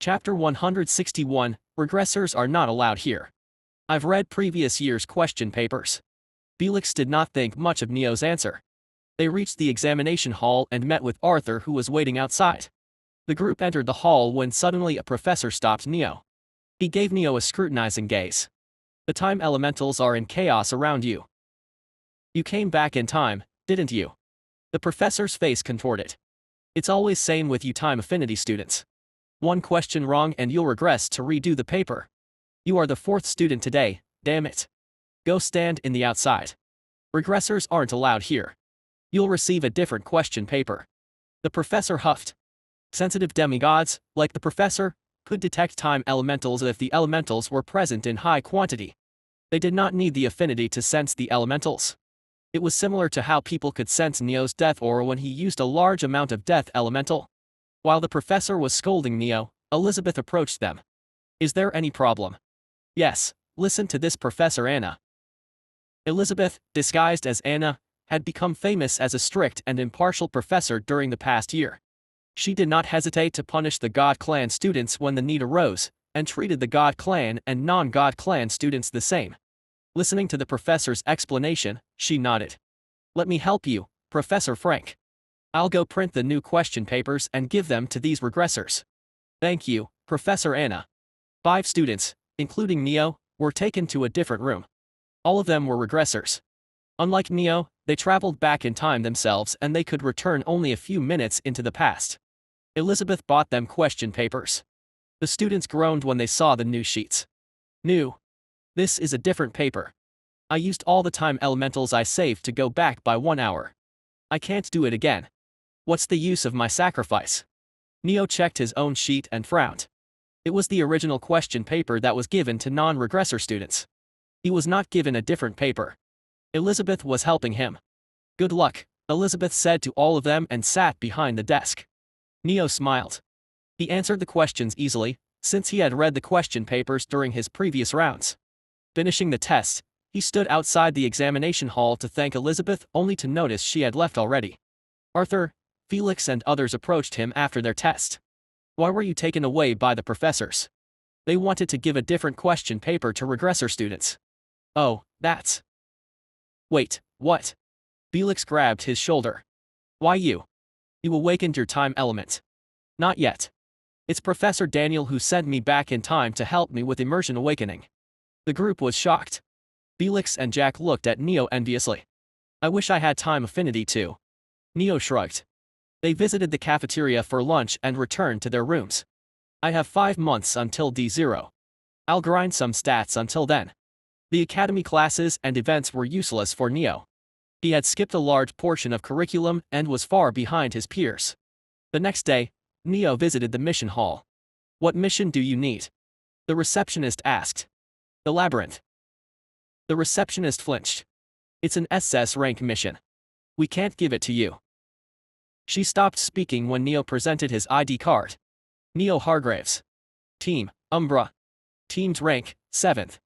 Chapter 161, Regressors are not allowed here. I've read previous year's question papers. Felix did not think much of Neo's answer. They reached the examination hall and met with Arthur, who was waiting outside. The group entered the hall when suddenly a professor stopped Neo. He gave Neo a scrutinizing gaze. The time elementals are in chaos around you. You came back in time, didn't you? The professor's face contorted. It's always same with you time affinity students. One question wrong and you'll regress to redo the paper. You are the fourth student today, damn it. Go stand in the outside. Regressors aren't allowed here. You'll receive a different question paper. The professor huffed. Sensitive demigods, like the professor, could detect time elementals if the elementals were present in high quantity. They did not need the affinity to sense the elementals. It was similar to how people could sense Neo's death aura when he used a large amount of death elemental. While the professor was scolding Neo, Elizabeth approached them. Is there any problem? Yes, listen to this, Professor Anna. Elizabeth, disguised as Anna, had become famous as a strict and impartial professor during the past year. She did not hesitate to punish the God Clan students when the need arose, and treated the God Clan and non-God Clan students the same. Listening to the professor's explanation, she nodded. Let me help you, Professor Frank. I'll go print the new question papers and give them to these regressors. Thank you, Professor Anna. 5 students, including Neo, were taken to a different room. All of them were regressors. Unlike Neo, they traveled back in time themselves and they could return only a few minutes into the past. Elizabeth bought them question papers. The students groaned when they saw the new sheets. New. This is a different paper. I used all the time elementals I saved to go back by 1 hour. I can't do it again. What's the use of my sacrifice? Neo checked his own sheet and frowned. It was the original question paper that was given to non-regressor students. He was not given a different paper. Elizabeth was helping him. Good luck, Elizabeth said to all of them and sat behind the desk. Neo smiled. He answered the questions easily, since he had read the question papers during his previous rounds. Finishing the test, he stood outside the examination hall to thank Elizabeth, only to notice she had left already. Arthur, Felix and others approached him after their test. Why were you taken away by the professors? They wanted to give a different question paper to regressor students. Oh, that's... Wait, what? Felix grabbed his shoulder. Why you? You awakened your time element. Not yet. It's Professor Daniel who sent me back in time to help me with immersion awakening. The group was shocked. Felix and Jack looked at Neo enviously. I wish I had time affinity too. Neo shrugged. They visited the cafeteria for lunch and returned to their rooms. I have 5 months until D0. I'll grind some stats until then. The academy classes and events were useless for Neo. He had skipped a large portion of curriculum and was far behind his peers. The next day, Neo visited the mission hall. What mission do you need? The receptionist asked. The Labyrinth. The receptionist flinched. It's an SS rank mission. We can't give it to you. She stopped speaking when Neo presented his ID card. Neo Hargraves. Team, Umbra. Team's rank, 7th.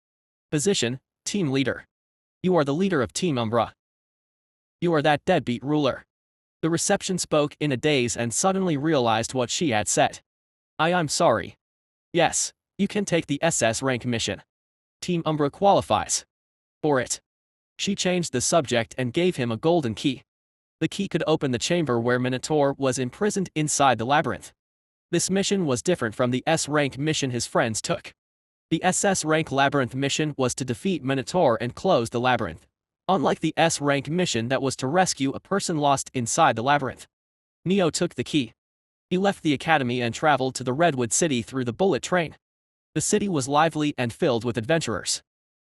Position, team leader. You are the leader of Team Umbra. You are that deadbeat ruler. The reception spoke in a daze and suddenly realized what she had said. I'm sorry. Yes, you can take the SS rank mission. Team Umbra qualifies for it. She changed the subject and gave him a golden key. The key could open the chamber where Minotaur was imprisoned inside the labyrinth. This mission was different from the S-rank mission his friends took. The SS-rank labyrinth mission was to defeat Minotaur and close the labyrinth, unlike the S-rank mission that was to rescue a person lost inside the labyrinth. Neo took the key. He left the academy and traveled to the Redwood City through the bullet train. The city was lively and filled with adventurers.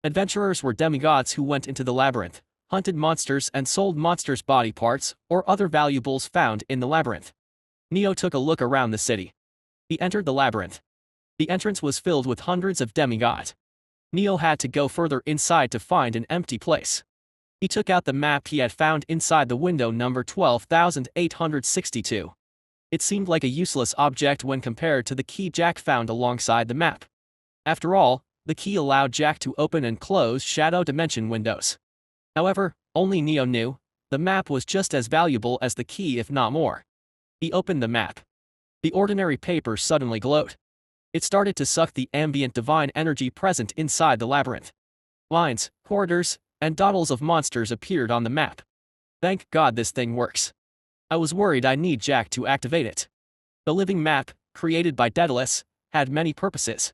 Adventurers were demigods who went into the labyrinth, hunted monsters and sold monsters' body parts or other valuables found in the labyrinth. Neo took a look around the city. He entered the labyrinth. The entrance was filled with hundreds of demigods. Neo had to go further inside to find an empty place. He took out the map he had found inside the window number 12,862. It seemed like a useless object when compared to the key Jack found alongside the map. After all, the key allowed Jack to open and close shadow dimension windows. However, only Neo knew, the map was just as valuable as the key if not more. He opened the map. The ordinary paper suddenly glowed. It started to suck the ambient divine energy present inside the labyrinth. Lines, corridors, and dawdles of monsters appeared on the map. Thank God this thing works. I was worried I need Jack to activate it. The living map, created by Daedalus, had many purposes.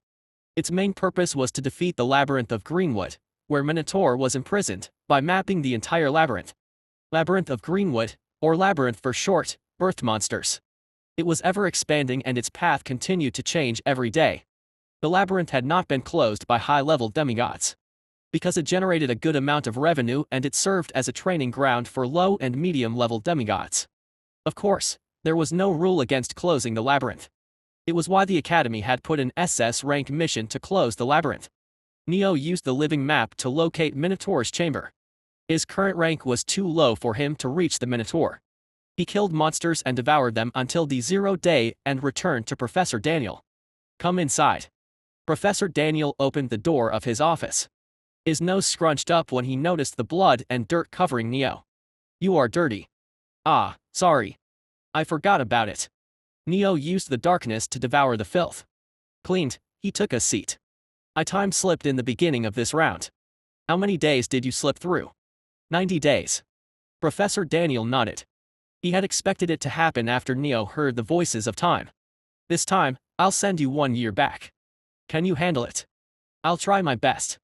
Its main purpose was to defeat the Labyrinth of Greenwood, where Minotaur was imprisoned, by mapping the entire labyrinth. Labyrinth of Greenwood, or Labyrinth for short, birthed monsters. It was ever expanding and its path continued to change every day. The labyrinth had not been closed by high-level demigods, because it generated a good amount of revenue and it served as a training ground for low and medium-level demigods. Of course, there was no rule against closing the labyrinth. It was why the Academy had put an SS rank mission to close the labyrinth. Neo used the living map to locate Minotaur's chamber. His current rank was too low for him to reach the Minotaur. He killed monsters and devoured them until the 0 day and returned to Professor Daniel. Come inside. Professor Daniel opened the door of his office. His nose scrunched up when he noticed the blood and dirt covering Neo. You are dirty. Ah, sorry. I forgot about it. Neo used the darkness to devour the filth. Cleaned, he took a seat. I time-slipped in the beginning of this round. How many days did you slip through? 90 days. Professor Daniel nodded. He had expected it to happen after Neo heard the voices of time. This time, I'll send you 1 year back. Can you handle it? I'll try my best.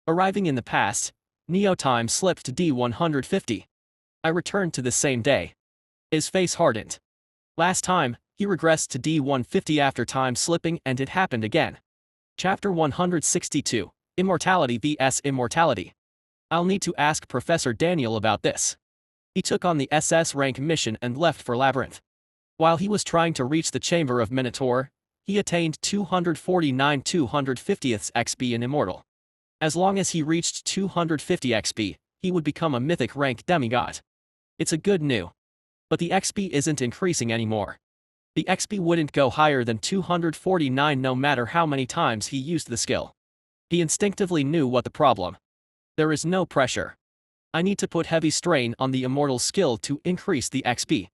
Arriving in the past, Neo time slipped to D150. I returned to the same day. His face hardened. Last time, he regressed to D150 after time slipping and it happened again. Chapter 162, Immortality vs. Immortality. I'll need to ask Professor Daniel about this. He took on the SS rank mission and left for Labyrinth. While he was trying to reach the chamber of Minotaur, he attained 249 250th XP in Immortal. As long as he reached 250 XP, he would become a Mythic rank demigod. It's a good news. But the XP isn't increasing anymore. The XP wouldn't go higher than 249 no matter how many times he used the skill. He instinctively knew what the problem. There is no pressure. I need to put heavy strain on the immortal skill to increase the XP.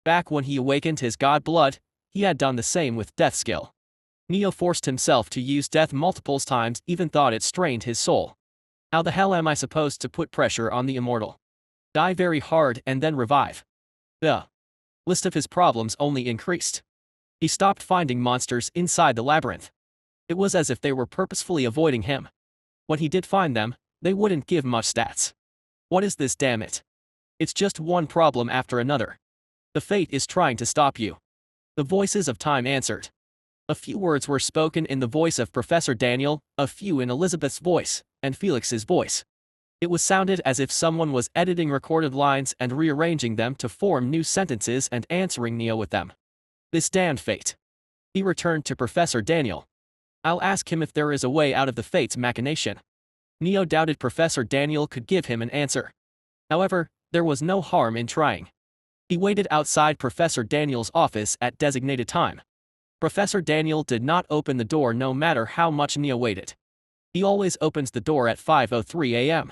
Back when he awakened his god blood, he had done the same with death skill. Neo forced himself to use death multiple times, even thought it strained his soul. How the hell am I supposed to put pressure on the immortal? Die very hard and then revive. The list of his problems only increased. He stopped finding monsters inside the labyrinth. It was as if they were purposefully avoiding him. When he did find them, they wouldn't give much stats. What is this, damn it? It's just one problem after another. The fate is trying to stop you. The voices of time answered. A few words were spoken in the voice of Professor Daniel, a few in Elizabeth's voice, and Felix's voice. It was sounded as if someone was editing recorded lines and rearranging them to form new sentences and answering Neo with them. This damned fate. He returned to Professor Daniel. I'll ask him if there is a way out of the fate's machination. Neo doubted Professor Daniel could give him an answer. However, there was no harm in trying. He waited outside Professor Daniel's office at designated time. Professor Daniel did not open the door no matter how much Neo waited. He always opens the door at 5:03 a.m.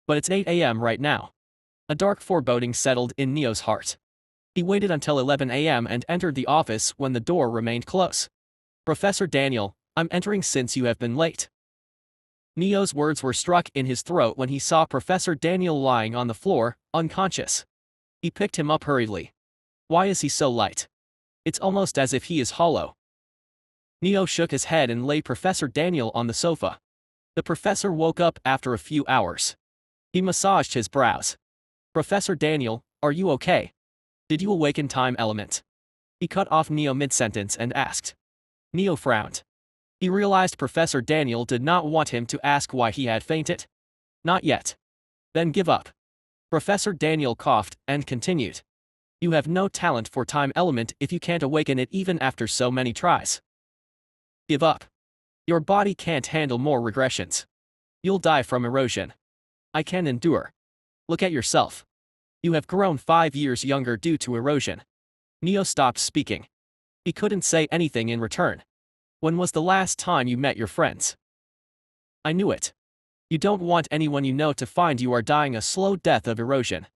But it's 8 a.m. right now. A dark foreboding settled in Neo's heart. He waited until 11 a.m. and entered the office when the door remained closed. Professor Daniel, I'm entering since you have been late. Neo's words were struck in his throat when he saw Professor Daniel lying on the floor, unconscious. He picked him up hurriedly. Why is he so light? It's almost as if he is hollow. Neo shook his head and laid Professor Daniel on the sofa. The professor woke up after a few hours. He massaged his brows. Professor Daniel, are you okay? Did you awaken time element? He cut off Neo mid-sentence and asked. Neo frowned. He realized Professor Daniel did not want him to ask why he had fainted. Not yet. Then give up. Professor Daniel coughed and continued. You have no talent for time element if you can't awaken it even after so many tries. Give up. Your body can't handle more regressions. You'll die from erosion. I can endure. Look at yourself. You have grown 5 years younger due to erosion. Neo stopped speaking. He couldn't say anything in return. When was the last time you met your friends? I knew it. You don't want anyone you know to find you are dying a slow death of erosion.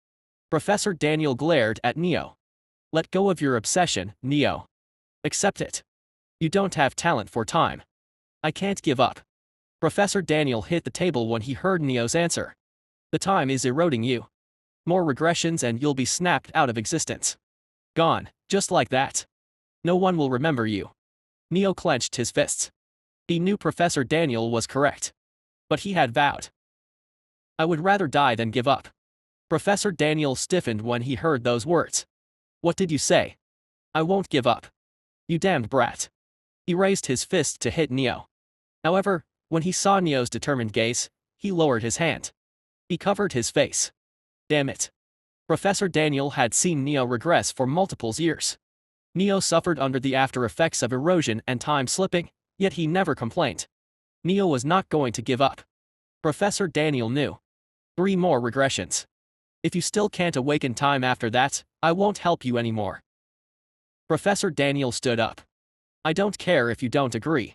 Professor Daniel glared at Neo. Let go of your obsession, Neo. Accept it. You don't have talent for time. I can't give up. Professor Daniel hit the table when he heard Neo's answer. The time is eroding you. More regressions and you'll be snapped out of existence. Gone, just like that. No one will remember you. Neo clenched his fists. He knew Professor Daniel was correct. But he had vowed. I would rather die than give up. Professor Daniel stiffened when he heard those words. What did you say? I won't give up. You damned brat. He raised his fist to hit Neo. However, when he saw Neo's determined gaze, he lowered his hand. He covered his face. Damn it. Professor Daniel had seen Neo regress for multiple years. Neo suffered under the after effects of erosion and time slipping, yet he never complained. Neo was not going to give up. Professor Daniel knew. 3 more regressions. If you still can't awaken time after that, I won't help you anymore. Professor Daniel stood up. I don't care if you don't agree.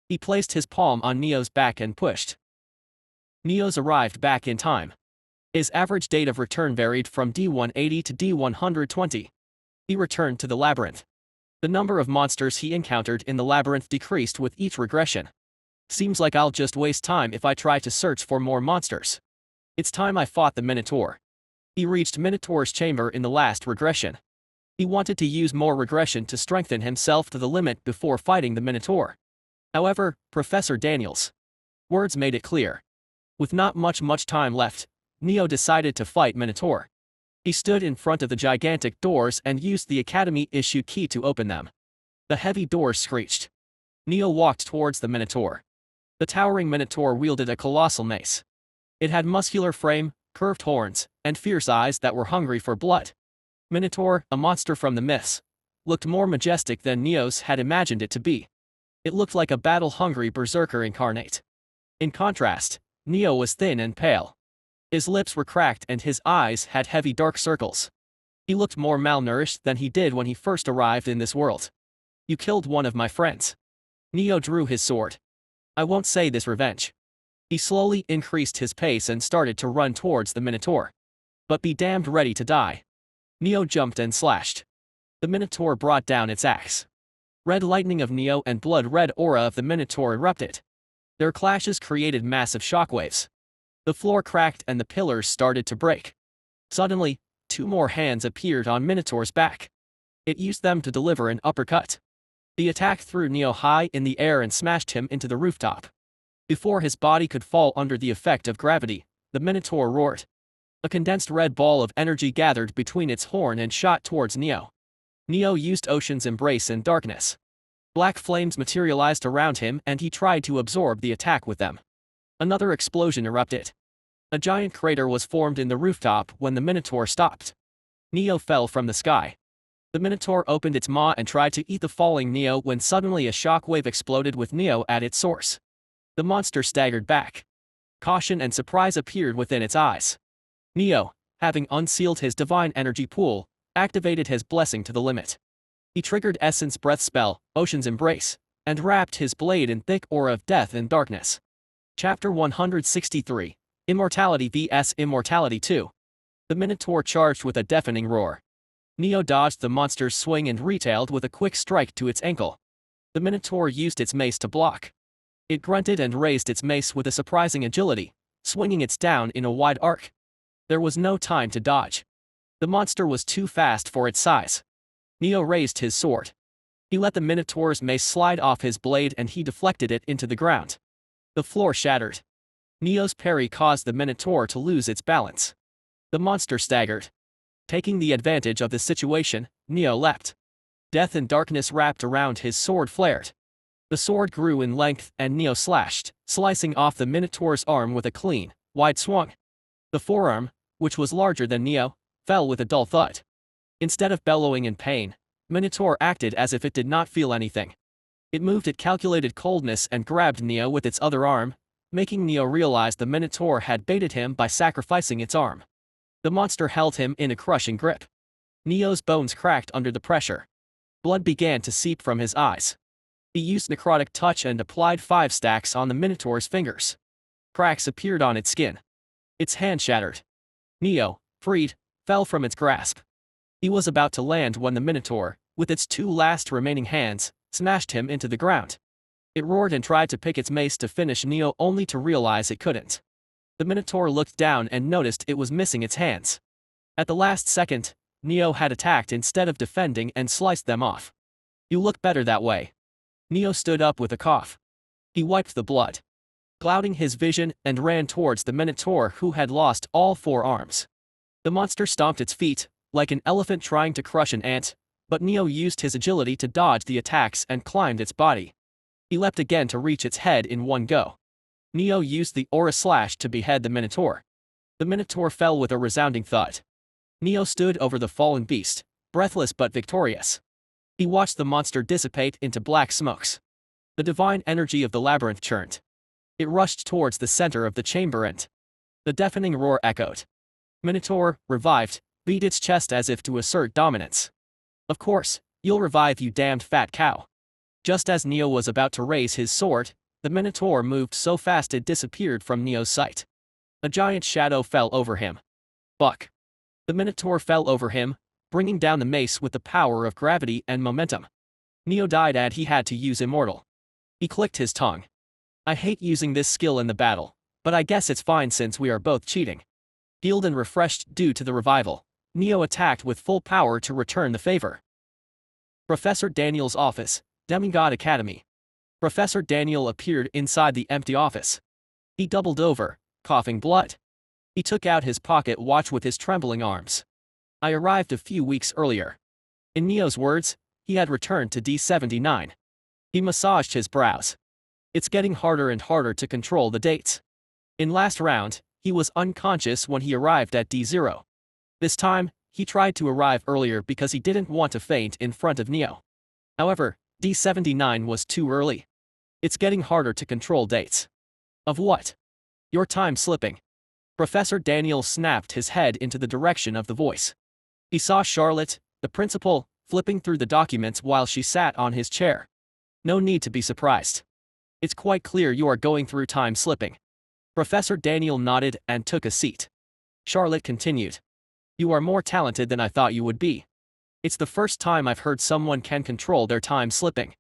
He placed his palm on Neo's back and pushed. Neo's arrived back in time. His average date of return varied from D180 to D120. He returned to the labyrinth. The number of monsters he encountered in the labyrinth decreased with each regression. Seems like I'll just waste time if I try to search for more monsters. It's time I fought the Minotaur. He reached Minotaur's chamber in the last regression. He wanted to use more regression to strengthen himself to the limit before fighting the Minotaur. However, Professor Daniel's words made it clear. With not much time left, Neo decided to fight Minotaur. He stood in front of the gigantic doors and used the Academy-issued key to open them. The heavy doors screeched. Neo walked towards the Minotaur. The towering Minotaur wielded a colossal mace. It had muscular frame, curved horns, and fierce eyes that were hungry for blood. Minotaur, a monster from the myths, looked more majestic than Neo's had imagined it to be. It looked like a battle-hungry berserker incarnate. In contrast, Neo was thin and pale. His lips were cracked and his eyes had heavy dark circles. He looked more malnourished than he did when he first arrived in this world. You killed one of my friends. Neo drew his sword. I won't say this revenge. He slowly increased his pace and started to run towards the Minotaur. But be damned ready to die. Neo jumped and slashed. The Minotaur brought down its axe. Red lightning of Neo and blood-red aura of the Minotaur erupted. Their clashes created massive shockwaves. The floor cracked and the pillars started to break. Suddenly, 2 more hands appeared on Minotaur's back. It used them to deliver an uppercut. The attack threw Neo high in the air and smashed him into the rooftop. Before his body could fall under the effect of gravity, the Minotaur roared. A condensed red ball of energy gathered between its horn and shot towards Neo. Neo used Ocean's Embrace in darkness. Black flames materialized around him and he tried to absorb the attack with them. Another explosion erupted. A giant crater was formed in the rooftop when the Minotaur stopped. Neo fell from the sky. The Minotaur opened its maw and tried to eat the falling Neo when suddenly a shockwave exploded with Neo at its source. The monster staggered back. Caution and surprise appeared within its eyes. Neo, having unsealed his divine energy pool, activated his blessing to the limit. He triggered Essence Breath spell, Ocean's Embrace, and wrapped his blade in thick aura of death and darkness. Chapter 163. Immortality vs. Immortality 2. The Minotaur charged with a deafening roar. Neo dodged the monster's swing and retailed with a quick strike to its ankle. The Minotaur used its mace to block. It grunted and raised its mace with a surprising agility, swinging it down in a wide arc. There was no time to dodge. The monster was too fast for its size. Neo raised his sword. He let the Minotaur's mace slide off his blade and he deflected it into the ground. The floor shattered. Neo's parry caused the Minotaur to lose its balance. The monster staggered. Taking the advantage of the situation, Neo leapt. Death and darkness wrapped around his sword flared. The sword grew in length and Neo slashed, slicing off the Minotaur's arm with a clean, wide swung. The forearm, which was larger than Neo, fell with a dull thud. Instead of bellowing in pain, Minotaur acted as if it did not feel anything. It moved at calculated coldness and grabbed Neo with its other arm, making Neo realize the Minotaur had baited him by sacrificing its arm. The monster held him in a crushing grip. Neo's bones cracked under the pressure. Blood began to seep from his eyes. He used Necrotic Touch and applied 5 stacks on the Minotaur's fingers. Cracks appeared on its skin. Its hand shattered. Neo, freed, fell from its grasp. He was about to land when the Minotaur, with its 2 last remaining hands, smashed him into the ground. It roared and tried to pick its mace to finish Neo, only to realize it couldn't. The Minotaur looked down and noticed it was missing its hands. At the last second, Neo had attacked instead of defending and sliced them off. "You look better that way." Neo stood up with a cough. He wiped the blood, clouding his vision, and ran towards the Minotaur, who had lost all 4 arms. The monster stomped its feet, like an elephant trying to crush an ant, but Neo used his agility to dodge the attacks and climbed its body. He leapt again to reach its head in one go. Neo used the aura slash to behead the Minotaur. The Minotaur fell with a resounding thud. Neo stood over the fallen beast, breathless but victorious. He watched the monster dissipate into black smokes. The divine energy of the labyrinth churned. It rushed towards the center of the chamber, and the deafening roar echoed. Minotaur, revived, beat its chest as if to assert dominance. "Of course, you'll revive, you damned fat cow." Just as Neo was about to raise his sword, the Minotaur moved so fast it disappeared from Neo's sight. A giant shadow fell over him. Buck. The Minotaur fell over him, bringing down the mace with the power of gravity and momentum. Neo died, and he had to use Immortal. He clicked his tongue. "I hate using this skill in the battle, but I guess it's fine since we are both cheating." Healed and refreshed due to the revival, Neo attacked with full power to return the favor. Professor Daniel's office, Demigod Academy. Professor Daniel appeared inside the empty office. He doubled over, coughing blood. He took out his pocket watch with his trembling arms. "I arrived a few weeks earlier." In Neo's words, he had returned to D79. He massaged his brows. "It's getting harder and harder to control the dates." In last round, he was unconscious when he arrived at D0. This time, he tried to arrive earlier because he didn't want to faint in front of Neo. However, D79 was too early. "It's getting harder to control dates." "Of what?" "Your time slipping." Professor Daniel snapped his head into the direction of the voice. He saw Charlotte, the principal, flipping through the documents while she sat on his chair. "No need to be surprised. It's quite clear you are going through time slipping." Professor Daniel nodded and took a seat. Charlotte continued. "You are more talented than I thought you would be. It's the first time I've heard someone can control their time slipping."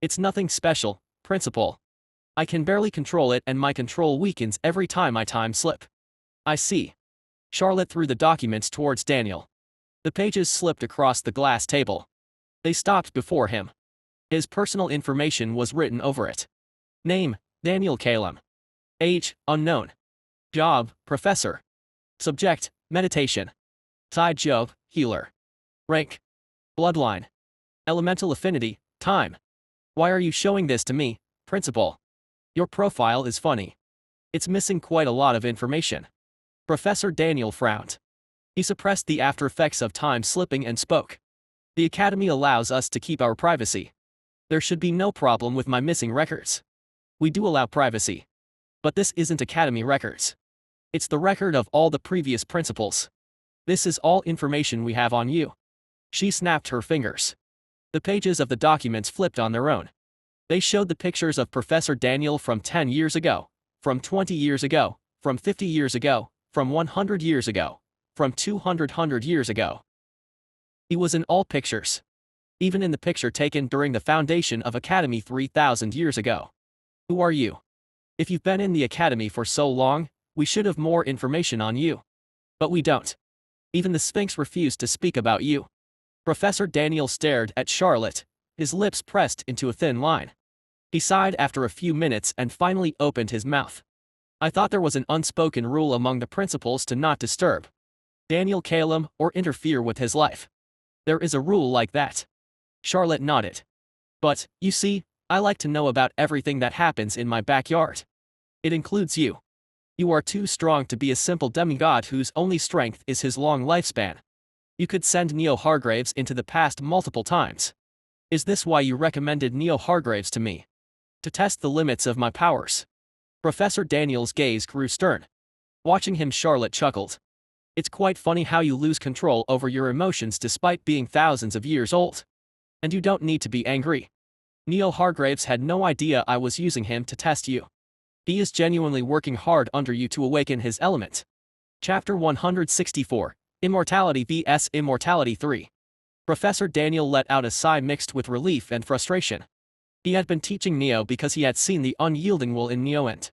"It's nothing special, Principal. I can barely control it, and my control weakens every time I time slip." "I see." Charlotte threw the documents towards Daniel. The pages slipped across the glass table. They stopped before him. His personal information was written over it. Name, Daniel Kalem. Age, unknown. Job, professor. Subject, meditation. Side job, healer. Rank, bloodline. Elemental affinity, time. "Why are you showing this to me, Principal? Your profile is funny. It's missing quite a lot of information." Professor Daniel frowned. He suppressed the after effects of time slipping and spoke. "The Academy allows us to keep our privacy. There should be no problem with my missing records. We do allow privacy. But this isn't Academy records. It's the record of all the previous principals. This is all information we have on you." She snapped her fingers. The pages of the documents flipped on their own. They showed the pictures of Professor Daniel from 10 years ago, from 20 years ago, from 50 years ago, from 100 years ago, from 200 years ago. He was in all pictures. Even in the picture taken during the foundation of Academy 3,000 years ago. "Who are you? If you've been in the Academy for so long, we should have more information on you. But we don't. Even the Sphinx refused to speak about you." Professor Daniel stared at Charlotte, his lips pressed into a thin line. He sighed after a few minutes and finally opened his mouth. "I thought there was an unspoken rule among the principals to not disturb Daniel Kalem or interfere with his life. There is a rule like that." Charlotte nodded. "But, you see, I like to know about everything that happens in my backyard. It includes you. You are too strong to be a simple demigod whose only strength is his long lifespan. You could send Neo Hargraves into the past multiple times. Is this why you recommended Neo Hargraves to me? To test the limits of my powers?" Professor Daniel's gaze grew stern. Watching him, Charlotte chuckled. "It's quite funny how you lose control over your emotions despite being thousands of years old. And you don't need to be angry. Neo Hargraves had no idea I was using him to test you. He is genuinely working hard under you to awaken his element." Chapter 164. Immortality vs. Immortality 3. Professor Daniel let out a sigh mixed with relief and frustration. He had been teaching Neo because he had seen the unyielding will in Neo and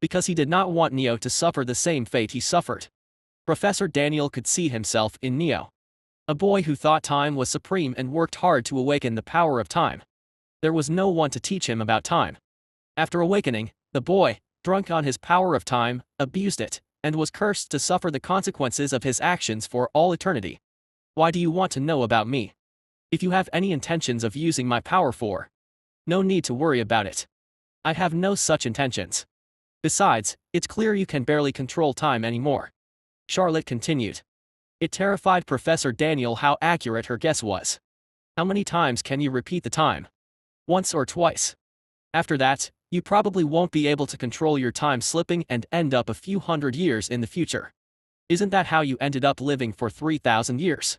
because he did not want Neo to suffer the same fate he suffered. Professor Daniel could see himself in Neo. A boy who thought time was supreme and worked hard to awaken the power of time. There was no one to teach him about time. After awakening, the boy, drunk on his power of time, abused it, and was cursed to suffer the consequences of his actions for all eternity. Why do you want to know about me? If you have any intentions of using my power for, no need to worry about it. I have no such intentions. Besides, it's clear you can barely control time anymore. Charlotte continued. It terrified Professor Daniel how accurate her guess was. How many times can you repeat the time? Once or twice. After that, you probably won't be able to control your time slipping and end up a few hundred years in the future. Isn't that how you ended up living for 3,000 years?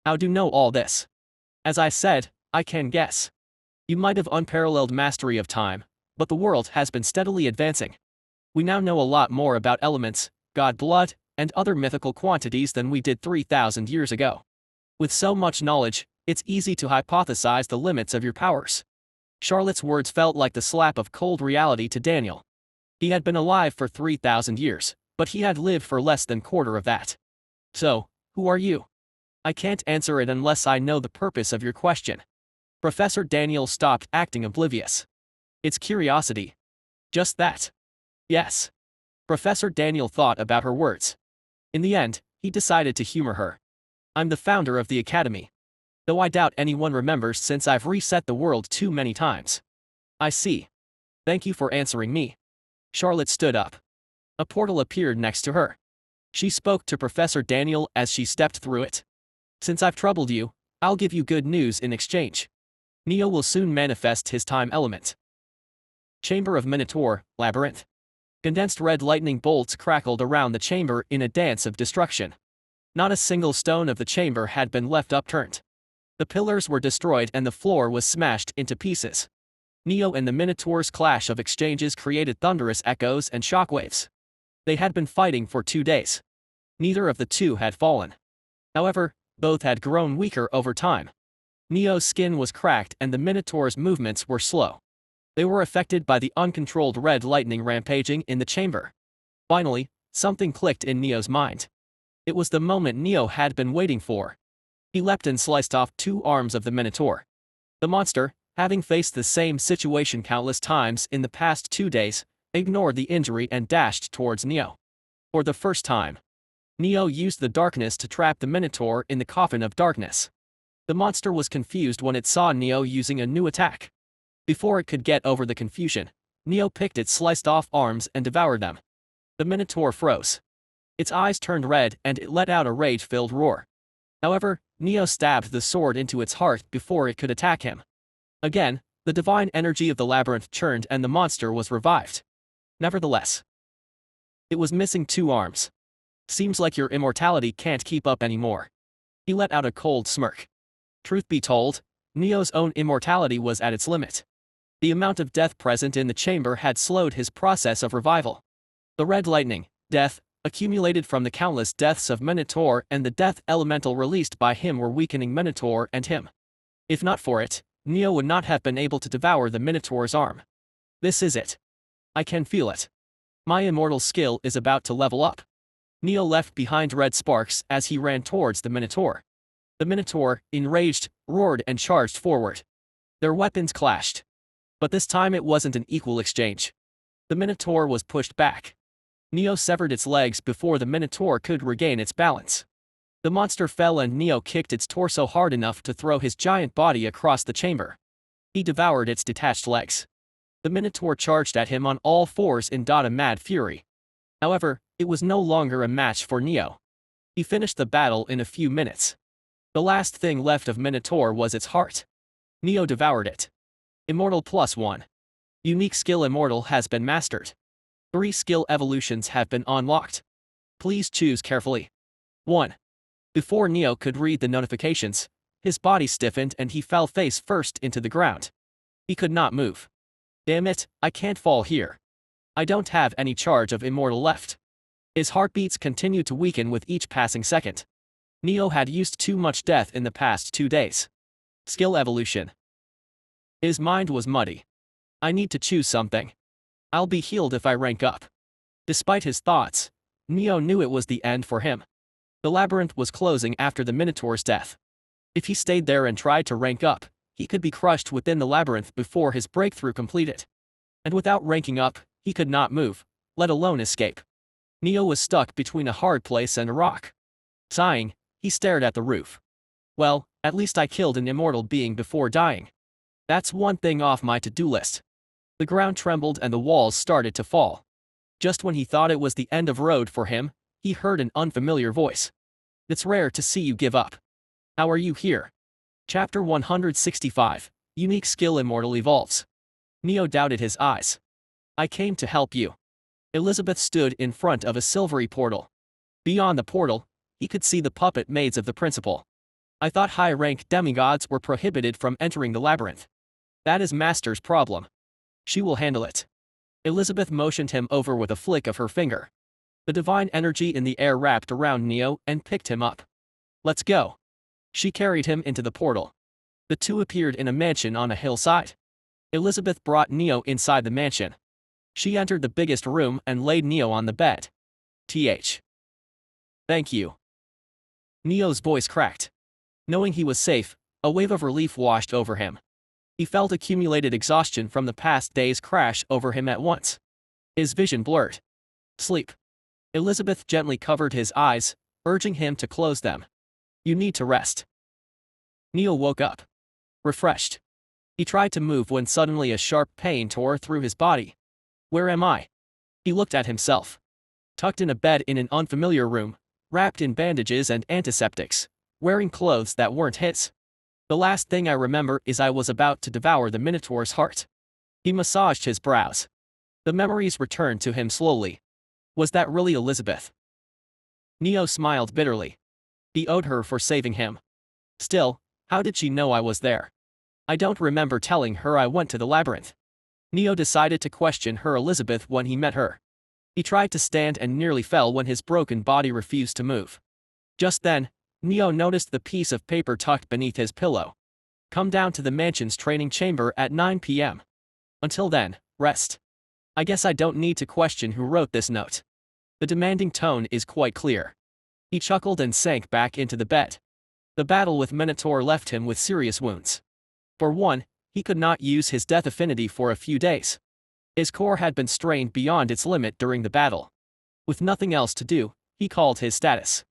How do you know all this? As I said, I can guess. You might have unparalleled mastery of time, but the world has been steadily advancing. We now know a lot more about elements, god blood, and other mythical quantities than we did 3,000 years ago. With so much knowledge, it's easy to hypothesize the limits of your powers. Charlotte's words felt like the slap of cold reality to Daniel. He had been alive for 3,000 years, but he had lived for less than quarter of that. So, who are you? I can't answer it unless I know the purpose of your question. Professor Daniel stopped acting oblivious. It's curiosity. Just that. Yes. Professor Daniel thought about her words. In the end, he decided to humor her. I'm the founder of the academy. Though I doubt anyone remembers since I've reset the world too many times. I see. Thank you for answering me. Charlotte stood up. A portal appeared next to her. She spoke to Professor Daniel as she stepped through it. Since I've troubled you, I'll give you good news in exchange. Neo will soon manifest his time element. Chamber of Minotaur, Labyrinth. Condensed red lightning bolts crackled around the chamber in a dance of destruction. Not a single stone of the chamber had been left upturned. The pillars were destroyed and the floor was smashed into pieces. Neo and the Minotaur's clash of exchanges created thunderous echoes and shockwaves. They had been fighting for 2 days. Neither of the two had fallen. However, both had grown weaker over time. Neo's skin was cracked and the Minotaur's movements were slow. They were affected by the uncontrolled red lightning rampaging in the chamber. Finally, something clicked in Neo's mind. It was the moment Neo had been waiting for. He leapt and sliced off 2 arms of the Minotaur. The monster, having faced the same situation countless times in the past 2 days, ignored the injury and dashed towards Neo. For the first time, Neo used the darkness to trap the Minotaur in the coffin of darkness. The monster was confused when it saw Neo using a new attack. Before it could get over the confusion, Neo picked its sliced-off arms and devoured them. The Minotaur froze. Its eyes turned red and it let out a rage-filled roar. However, Neo stabbed the sword into its heart before it could attack him. Again, the divine energy of the labyrinth churned and the monster was revived. Nevertheless, it was missing 2 arms. Seems like your immortality can't keep up anymore. He let out a cold smirk. Truth be told, Neo's own immortality was at its limit. The amount of death present in the chamber had slowed his process of revival. The red lightning, death, accumulated from the countless deaths of Minotaur and the death elemental released by him were weakening Minotaur and him. If not for it, Neo would not have been able to devour the Minotaur's arm. This is it. I can feel it. My immortal skill is about to level up. Neo left behind red sparks as he ran towards the Minotaur. The Minotaur, enraged, roared and charged forward. Their weapons clashed. But this time it wasn't an equal exchange. The Minotaur was pushed back. Neo severed its legs before the Minotaur could regain its balance. The monster fell and Neo kicked its torso hard enough to throw his giant body across the chamber. He devoured its detached legs. The Minotaur charged at him on all 4s in a mad fury. However, it was no longer a match for Neo. He finished the battle in a few minutes. The last thing left of Minotaur was its heart. Neo devoured it. Immortal +1. Unique skill Immortal has been mastered. 3 skill evolutions have been unlocked. Please choose carefully. 1. Before Neo could read the notifications, his body stiffened and he fell face first into the ground. He could not move. Damn it, I can't fall here. I don't have any charge of Immortal left. His heartbeats continued to weaken with each passing second. Neo had used too much death in the past 2 days. Skill evolution. His mind was muddy. I need to choose something. I'll be healed if I rank up. Despite his thoughts, Neo knew it was the end for him. The labyrinth was closing after the Minotaur's death. If he stayed there and tried to rank up, he could be crushed within the labyrinth before his breakthrough completed. And without ranking up, he could not move, let alone escape. Neo was stuck between a hard place and a rock. Sighing, he stared at the roof. Well, at least I killed an immortal being before dying. That's one thing off my to-do list. The ground trembled and the walls started to fall. Just when he thought it was the end of road for him, he heard an unfamiliar voice. It's rare to see you give up. How are you here? Chapter 165, Unique Skill Immortal Evolves. Neo doubted his eyes. I came to help you. Elizabeth stood in front of a silvery portal. Beyond the portal, he could see the puppet maids of the principal. I thought high-rank demigods were prohibited from entering the labyrinth. That is Master's problem. She will handle it. Elizabeth motioned him over with a flick of her finger. The divine energy in the air wrapped around Neo and picked him up. Let's go. She carried him into the portal. The two appeared in a mansion on a hillside. Elizabeth brought Neo inside the mansion. She entered the biggest room and laid Neo on the bed. Thank you. Neo's voice cracked. Knowing he was safe, a wave of relief washed over him. He felt accumulated exhaustion from the past day's crash over him at once. His vision blurred. Sleep. Elizabeth gently covered his eyes, urging him to close them. You need to rest. Neo woke up. Refreshed. He tried to move when suddenly a sharp pain tore through his body. Where am I? He looked at himself. Tucked in a bed in an unfamiliar room, wrapped in bandages and antiseptics, wearing clothes that weren't his. The last thing I remember is I was about to devour the Minotaur's heart. He massaged his brows. The memories returned to him slowly. Was that really Elizabeth? Neo smiled bitterly. He owed her for saving him. Still, how did she know I was there? I don't remember telling her I went to the labyrinth. Neo decided to question her Elizabeth when he met her. He tried to stand and nearly fell when his broken body refused to move. Just then, Neo noticed the piece of paper tucked beneath his pillow. Come down to the mansion's training chamber at 9 p.m. Until then, rest. I guess I don't need to question who wrote this note. The demanding tone is quite clear. He chuckled and sank back into the bed. The battle with Minotaur left him with serious wounds. For one, he could not use his death affinity for a few days. His core had been strained beyond its limit during the battle. With nothing else to do, he called his status.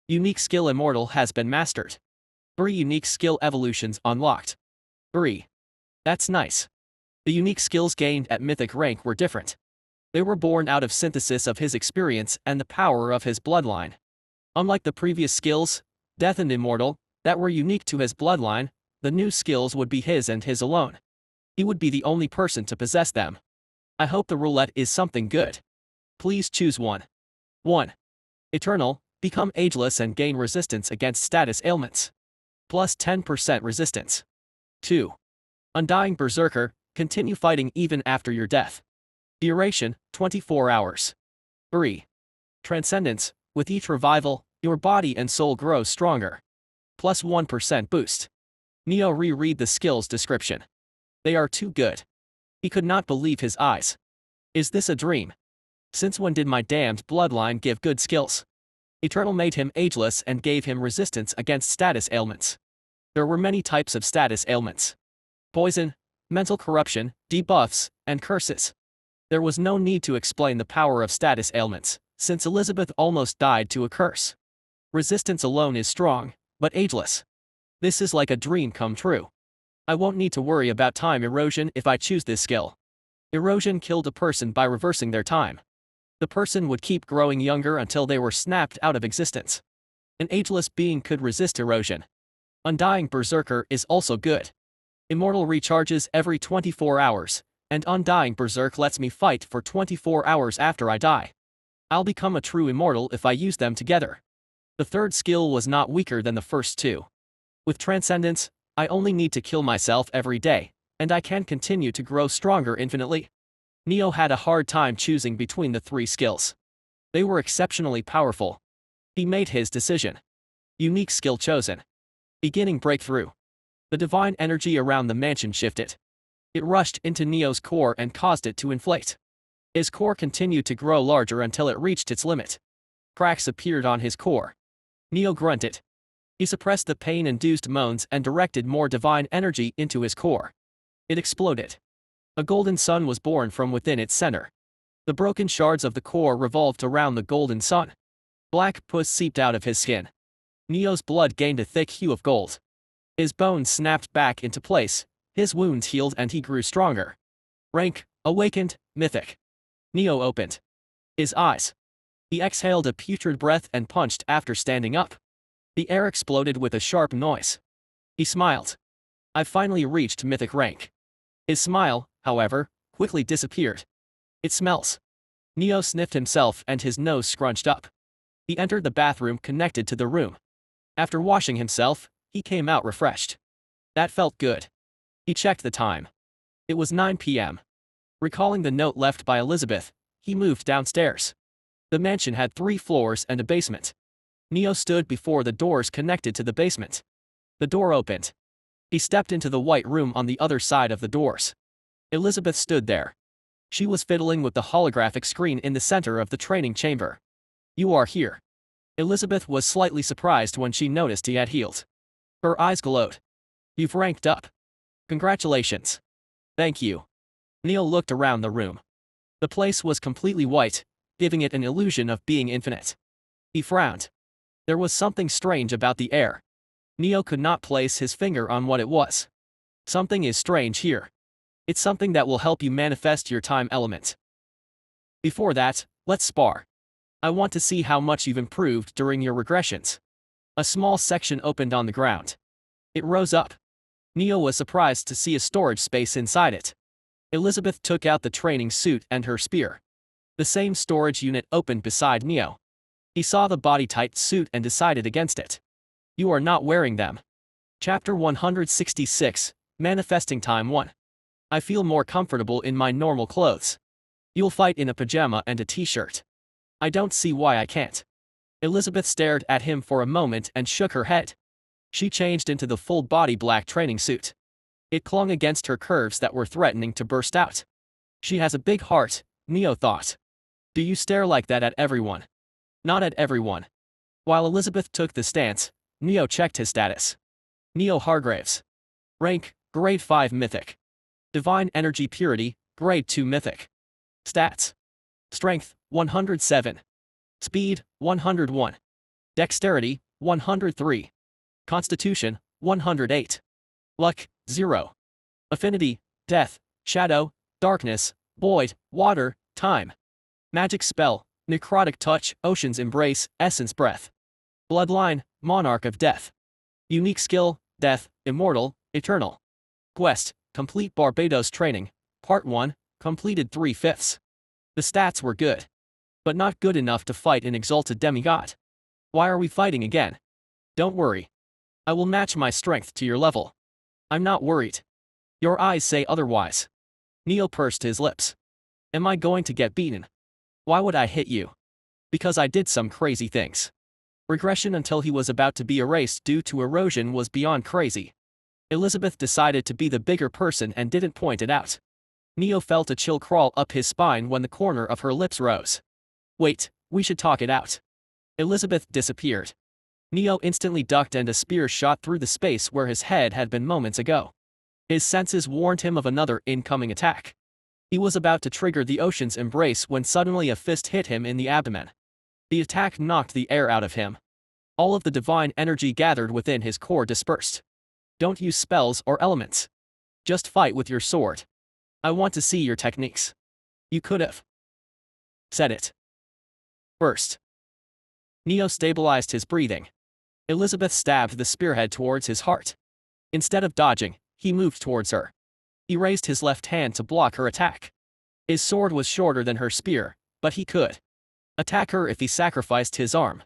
Unique Skill Immortal has been mastered. 3 unique skill evolutions unlocked. 3. That's nice. The unique skills gained at Mythic rank were different. They were born out of synthesis of his experience and the power of his bloodline. Unlike the previous skills, Death and Immortal, that were unique to his bloodline, the new skills would be his and his alone. He would be the only person to possess them. I hope the roulette is something good. Please choose one. 1. Eternal, become ageless and gain resistance against status ailments. Plus 10% resistance. 2. Undying Berserker, continue fighting even after your death. Duration, 24 hours. 3. Transcendence, with each revival, your body and soul grow stronger. Plus 1% boost. Neo reread the skills description. They are too good. He could not believe his eyes. Is this a dream? Since when did my damned bloodline give good skills? Eternal made him ageless and gave him resistance against status ailments. There were many types of status ailments. Poison, mental corruption, debuffs, and curses. There was no need to explain the power of status ailments, since Elizabeth almost died to a curse. Resistance alone is strong, but ageless. This is like a dream come true. I won't need to worry about time erosion if I choose this skill. Erosion killed a person by reversing their time. The person would keep growing younger until they were snapped out of existence. An ageless being could resist erosion. Undying Berserker is also good. Immortal recharges every 24 hours, and Undying Berserk lets me fight for 24 hours after I die. I'll become a true immortal if I use them together. The third skill was not weaker than the first two. With Transcendence, I only need to kill myself every day, and I can continue to grow stronger infinitely. Neo had a hard time choosing between the 3 skills. They were exceptionally powerful. He made his decision. Unique skill chosen. Beginning breakthrough. The divine energy around the mansion shifted. It rushed into Neo's core and caused it to inflate. His core continued to grow larger until it reached its limit. Cracks appeared on his core. Neo grunted. He suppressed the pain-induced moans and directed more divine energy into his core. It exploded. A golden sun was born from within its center. The broken shards of the core revolved around the golden sun. Black pus seeped out of his skin. Neo's blood gained a thick hue of gold. His bones snapped back into place, his wounds healed and he grew stronger. Rank, awakened, mythic. Neo opened his eyes. He exhaled a putrid breath and punched after standing up. The air exploded with a sharp noise. He smiled. I've finally reached mythic rank. His smile, however, quickly disappeared. It smells. Neo sniffed himself and his nose scrunched up. He entered the bathroom connected to the room. After washing himself, he came out refreshed. That felt good. He checked the time. It was 9 p.m. Recalling the note left by Elizabeth, he moved downstairs. The mansion had 3 floors and a basement. Neo stood before the doors connected to the basement. The door opened. He stepped into the white room on the other side of the doors. Elizabeth stood there. She was fiddling with the holographic screen in the center of the training chamber. You are here. Elizabeth was slightly surprised when she noticed he had healed. Her eyes glowed. You've ranked up. Congratulations. Thank you. Neo looked around the room. The place was completely white, giving it an illusion of being infinite. He frowned. There was something strange about the air. Neo could not place his finger on what it was. Something is strange here. It's something that will help you manifest your time element. Before that, let's spar. I want to see how much you've improved during your regressions. A small section opened on the ground. It rose up. Neo was surprised to see a storage space inside it. Elizabeth took out the training suit and her spear. The same storage unit opened beside Neo. He saw the body-tight suit and decided against it. You are not wearing them. Chapter 166, Manifesting Time 1. I feel more comfortable in my normal clothes. You'll fight in a pajama and a t-shirt. I don't see why I can't. Elizabeth stared at him for a moment and shook her head. She changed into the full-body black training suit. It clung against her curves that were threatening to burst out. She has a big heart, Neo thought. Do you stare like that at everyone? Not at everyone. While Elizabeth took the stance, Neo checked his status. Neo Hargraves. Rank, Grade 5 Mythic. Divine Energy Purity, Grade 2 Mythic. Stats. Strength, 107. Speed, 101. Dexterity, 103. Constitution, 108. Luck, 0. Affinity, Death, Shadow, Darkness, Void, Water, Time. Magic Spell, Necrotic Touch, Ocean's Embrace, Essence Breath. Bloodline, Monarch of Death. Unique Skill, Death, Immortal, Eternal. Quest, Complete Barbados Training, Part 1, completed 3/5. The stats were good. But not good enough to fight an exalted demigod. Why are we fighting again? Don't worry. I will match my strength to your level. I'm not worried. Your eyes say otherwise. Neo pursed his lips. Am I going to get beaten? Why would I hit you? Because I did some crazy things. Regression until he was about to be erased due to erosion was beyond crazy. Elizabeth decided to be the bigger person and didn't point it out. Neo felt a chill crawl up his spine when the corner of her lips rose. Wait, we should talk it out. Elizabeth disappeared. Neo instantly ducked and a spear shot through the space where his head had been moments ago. His senses warned him of another incoming attack. He was about to trigger the Ocean's Embrace when suddenly a fist hit him in the abdomen. The attack knocked the air out of him. All of the divine energy gathered within his core dispersed. Don't use spells or elements. Just fight with your sword. I want to see your techniques. You could have said it first. Neo stabilized his breathing. Elizabeth stabbed the spearhead towards his heart. Instead of dodging, he moved towards her. He raised his left hand to block her attack. His sword was shorter than her spear, but he could attack her if he sacrificed his arm.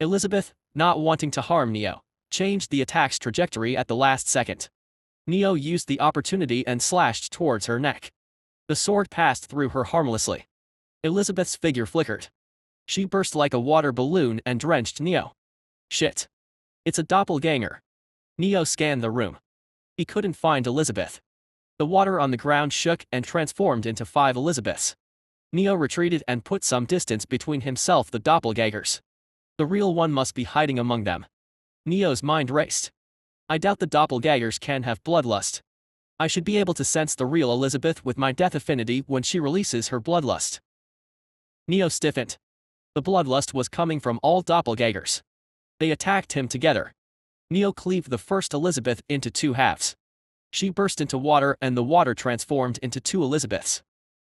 Elizabeth, not wanting to harm Neo, changed the attack's trajectory at the last second. Neo used the opportunity and slashed towards her neck. The sword passed through her harmlessly. Elizabeth's figure flickered. She burst like a water balloon and drenched Neo. Shit. It's a doppelganger. Neo scanned the room. He couldn't find Elizabeth. The water on the ground shook and transformed into 5 Elizabeths. Neo retreated and put some distance between himself and the doppelgangers. The real one must be hiding among them. Neo's mind raced. I doubt the doppelgangers can have bloodlust. I should be able to sense the real Elizabeth with my death affinity when she releases her bloodlust. Neo stiffened. The bloodlust was coming from all doppelgangers. They attacked him together. Neo cleaved the first Elizabeth into 2 halves. She burst into water and the water transformed into 2 Elizabeths.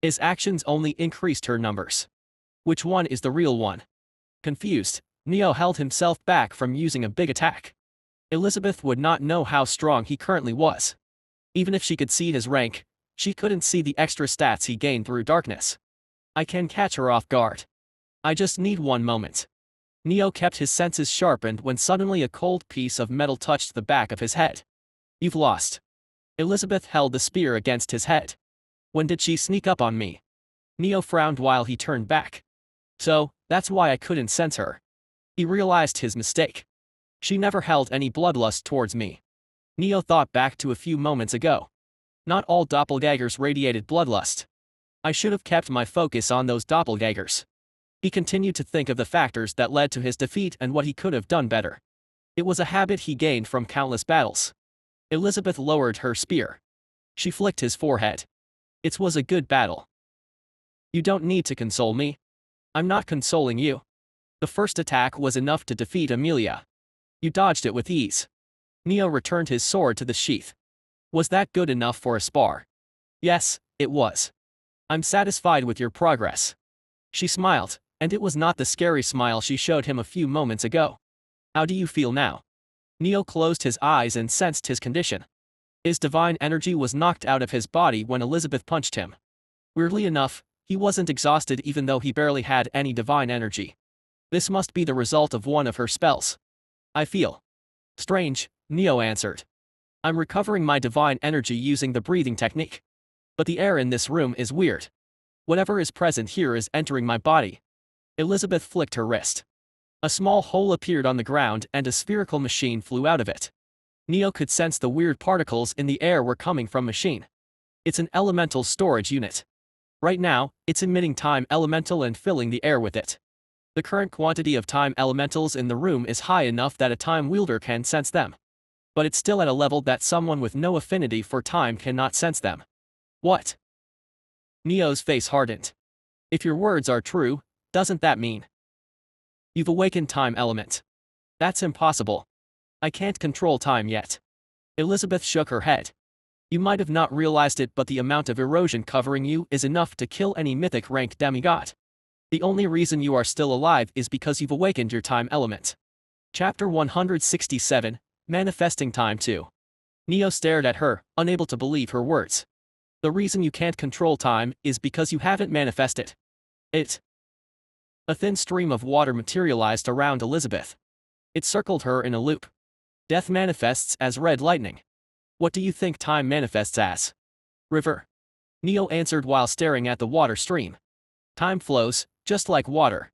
His actions only increased her numbers. Which one is the real one? Confused, Neo held himself back from using a big attack. Elizabeth would not know how strong he currently was. Even if she could see his rank, she couldn't see the extra stats he gained through darkness. I can catch her off guard. I just need one moment. Neo kept his senses sharpened when suddenly a cold piece of metal touched the back of his head. You've lost. Elizabeth held the spear against his head. When did she sneak up on me? Neo frowned while he turned back. So, that's why I couldn't sense her. He realized his mistake. She never held any bloodlust towards me. Neo thought back to a few moments ago. Not all doppelgangers radiated bloodlust. I should have kept my focus on those doppelgangers. He continued to think of the factors that led to his defeat and what he could have done better. It was a habit he gained from countless battles. Elizabeth lowered her spear. She flicked his forehead. It was a good battle. You don't need to console me. I'm not consoling you. The first attack was enough to defeat Amelia. You dodged it with ease. Neo returned his sword to the sheath. Was that good enough for a spar? Yes, it was. I'm satisfied with your progress. She smiled, and it was not the scary smile she showed him a few moments ago. How do you feel now? Neo closed his eyes and sensed his condition. His divine energy was knocked out of his body when Elizabeth punched him. Weirdly enough, he wasn't exhausted even though he barely had any divine energy. This must be the result of one of her spells. I feel strange, Neo answered. I'm recovering my divine energy using the breathing technique. But the air in this room is weird. Whatever is present here is entering my body. Elizabeth flicked her wrist. A small hole appeared on the ground and a spherical machine flew out of it. Neo could sense the weird particles in the air were coming from machine. It's an elemental storage unit. Right now, it's emitting time elemental and filling the air with it. The current quantity of time elementals in the room is high enough that a time wielder can sense them. But it's still at a level that someone with no affinity for time cannot sense them. What? Neo's face hardened. If your words are true, doesn't that mean you've awakened time element? That's impossible. I can't control time yet. Elizabeth shook her head. You might have not realized it, but the amount of erosion covering you is enough to kill any mythic rank demigod. The only reason you are still alive is because you've awakened your time element. Chapter 167, Manifesting Time 2. Neo stared at her, unable to believe her words. The reason you can't control time is because you haven't manifested it. A thin stream of water materialized around Elizabeth. It circled her in a loop. Death manifests as red lightning. What do you think time manifests as? River. Neo answered while staring at the water stream. Time flows, just like water.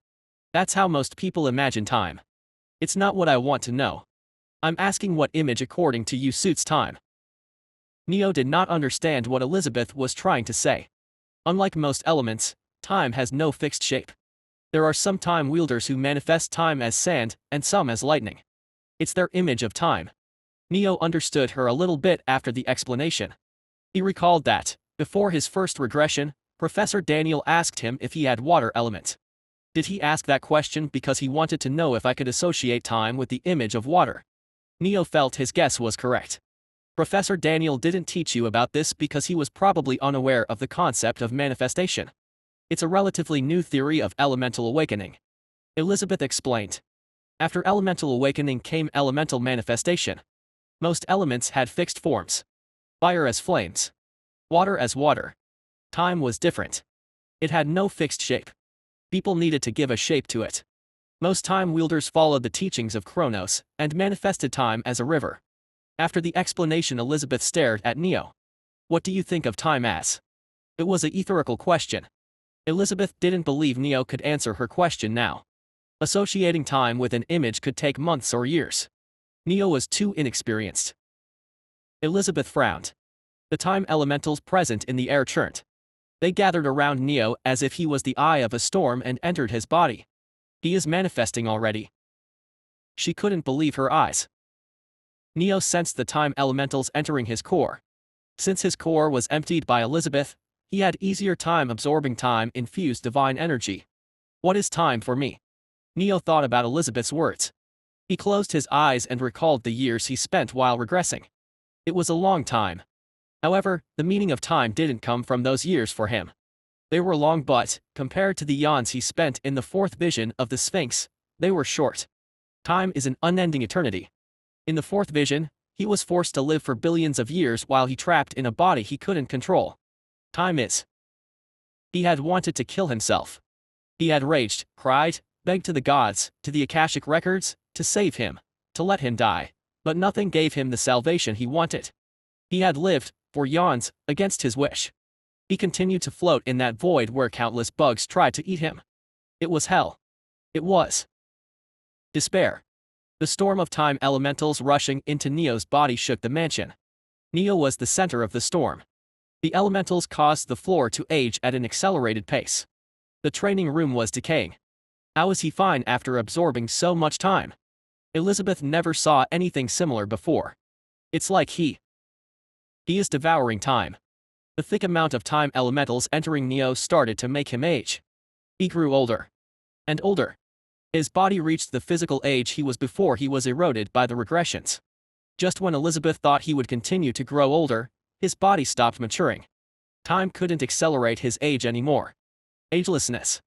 That's how most people imagine time. It's not what I want to know. I'm asking what image according to you suits time. Neo did not understand what Elizabeth was trying to say. Unlike most elements, time has no fixed shape. There are some time wielders who manifest time as sand, and some as lightning. It's their image of time. Neo understood her a little bit after the explanation. He recalled that, before his first regression, Professor Daniel asked him if he had water element. Did he ask that question because he wanted to know if I could associate time with the image of water? Neo felt his guess was correct. Professor Daniel didn't teach you about this because he was probably unaware of the concept of manifestation. It's a relatively new theory of elemental awakening. Elizabeth explained. After elemental awakening came elemental manifestation. Most elements had fixed forms. Fire as flames. Water as water. Time was different. It had no fixed shape. People needed to give a shape to it. Most time wielders followed the teachings of Kronos and manifested time as a river. After the explanation, Elizabeth stared at Neo. What do you think of time as? It was an etherical question. Elizabeth didn't believe Neo could answer her question now. Associating time with an image could take months or years. Neo was too inexperienced. Elizabeth frowned. The time elementals present in the air churned. They gathered around Neo as if he was the eye of a storm and entered his body. He is manifesting already. She couldn't believe her eyes. Neo sensed the time elementals entering his core. Since his core was emptied by Elizabeth, he had easier time absorbing time-infused divine energy. What is time for me? Neo thought about Elizabeth's words. He closed his eyes and recalled the years he spent while regressing. It was a long time. However, the meaning of time didn't come from those years for him. They were long but, compared to the eons he spent in the fourth vision of the Sphinx, they were short. Time is an unending eternity. In the fourth vision, he was forced to live for billions of years while he trapped in a body he couldn't control. Time is. He had wanted to kill himself. He had raged, cried, begged to the gods, to the Akashic records, to save him, to let him die, but nothing gave him the salvation he wanted. He had lived, for eons, against his wish. He continued to float in that void where countless bugs tried to eat him. It was hell. It was despair. The storm of time elementals rushing into Neo's body shook the mansion. Neo was the center of the storm. The elementals caused the floor to age at an accelerated pace. The training room was decaying. How was he fine after absorbing so much time? Elizabeth never saw anything similar before. It's like he is devouring time. The thick amount of time elementals entering Neo started to make him age. He grew older and older. His body reached the physical age he was before he was eroded by the regressions. Just when Elizabeth thought he would continue to grow older, his body stopped maturing. Time couldn't accelerate his age anymore. Agelessness.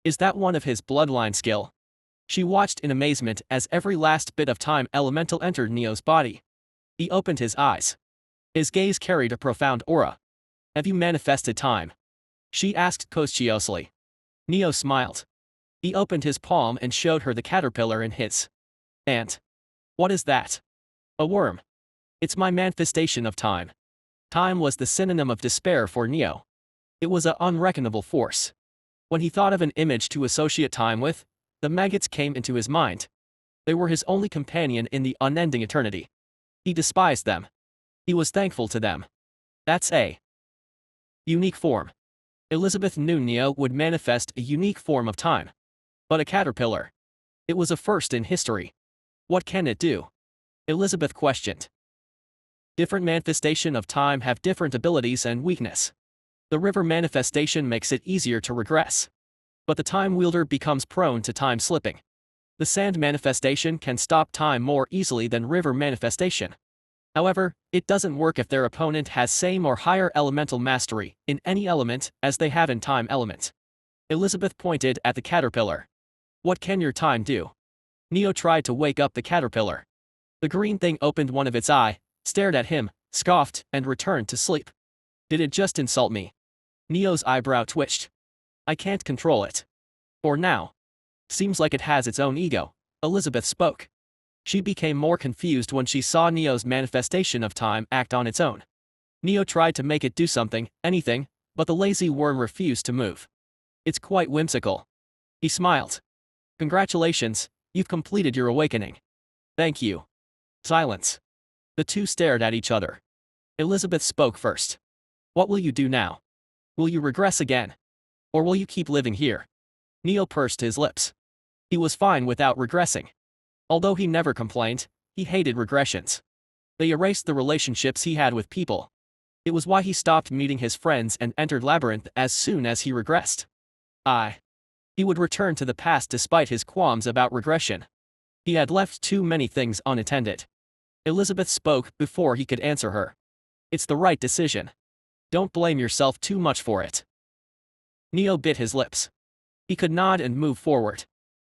Is that one of his bloodline skill? She watched in amazement as every last bit of time elemental entered Neo's body. He opened his eyes. His gaze carried a profound aura. Have you manifested time? She asked cautiously. Neo smiled. He opened his palm and showed her the caterpillar in his. And what is that? A worm. It's my manifestation of time. Time was the synonym of despair for Neo. It was an unreckonable force. When he thought of an image to associate time with, the maggots came into his mind. They were his only companion in the unending eternity. He despised them. He was thankful to them. That's a unique form. Elizabeth knew Neo would manifest a unique form of time. But a caterpillar. It was a first in history. What can it do? Elizabeth questioned. Different manifestation of time have different abilities and weakness. The river manifestation makes it easier to regress. But the time wielder becomes prone to time slipping. The sand manifestation can stop time more easily than river manifestation. However, it doesn't work if their opponent has same or higher elemental mastery in any element as they have in time element. Elizabeth pointed at the caterpillar. What can your time do? Neo tried to wake up the caterpillar. The green thing opened one of its eye, stared at him, scoffed, and returned to sleep. Did it just insult me? Neo's eyebrow twitched. I can't control it. For now. Seems like it has its own ego, Elizabeth spoke. She became more confused when she saw Neo's manifestation of time act on its own. Neo tried to make it do something, anything, but the lazy worm refused to move. It's quite whimsical. He smiled. Congratulations, you've completed your awakening. Thank you. Silence. The two stared at each other. Elizabeth spoke first. What will you do now? Will you regress again? Or will you keep living here? Neo pursed his lips. He was fine without regressing. Although he never complained, he hated regressions. They erased the relationships he had with people. It was why he stopped meeting his friends and entered Labyrinth as soon as he regressed. He would return to the past despite his qualms about regression. He had left too many things unattended. Elizabeth spoke before he could answer her. It's the right decision. Don't blame yourself too much for it. Neo bit his lips. He could nod and move forward.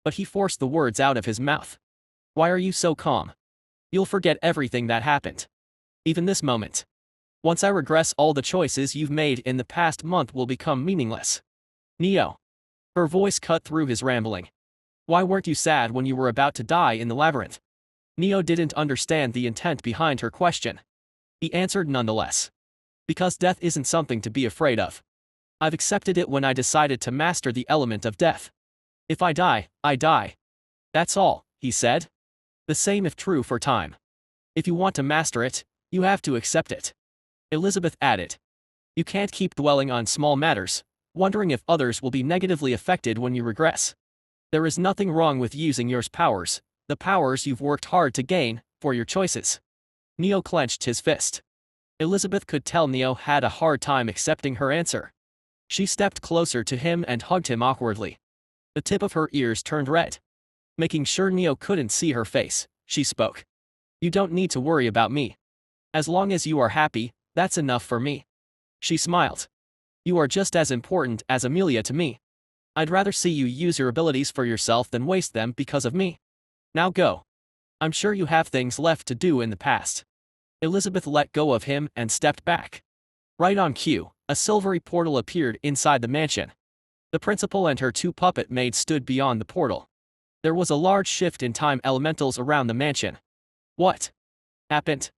But he forced the words out of his mouth. Why are you so calm? You'll forget everything that happened. Even this moment. Once I regress, all the choices you've made in the past month will become meaningless. Neo. Her voice cut through his rambling. Why weren't you sad when you were about to die in the labyrinth? Neo didn't understand the intent behind her question. He answered nonetheless. Because death isn't something to be afraid of. I've accepted it when I decided to master the element of death. If I die, I die. That's all, he said. The same if true for time. If you want to master it, you have to accept it. Elizabeth added. You can't keep dwelling on small matters, wondering if others will be negatively affected when you regress. There is nothing wrong with using your powers, the powers you've worked hard to gain, for your choices. Neo clenched his fist. Elizabeth could tell Neo had a hard time accepting her answer. She stepped closer to him and hugged him awkwardly. The tip of her ears turned red. Making sure Neo couldn't see her face, she spoke. You don't need to worry about me. As long as you are happy, that's enough for me. She smiled. You are just as important as Amelia to me. I'd rather see you use your abilities for yourself than waste them because of me. Now go. I'm sure you have things left to do in the past. Elizabeth let go of him and stepped back. Right on cue, a silvery portal appeared inside the mansion. The principal and her two puppet maids stood beyond the portal. There was a large shift in time elementals around the mansion. What happened?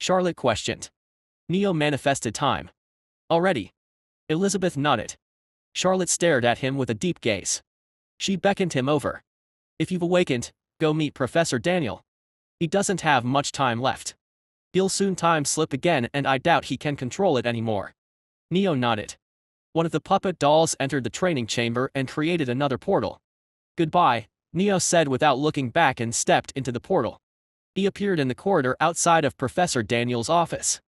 Charlotte questioned. Neo manifested time. Already? Elizabeth nodded. Charlotte stared at him with a deep gaze. She beckoned him over. If you've awakened, go meet Professor Daniel. He doesn't have much time left. He'll soon time slip again and I doubt he can control it anymore. Neo nodded. One of the puppet dolls entered the training chamber and created another portal. Goodbye, Neo said without looking back and stepped into the portal. He appeared in the corridor outside of Professor Daniel's office.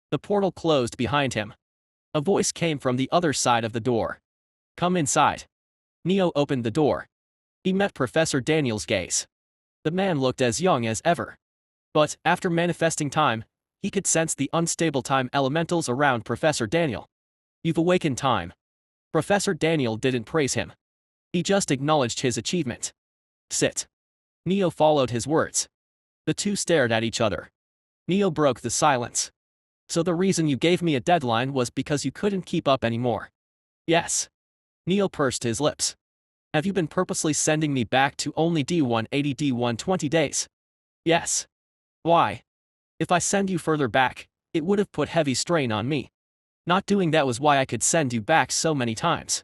The portal closed behind him. A voice came from the other side of the door. Come inside. Neo opened the door. He met Professor Daniel's gaze. The man looked as young as ever. But, after manifesting time, he could sense the unstable time elementals around Professor Daniel. You've awakened time. Professor Daniel didn't praise him. He just acknowledged his achievement. Sit. Neo followed his words. The two stared at each other. Neo broke the silence. So the reason you gave me a deadline was because you couldn't keep up anymore. Yes. Neo pursed his lips. Have you been purposely sending me back to only D180 D120 days? Yes. Why? If I send you further back, it would have put heavy strain on me. Not doing that was why I could send you back so many times.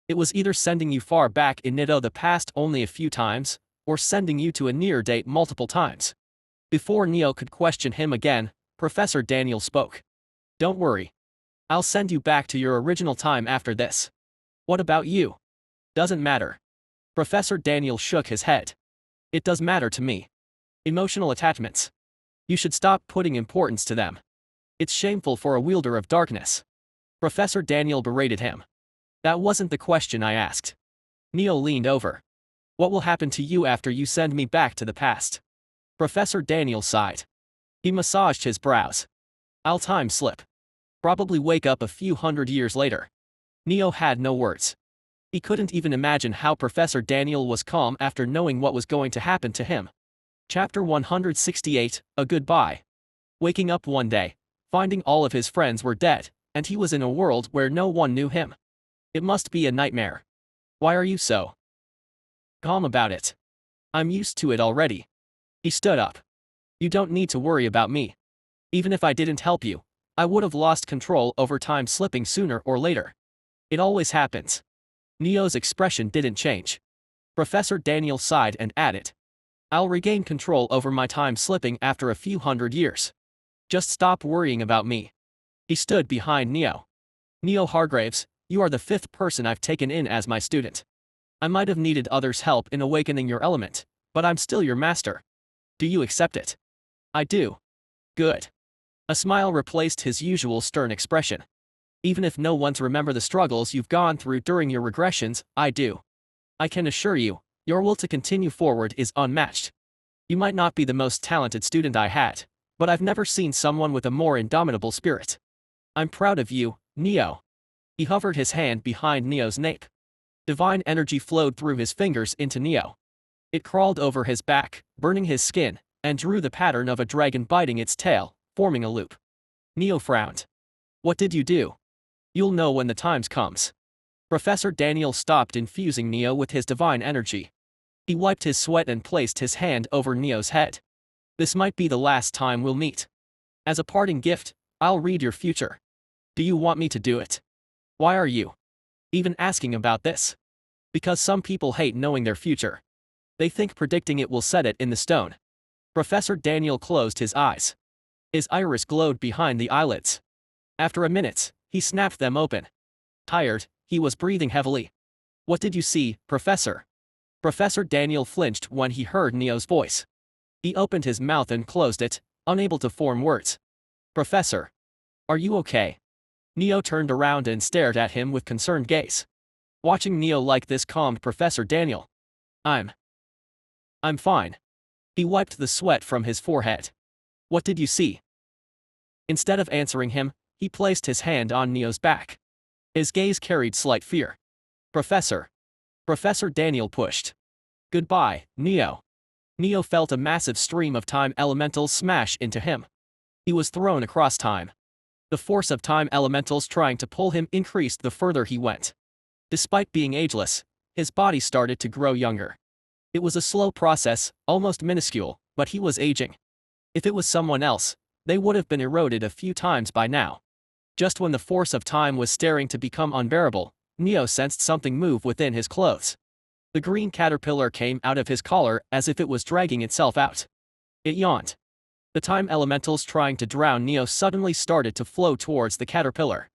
It was either sending you far back in Nito the past only a few times, or sending you to a near date multiple times. Before Neo could question him again, Professor Daniel spoke. Don't worry. I'll send you back to your original time after this. What about you? Doesn't matter. Professor Daniel shook his head. It does matter to me. Emotional attachments. You should stop putting importance to them. It's shameful for a wielder of darkness. Professor Daniel berated him. That wasn't the question I asked. Neo leaned over. What will happen to you after you send me back to the past? Professor Daniel sighed. He massaged his brows. I'll time slip. Probably wake up a few hundred years later. Neo had no words. He couldn't even imagine how Professor Daniel was calm after knowing what was going to happen to him. Chapter 168, A Goodbye. Waking up one day, finding all of his friends were dead, and he was in a world where no one knew him. It must be a nightmare. Why are you so calm about it? I'm used to it already. He stood up. You don't need to worry about me. Even if I didn't help you, I would have lost control over time slipping sooner or later. It always happens. Neo's expression didn't change. Professor Daniel sighed and added. I'll regain control over my time slipping after a few hundred years. Just stop worrying about me. He stood behind Neo. Neo Hargraves, you are the 5th person I've taken in as my student. I might have needed others' help in awakening your element, but I'm still your master. Do you accept it? I do. Good. A smile replaced his usual stern expression. Even if no one to remember the struggles you've gone through during your regressions, I do. I can assure you, your will to continue forward is unmatched. You might not be the most talented student I had, but I've never seen someone with a more indomitable spirit. I'm proud of you, Neo. He hovered his hand behind Neo's nape. Divine energy flowed through his fingers into Neo. It crawled over his back, burning his skin, and drew the pattern of a dragon biting its tail, forming a loop. Neo frowned. What did you do? You'll know when the time comes. Professor Daniel stopped infusing Neo with his divine energy. He wiped his sweat and placed his hand over Neo's head. This might be the last time we'll meet. As a parting gift, I'll read your future. Do you want me to do it? Why are you even asking about this? Because some people hate knowing their future. They think predicting it will set it in the stone. Professor Daniel closed his eyes. His iris glowed behind the eyelids. After a minute, he snapped them open. Tired, he was breathing heavily. "What did you see, Professor?" Professor Daniel flinched when he heard Neo's voice. He opened his mouth and closed it, unable to form words. "Professor, are you okay?" Neo turned around and stared at him with concerned gaze. Watching Neo like this calmed Professor Daniel. I'm fine." He wiped the sweat from his forehead. "What did you see?" Instead of answering him, he placed his hand on Neo's back. His gaze carried slight fear. "Professor." Professor Daniel pushed. "Goodbye, Neo." Neo felt a massive stream of time elementals smash into him. He was thrown across time. The force of time elementals trying to pull him increased the further he went. Despite being ageless, his body started to grow younger. It was a slow process, almost minuscule, but he was aging. If it was someone else, they would have been eroded a few times by now. Just when the force of time was staring to become unbearable, Neo sensed something move within his clothes. The green caterpillar came out of his collar as if it was dragging itself out. It yawned. The time elementals trying to drown Neo suddenly started to flow towards the caterpillar.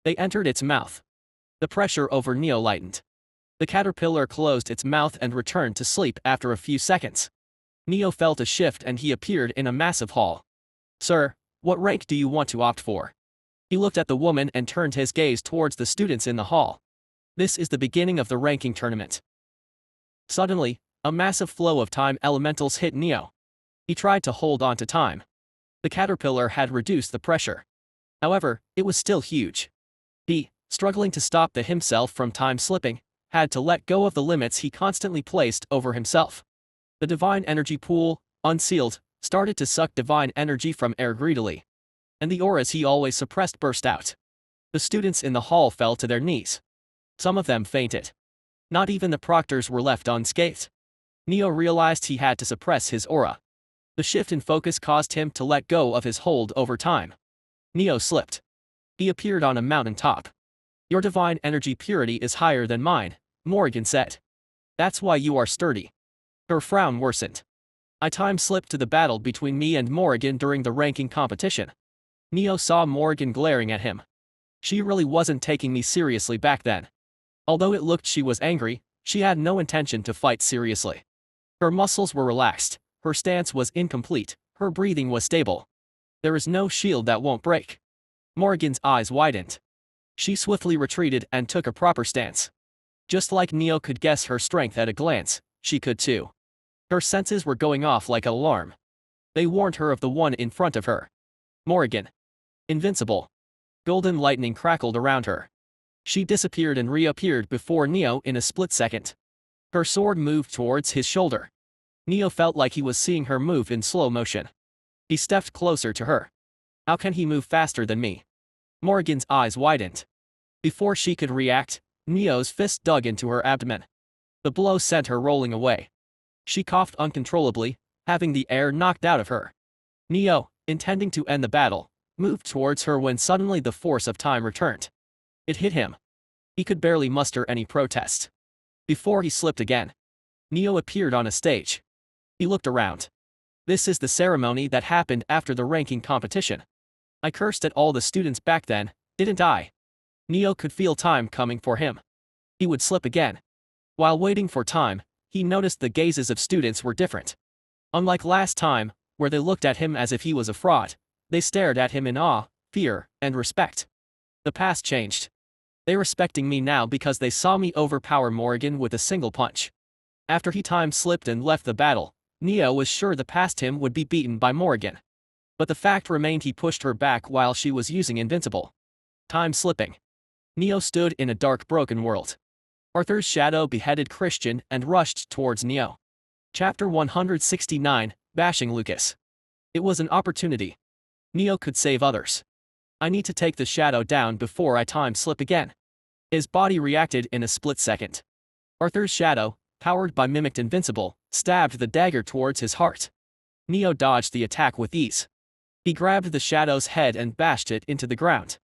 They entered its mouth. The pressure over Neo lightened. The caterpillar closed its mouth and returned to sleep after a few seconds. Neo felt a shift and he appeared in a massive hall. "Sir, what rank do you want to opt for?" He looked at the woman and turned his gaze towards the students in the hall. "This is the beginning of the ranking tournament." Suddenly, a massive flow of time elementals hit Neo. He tried to hold on to time. The caterpillar had reduced the pressure. However, it was still huge. He, struggling to stop himself from time slipping, had to let go of the limits he constantly placed over himself. The divine energy pool, unsealed, started to suck divine energy from air greedily. And the auras he always suppressed burst out. The students in the hall fell to their knees. Some of them fainted. Not even the proctors were left unscathed. Neo realized he had to suppress his aura. The shift in focus caused him to let go of his hold over time. Neo slipped. He appeared on a mountain top. "Your divine energy purity is higher than mine," Morrigan said. "That's why you are sturdy." Her frown worsened. "I time slipped to the battle between me and Morrigan during the ranking competition." Neo saw Morrigan glaring at him. She really wasn't taking me seriously back then. Although it looked she was angry, she had no intention to fight seriously. Her muscles were relaxed, her stance was incomplete, her breathing was stable. "There is no shield that won't break." Morrigan's eyes widened. She swiftly retreated and took a proper stance. Just like Neo could guess her strength at a glance, she could too. Her senses were going off like an alarm. They warned her of the one in front of her. Morrigan. Invincible. Golden lightning crackled around her. She disappeared and reappeared before Neo in a split second. Her sword moved towards his shoulder. Neo felt like he was seeing her move in slow motion. He stepped closer to her. "How can he move faster than me?" Morrigan's eyes widened. Before she could react, Neo's fist dug into her abdomen. The blow sent her rolling away. She coughed uncontrollably, having the air knocked out of her. Neo, intending to end the battle, moved towards her when suddenly the force of time returned. It hit him. He could barely muster any protest. Before he slipped again, Neo appeared on a stage. He looked around. "This is the ceremony that happened after the ranking competition. I cursed at all the students back then, didn't I?" Neo could feel time coming for him. He would slip again. While waiting for time, he noticed the gazes of students were different. Unlike last time, where they looked at him as if he was a fraud, they stared at him in awe, fear, and respect. The past changed. They respecting me now because they saw me overpower Morrigan with a single punch. After he time slipped and left the battle, Neo was sure the past him would be beaten by Morrigan. But the fact remained he pushed her back while she was using invincible. Time slipping. Neo stood in a dark broken world. Arthur's shadow beheaded Christian and rushed towards Neo. Chapter 169, Bashing Lucas. It was an opportunity. Neo could save others. "I need to take the shadow down before I time slip again." His body reacted in a split second. Arthur's shadow, powered by mimicked invincible, stabbed the dagger towards his heart. Neo dodged the attack with ease. He grabbed the shadow's head and bashed it into the ground.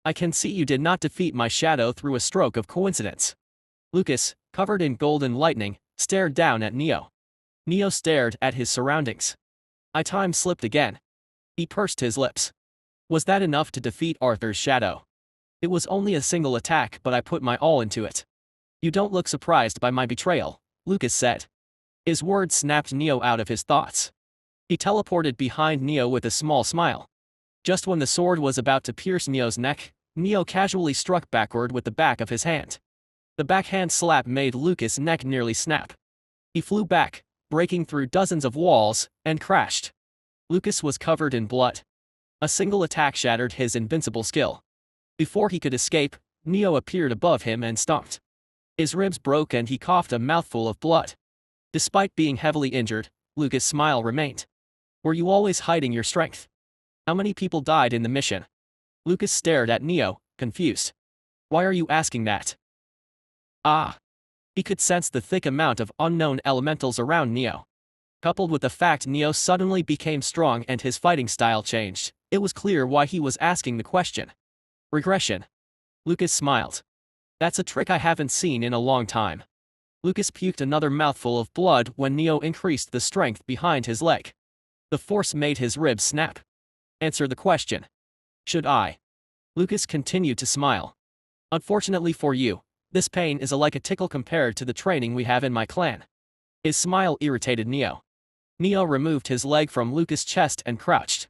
"I can see you did not defeat my shadow through a stroke of coincidence." Lucas, covered in golden lightning, stared down at Neo. Neo stared at his surroundings. "I time slipped again." He pursed his lips. Was that enough to defeat Arthur's shadow? It was only a single attack, but I put my all into it. You don't look surprised by my betrayal, Lucas said. His words snapped Neo out of his thoughts. He teleported behind Neo with a small smile. Just when the sword was about to pierce Neo's neck, Neo casually struck backward with the back of his hand. The backhand slap made Lucas' neck nearly snap. He flew back, breaking through dozens of walls, and crashed. Lucas was covered in blood. A single attack shattered his invincible skill. Before he could escape, Neo appeared above him and stomped. His ribs broke and he coughed a mouthful of blood. Despite being heavily injured, Lucas' smile remained. Were you always hiding your strength? How many people died in the mission? Lucas stared at Neo, confused. Why are you asking that? Ah. He could sense the thick amount of unknown elementals around Neo. Coupled with the fact Neo suddenly became strong and his fighting style changed, it was clear why he was asking the question. Regression. Lucas smiled. That's a trick I haven't seen in a long time. Lucas puked another mouthful of blood when Neo increased the strength behind his leg. The force made his ribs snap. Answer the question. Should I? Lucas continued to smile. Unfortunately for you, this pain is like a tickle compared to the training we have in my clan. His smile irritated Neo. Neo removed his leg from Lucas' chest and crouched.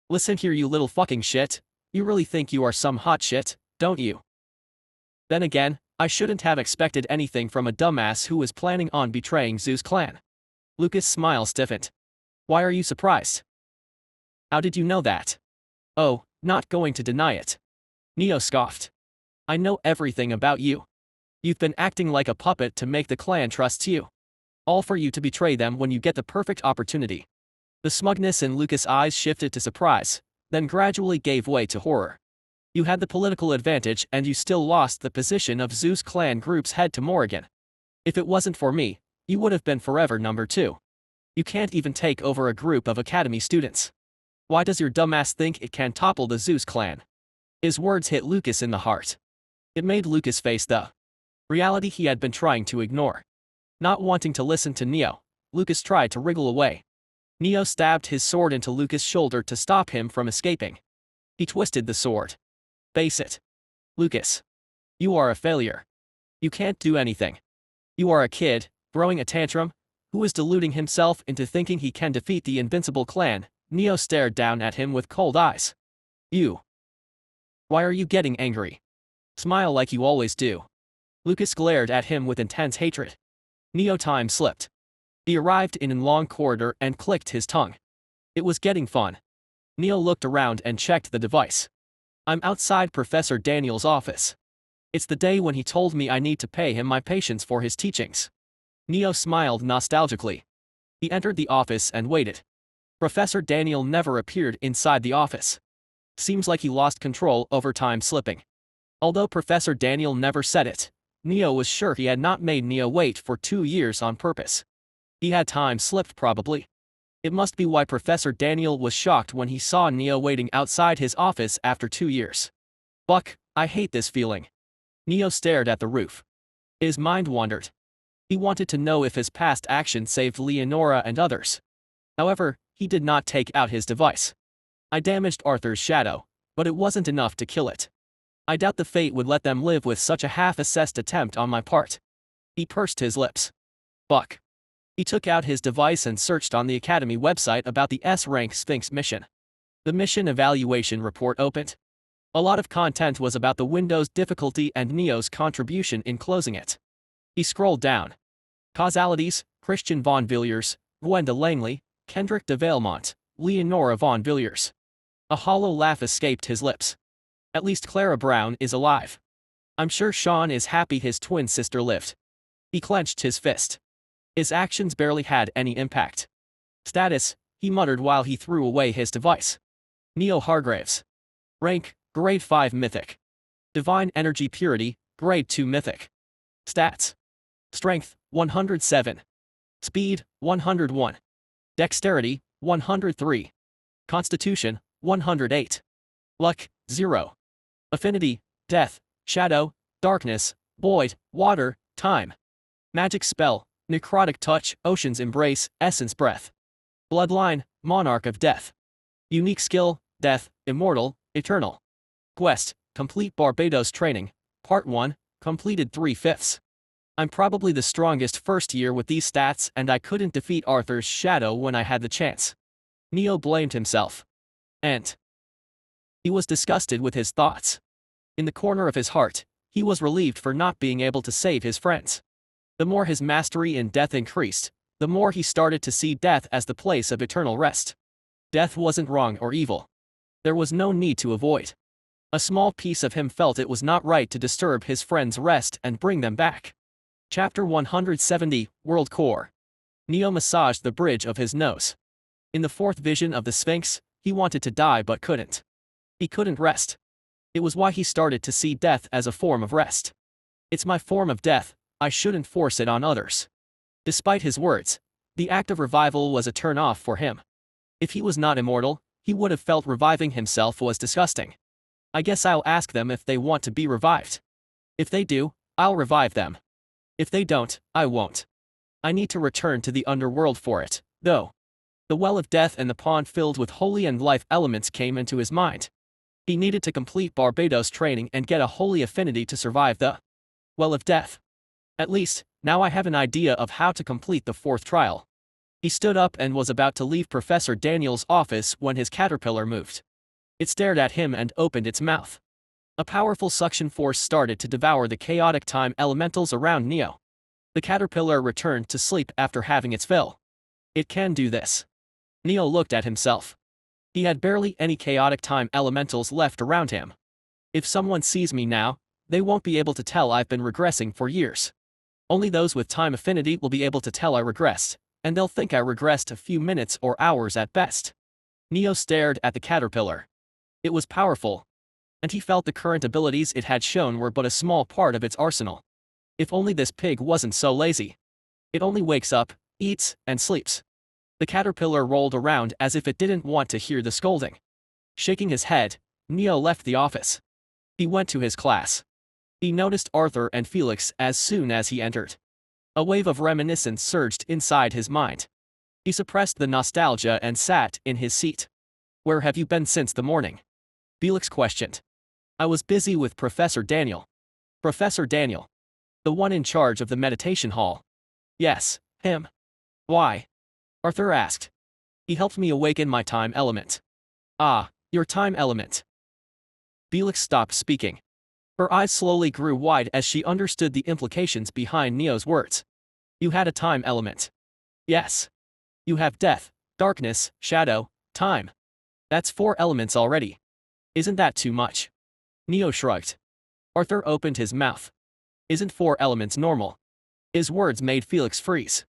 Listen here, you little fucking shit. You really think you are some hot shit, don't you? Then again, I shouldn't have expected anything from a dumbass who was planning on betraying Zeus' clan. Lucas' smile stiffened. Why are you surprised? How did you know that? Oh, not going to deny it. Neo scoffed. I know everything about you. You've been acting like a puppet to make the clan trust you. All for you to betray them when you get the perfect opportunity. The smugness in Lucas' eyes shifted to surprise, then gradually gave way to horror. You had the political advantage and you still lost the position of Zeus clan group's head to Morrigan. If it wasn't for me, you would have been forever number 2. You can't even take over a group of academy students. Why does your dumbass think it can topple the Zeus clan? His words hit Lucas in the heart. It made Lucas face the reality he had been trying to ignore. Not wanting to listen to Neo, Lucas tried to wriggle away. Neo stabbed his sword into Lucas' shoulder to stop him from escaping. He twisted the sword. Face it. Lucas. You are a failure. You can't do anything. You are a kid, throwing a tantrum, who is deluding himself into thinking he can defeat the invincible clan. Neo stared down at him with cold eyes. You. Why are you getting angry? Smile like you always do. Lucas glared at him with intense hatred. Neo time slipped. He arrived in a long corridor and clicked his tongue. It was getting fun. Neo looked around and checked the device. I'm outside Professor Daniel's office. It's the day when he told me I need to pay him my patience for his teachings. Neo smiled nostalgically. He entered the office and waited. Professor Daniel never appeared inside the office. Seems like he lost control over time slipping. Although Professor Daniel never said it, Neo was sure he had not made Neo wait for 2 years on purpose. He had time slipped probably. It must be why Professor Daniel was shocked when he saw Neo waiting outside his office after 2 years. Buck, I hate this feeling. Neo stared at the roof. His mind wandered. He wanted to know if his past action saved Leonora and others. However, he did not take out his device. I damaged Arthur's shadow, but it wasn't enough to kill it. I doubt the fate would let them live with such a half-assessed attempt on my part. He pursed his lips. Buck. He took out his device and searched on the Academy website about the S-rank Sphinx mission. The mission evaluation report opened. A lot of content was about the window's difficulty and Neo's contribution in closing it. He scrolled down. Causalities: Christian von Villiers, Gwenda Langley, Kendrick de Valemont, Leonora von Villiers. A hollow laugh escaped his lips. At least Clara Brown is alive. I'm sure Sean is happy his twin sister lived. He clenched his fist. His actions barely had any impact. Status, he muttered while he threw away his device. Neo Hargraves. Rank, Grade 5 Mythic. Divine Energy Purity, Grade 2 Mythic. Stats. Strength, 107. Speed, 101. Dexterity, 103. Constitution, 108. Luck, 0. Affinity: Death, Shadow, Darkness, Void, Water, Time. Magic spell: Necrotic Touch, Ocean's Embrace, Essence Breath. Bloodline: Monarch of Death. Unique skill: Death, Immortal, Eternal. Quest, complete Barbados training, part 1, completed 3/5. I'm probably the strongest first year with these stats and I couldn't defeat Arthur's shadow when I had the chance. Neo blamed himself. And he was disgusted with his thoughts. In the corner of his heart, he was relieved for not being able to save his friends. The more his mastery in death increased, the more he started to see death as the place of eternal rest. Death wasn't wrong or evil. There was no need to avoid. A small piece of him felt it was not right to disturb his friends' rest and bring them back. Chapter 170, World Core. Neo massaged the bridge of his nose. In the fourth vision of the Sphinx, he wanted to die but couldn't. He couldn't rest. It was why he started to see death as a form of rest. It's my form of death, I shouldn't force it on others. Despite his words, the act of revival was a turn-off for him. If he was not immortal, he would have felt reviving himself was disgusting. I guess I'll ask them if they want to be revived. If they do, I'll revive them. If they don't, I won't. I need to return to the underworld for it, though. The well of death and the pond filled with holy and life elements came into his mind. He needed to complete Barbados training and get a holy affinity to survive the well of death. At least, now I have an idea of how to complete the fourth trial. He stood up and was about to leave Professor Daniel's office when his caterpillar moved. It stared at him and opened its mouth. A powerful suction force started to devour the chaotic time elementals around Neo. The caterpillar returned to sleep after having its fill. It can do this. Neo looked at himself. He had barely any chaotic time elementals left around him. If someone sees me now, they won't be able to tell I've been regressing for years. Only those with time affinity will be able to tell I regressed, and they'll think I regressed a few minutes or hours at best. Neo stared at the caterpillar. It was powerful, and he felt the current abilities it had shown were but a small part of its arsenal. If only this pig wasn't so lazy. It only wakes up, eats, and sleeps. The caterpillar rolled around as if it didn't want to hear the scolding. Shaking his head, Neo left the office. He went to his class. He noticed Arthur and Felix as soon as he entered. A wave of reminiscence surged inside his mind. He suppressed the nostalgia and sat in his seat. "Where have you been since the morning?" Felix questioned. "I was busy with Professor Daniel." "Professor Daniel? The one in charge of the meditation hall?" "Yes, him." "Why?" Arthur asked. "He helped me awaken my time element." "Ah, your time element." Felix stopped speaking. Her eyes slowly grew wide as she understood the implications behind Neo's words. "You had a time element." "Yes. You have death, darkness, shadow, time. That's 4 elements already. Isn't that too much?" Neo shrugged. Arthur opened his mouth. "Isn't 4 elements normal?" His words made Felix freeze.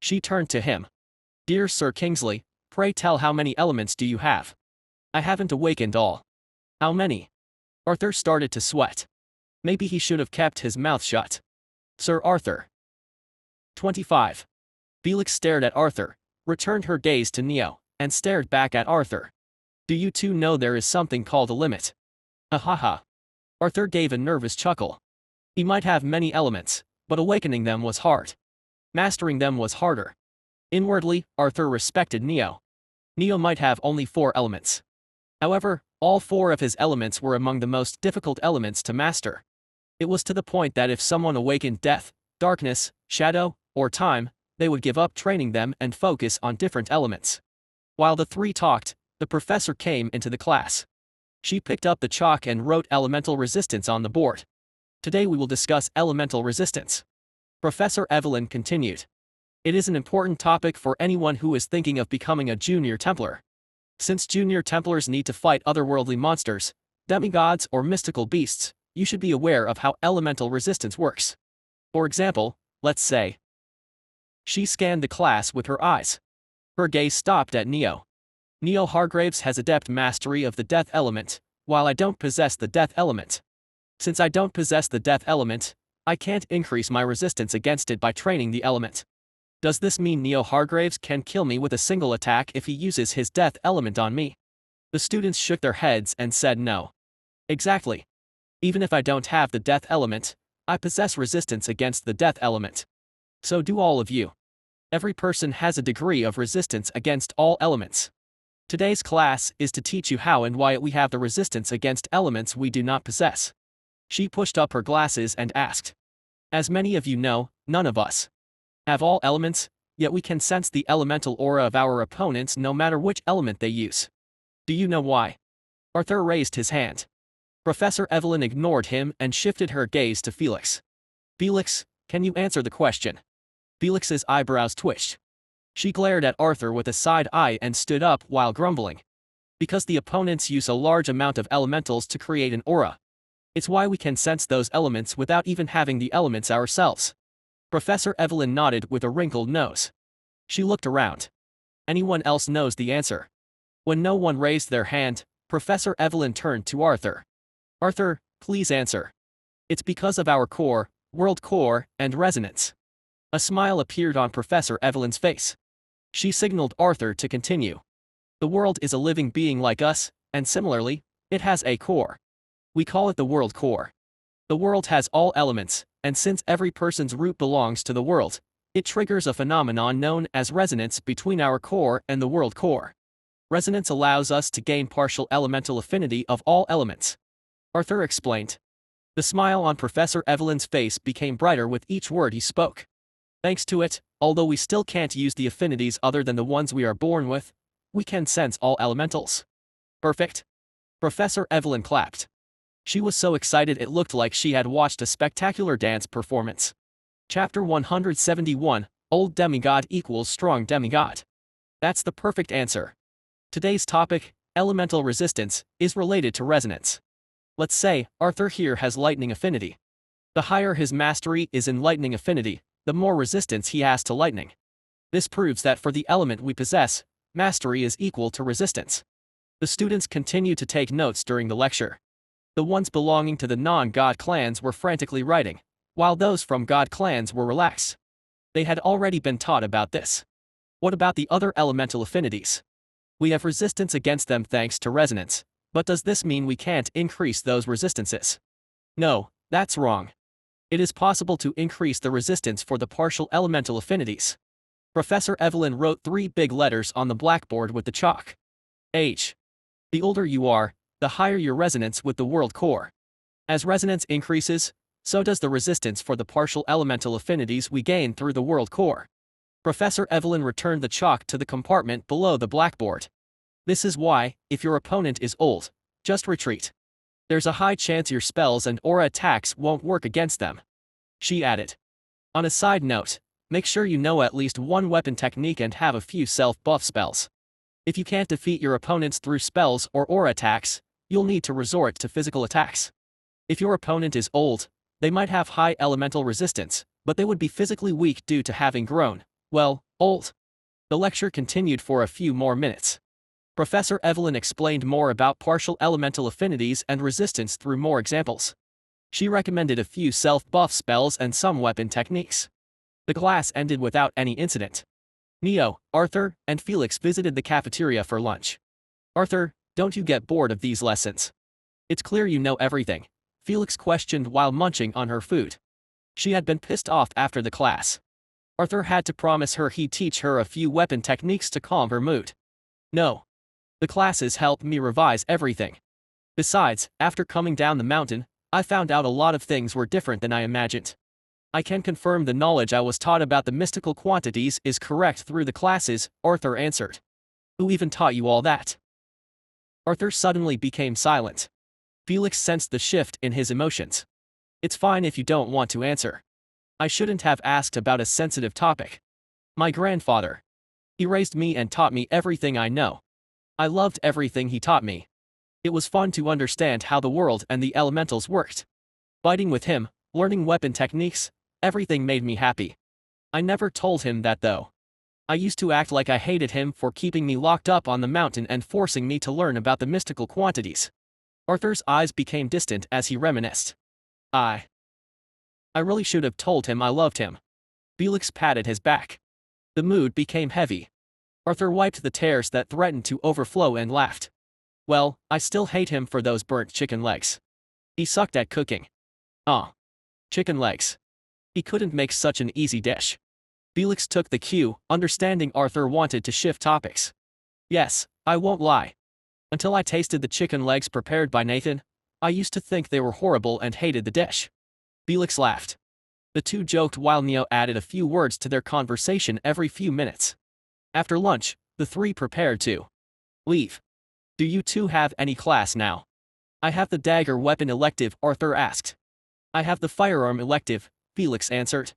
She turned to him. "Dear Sir Kingsley, pray tell how many elements do you have? I haven't awakened all." "How many?" Arthur started to sweat. Maybe he should have kept his mouth shut. "Sir Arthur." 25. Felix stared at Arthur, returned her gaze to Neo, and stared back at Arthur. "Do you two know there is something called a limit?" "Ha ha ha." Arthur gave a nervous chuckle. He might have many elements, but awakening them was hard. Mastering them was harder. Inwardly, Arthur respected Neo. Neo might have only 4 elements. However, all 4 of his elements were among the most difficult elements to master. It was to the point that if someone awakened death, darkness, shadow, or time, they would give up training them and focus on different elements. While the 3 talked, the professor came into the class. She picked up the chalk and wrote elemental resistance on the board. "Today we will discuss elemental resistance." Professor Evelyn continued. "It is an important topic for anyone who is thinking of becoming a junior Templar. Since junior Templars need to fight otherworldly monsters, demigods or mystical beasts, you should be aware of how elemental resistance works. For example, let's say." She scanned the class with her eyes. Her gaze stopped at Neo. "Neo Hargraves has adept mastery of the death element, while I don't possess the death element. Since I don't possess the death element, I can't increase my resistance against it by training the element. Does this mean Neo Hargraves can kill me with a single attack if he uses his death element on me?" The students shook their heads and said no. "Exactly. Even if I don't have the death element, I possess resistance against the death element. So do all of you. Every person has a degree of resistance against all elements. Today's class is to teach you how and why we have the resistance against elements we do not possess. She pushed up her glasses and asked. As many of you know, none of us have all elements, yet we can sense the elemental aura of our opponents no matter which element they use. Do you know why? Arthur raised his hand. Professor Evelyn ignored him and shifted her gaze to Felix. Felix, can you answer the question? Felix's eyebrows twitched. She glared at Arthur with a side eye and stood up while grumbling. Because the opponents use a large amount of elementals to create an aura. It's why we can sense those elements without even having the elements ourselves. Professor Evelyn nodded with a wrinkled nose. She looked around. Anyone else knows the answer? When no one raised their hand, Professor Evelyn turned to Arthur. Arthur, please answer. It's because of our core, world core, and resonance. A smile appeared on Professor Evelyn's face. She signaled Arthur to continue. The world is a living being like us, and similarly, it has a core. We call it the world core. The world has all elements, and since every person's root belongs to the world, it triggers a phenomenon known as resonance between our core and the world core. Resonance allows us to gain partial elemental affinity of all elements. Arthur explained. The smile on Professor Evelyn's face became brighter with each word he spoke. Thanks to it, although we still can't use the affinities other than the ones we are born with, we can sense all elementals. Perfect. Professor Evelyn clapped. She was so excited it looked like she had watched a spectacular dance performance. Chapter 171, Old Demigod equals Strong Demigod. That's the perfect answer. Today's topic, elemental resistance, is related to resonance. Let's say, Arthur here has lightning affinity. The higher his mastery is in lightning affinity, the more resistance he has to lightning. This proves that for the element we possess, mastery is equal to resistance. The students continued to take notes during the lecture. The ones belonging to the non-god clans were frantically writing, while those from god clans were relaxed. They had already been taught about this. What about the other elemental affinities? We have resistance against them thanks to resonance, but does this mean we can't increase those resistances? No, that's wrong. It is possible to increase the resistance for the partial elemental affinities. Professor Evelyn wrote 3 big letters on the blackboard with the chalk. H. The older you are, the higher your resonance with the world core. As resonance increases, so does the resistance for the partial elemental affinities we gain through the world core. Professor Evelyn returned the chalk to the compartment below the blackboard. This is why, if your opponent is old, just retreat. There's a high chance your spells and aura attacks won't work against them. She added. On a side note, make sure you know at least one weapon technique and have a few self-buff spells. If you can't defeat your opponents through spells or aura attacks, you'll need to resort to physical attacks. If your opponent is old, they might have high elemental resistance, but they would be physically weak due to having grown, well, old. The lecture continued for a few more minutes. Professor Evelyn explained more about partial elemental affinities and resistance through more examples. She recommended a few self-buff spells and some weapon techniques. The class ended without any incident. Neo, Arthur, and Felix visited the cafeteria for lunch. Arthur, don't you get bored of these lessons? It's clear you know everything, Felix questioned while munching on her food. She had been pissed off after the class. Arthur had to promise her he'd teach her a few weapon techniques to calm her mood. No. The classes helped me revise everything. Besides, after coming down the mountain, I found out a lot of things were different than I imagined. I can confirm the knowledge I was taught about the mystical quantities is correct through the classes, Arthur answered. Who even taught you all that? Arthur suddenly became silent. Felix sensed the shift in his emotions. It's fine if you don't want to answer. I shouldn't have asked about a sensitive topic. My grandfather. He raised me and taught me everything I know. I loved everything he taught me. It was fun to understand how the world and the elementals worked. Fighting with him, learning weapon techniques, everything made me happy. I never told him that though. I used to act like I hated him for keeping me locked up on the mountain and forcing me to learn about the mystical quantities. Arthur's eyes became distant as he reminisced. I really should have told him I loved him. Felix patted his back. The mood became heavy. Arthur wiped the tears that threatened to overflow and laughed. Well, I still hate him for those burnt chicken legs. He sucked at cooking. Chicken legs. He couldn't make such an easy dish. Felix took the cue, understanding Arthur wanted to shift topics. Yes, I won't lie. Until I tasted the chicken legs prepared by Nathan, I used to think they were horrible and hated the dish. Felix laughed. The two joked while Neo added a few words to their conversation every few minutes. After lunch, the three prepared to leave. Do you two have any class now? I have the dagger weapon elective, Arthur asked. I have the firearm elective, Felix answered.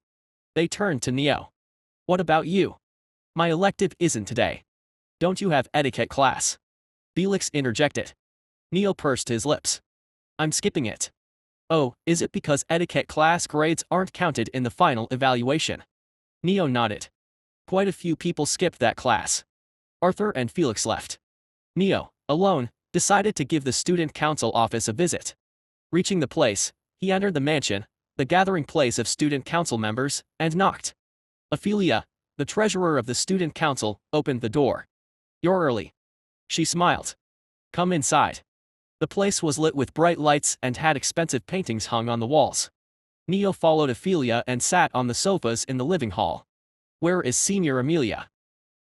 They turned to Neo. What about you? My elective isn't today. Don't you have etiquette class? Felix interjected. Neo pursed his lips. I'm skipping it. Oh, is it because etiquette class grades aren't counted in the final evaluation? Neo nodded. Quite a few people skipped that class. Arthur and Felix left. Neo, alone, decided to give the student council office a visit. Reaching the place, he entered the mansion, the gathering place of student council members, and knocked. Ophelia, the treasurer of the student council, opened the door. You're early. She smiled. Come inside. The place was lit with bright lights and had expensive paintings hung on the walls. Neo followed Ophelia and sat on the sofas in the living hall. Where is Senior Amelia?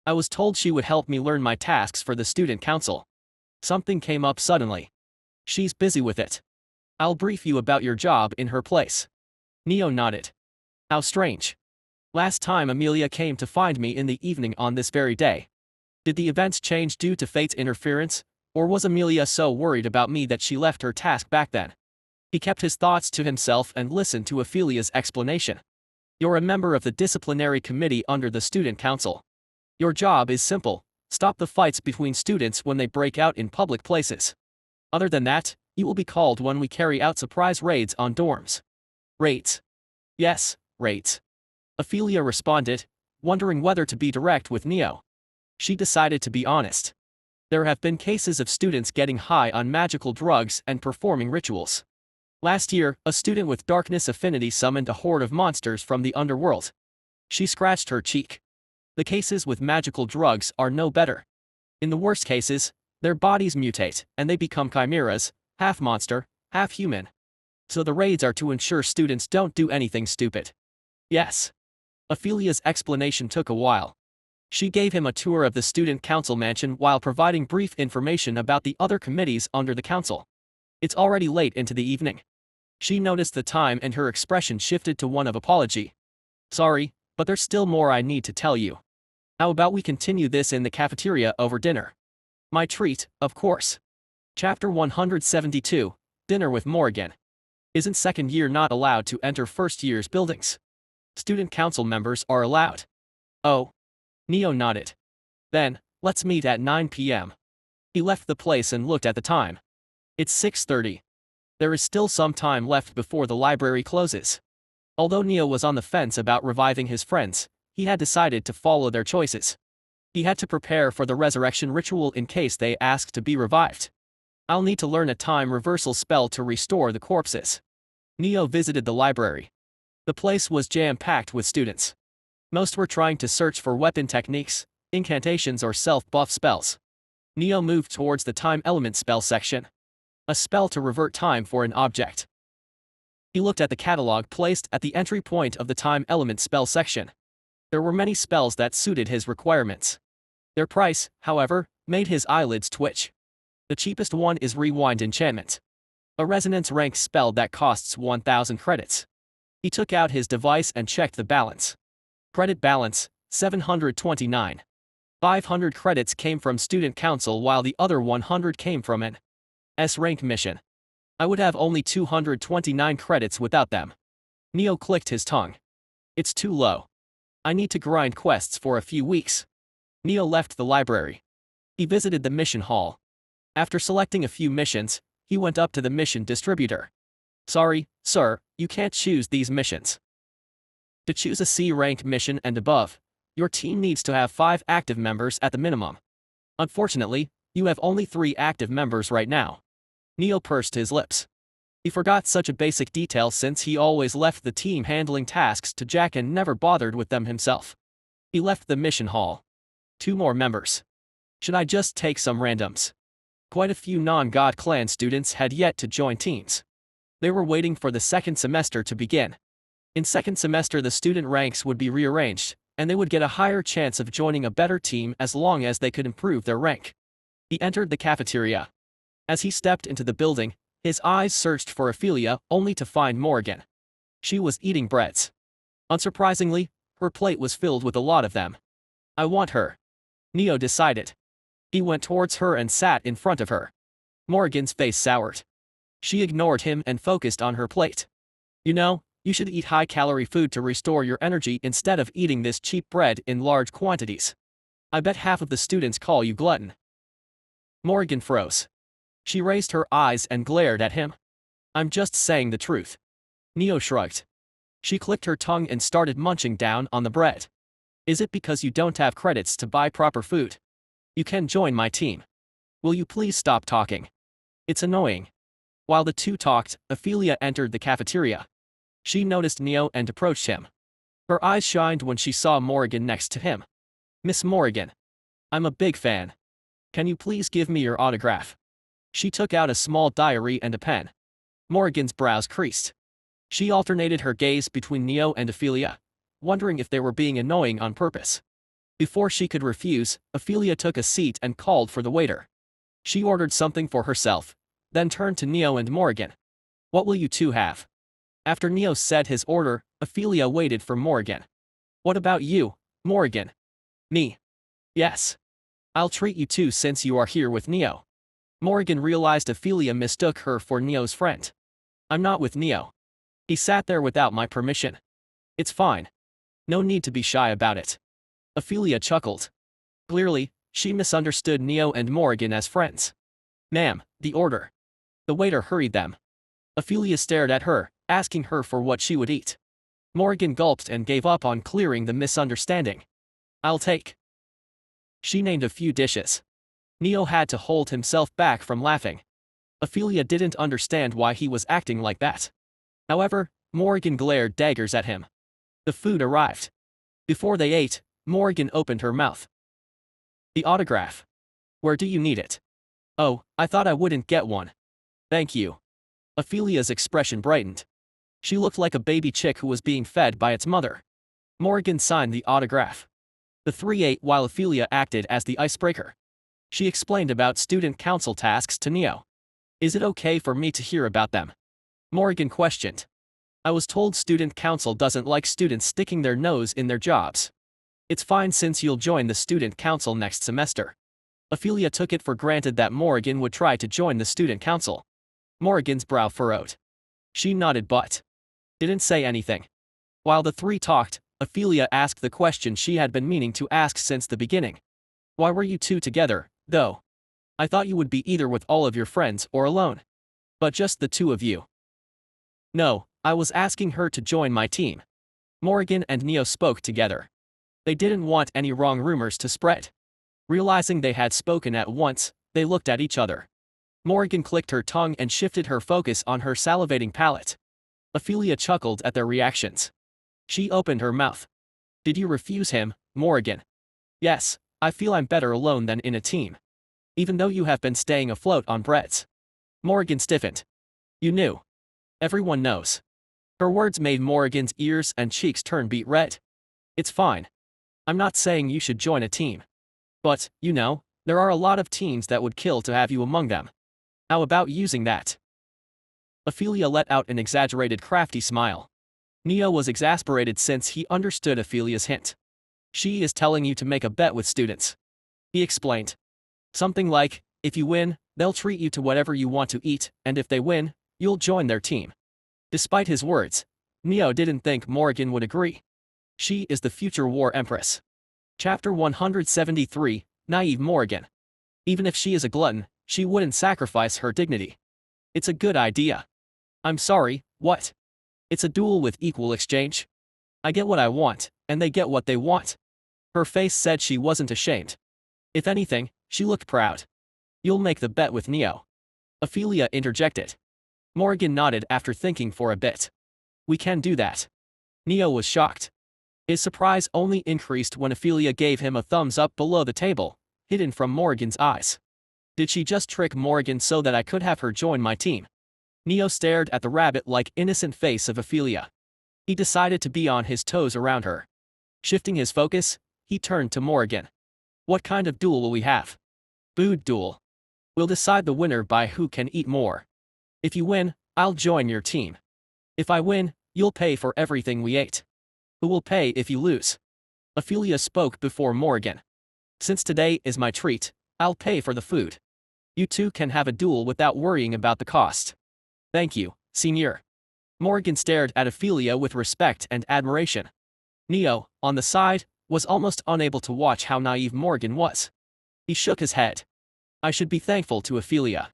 I was told she would help me learn my tasks for the student council. Something came up suddenly. She's busy with it. I'll brief you about your job in her place. Neo nodded. How strange. Last time Amelia came to find me in the evening on this very day. Did the events change due to fate's interference, or was Amelia so worried about me that she left her task back then? He kept his thoughts to himself and listened to Ophelia's explanation. You're a member of the disciplinary committee under the student council. Your job is simple: stop the fights between students when they break out in public places. Other than that, you will be called when we carry out surprise raids on dorms. Raids? Yes, raids. Ophelia responded, wondering whether to be direct with Neo. She decided to be honest. There have been cases of students getting high on magical drugs and performing rituals. Last year, a student with darkness affinity summoned a horde of monsters from the underworld. She scratched her cheek. The cases with magical drugs are no better. In the worst cases, their bodies mutate, and they become chimeras, half monster, half human. So the raids are to ensure students don't do anything stupid. Yes. Ophelia's explanation took a while. She gave him a tour of the student council mansion while providing brief information about the other committees under the council. It's already late into the evening. She noticed the time and her expression shifted to one of apology. Sorry, but there's still more I need to tell you. How about we continue this in the cafeteria over dinner? My treat, of course. Chapter 172, Dinner with Morrigan. Isn't second year not allowed to enter first year's buildings? Student council members are allowed. Oh. Neo nodded. Then, let's meet at 9 p.m. He left the place and looked at the time. It's 6:30. There is still some time left before the library closes. Although Neo was on the fence about reviving his friends, he had decided to follow their choices. He had to prepare for the resurrection ritual in case they asked to be revived. I'll need to learn a time reversal spell to restore the corpses. Neo visited the library. The place was jam-packed with students. Most were trying to search for weapon techniques, incantations or self-buff spells. Neo moved towards the time element spell section. A spell to revert time for an object. He looked at the catalog placed at the entry point of the time element spell section. There were many spells that suited his requirements. Their price, however, made his eyelids twitch. The cheapest one is Rewind Enchantment. A resonance rank spell that costs 1,000 credits. He took out his device and checked the balance. Credit balance, 729. 500 credits came from student council while the other 100 came from an S-rank mission. I would have only 229 credits without them. Neo clicked his tongue. It's too low. I need to grind quests for a few weeks. Neo left the library. He visited the mission hall. After selecting a few missions, he went up to the mission distributor. Sorry, sir, you can't choose these missions. To choose a C-rank mission and above, your team needs to have 5 active members at the minimum. Unfortunately, you have only 3 active members right now. Neo pursed his lips. He forgot such a basic detail since he always left the team handling tasks to Jack and never bothered with them himself. He left the mission hall. 2 more members. Should I just take some randoms? Quite a few non-God clan students had yet to join teams. They were waiting for the second semester to begin. In second semester the student ranks would be rearranged, and they would get a higher chance of joining a better team as long as they could improve their rank. He entered the cafeteria. As he stepped into the building, his eyes searched for Ophelia only to find Morrigan. She was eating breads. Unsurprisingly, her plate was filled with a lot of them. I want her. Neo decided. He went towards her and sat in front of her. Morrigan's face soured. She ignored him and focused on her plate. You know, you should eat high-calorie food to restore your energy instead of eating this cheap bread in large quantities. I bet half of the students call you glutton. Morrigan froze. She raised her eyes and glared at him. I'm just saying the truth. Neo shrugged. She clicked her tongue and started munching down on the bread. Is it because you don't have credits to buy proper food? You can join my team. Will you please stop talking? It's annoying. While the two talked, Ophelia entered the cafeteria. She noticed Neo and approached him. Her eyes shined when she saw Morrigan next to him. Miss Morrigan. I'm a big fan. Can you please give me your autograph? She took out a small diary and a pen. Morrigan's brows creased. She alternated her gaze between Neo and Ophelia, wondering if they were being annoying on purpose. Before she could refuse, Ophelia took a seat and called for the waiter. She ordered something for herself, then turned to Neo and Morrigan. What will you two have? After Neo said his order, Ophelia waited for Morrigan. What about you, Morrigan? Me. Yes. I'll treat you too since you are here with Neo. Morrigan realized Ophelia mistook her for Neo's friend. I'm not with Neo. He sat there without my permission. It's fine. No need to be shy about it. Ophelia chuckled. Clearly, she misunderstood Neo and Morrigan as friends. Ma'am, the order. The waiter hurried them. Ophelia stared at her, asking her for what she would eat. Morrigan gulped and gave up on clearing the misunderstanding. I'll take. She named a few dishes. Neo had to hold himself back from laughing. Ophelia didn't understand why he was acting like that. However, Morrigan glared daggers at him. The food arrived. Before they ate, Morrigan opened her mouth. The autograph. Where do you need it? Oh, I thought I wouldn't get one. Thank you. Ophelia's expression brightened. She looked like a baby chick who was being fed by its mother. Morrigan signed the autograph. The three ate while Ophelia acted as the icebreaker. She explained about student council tasks to Neo. Is it okay for me to hear about them? Morrigan questioned. I was told student council doesn't like students sticking their nose in their jobs. It's fine since you'll join the student council next semester. Ophelia took it for granted that Morrigan would try to join the student council. Morrigan's brow furrowed. She nodded but didn't say anything. While the three talked, Ophelia asked the question she had been meaning to ask since the beginning. Why were you two together, though? I thought you would be either with all of your friends or alone. But just the two of you. No, I was asking her to join my team. Morrigan and Neo spoke together. They didn't want any wrong rumors to spread. Realizing they had spoken at once, they looked at each other. Morrigan clicked her tongue and shifted her focus on her salivating palate. Ophelia chuckled at their reactions. She opened her mouth. Did you refuse him, Morrigan? Yes, I feel I'm better alone than in a team. Even though you have been staying afloat on breads. Morrigan stiffened. You knew. Everyone knows. Her words made Morrigan's ears and cheeks turn beet red. It's fine. I'm not saying you should join a team. But, you know, there are a lot of teams that would kill to have you among them. How about using that? Ophelia let out an exaggerated crafty smile. Neo was exasperated since he understood Ophelia's hint. She is telling you to make a bet with students. He explained. Something like, if you win, they'll treat you to whatever you want to eat, and if they win, you'll join their team. Despite his words, Neo didn't think Morrigan would agree. She is the future war empress. Chapter 173, Naive Morrigan. Even if she is a glutton, she wouldn't sacrifice her dignity. It's a good idea. I'm sorry, what? It's a duel with equal exchange. I get what I want, and they get what they want. Her face said she wasn't ashamed. If anything, she looked proud. You'll make the bet with Neo. Ophelia interjected. Morrigan nodded after thinking for a bit. We can do that. Neo was shocked. His surprise only increased when Ophelia gave him a thumbs up below the table, hidden from Morrigan's eyes. Did she just trick Morrigan so that I could have her join my team? Neo stared at the rabbit-like innocent face of Ophelia. He decided to be on his toes around her. Shifting his focus, he turned to Morrigan. What kind of duel will we have? Food duel. We'll decide the winner by who can eat more. If you win, I'll join your team. If I win, you'll pay for everything we ate. Who will pay if you lose? Ophelia spoke before Morrigan. Since today is my treat, I'll pay for the food. You two can have a duel without worrying about the cost. Thank you, Senior. Morrigan stared at Ophelia with respect and admiration. Neo, on the side, was almost unable to watch how naive Morrigan was. He shook his head. I should be thankful to Ophelia.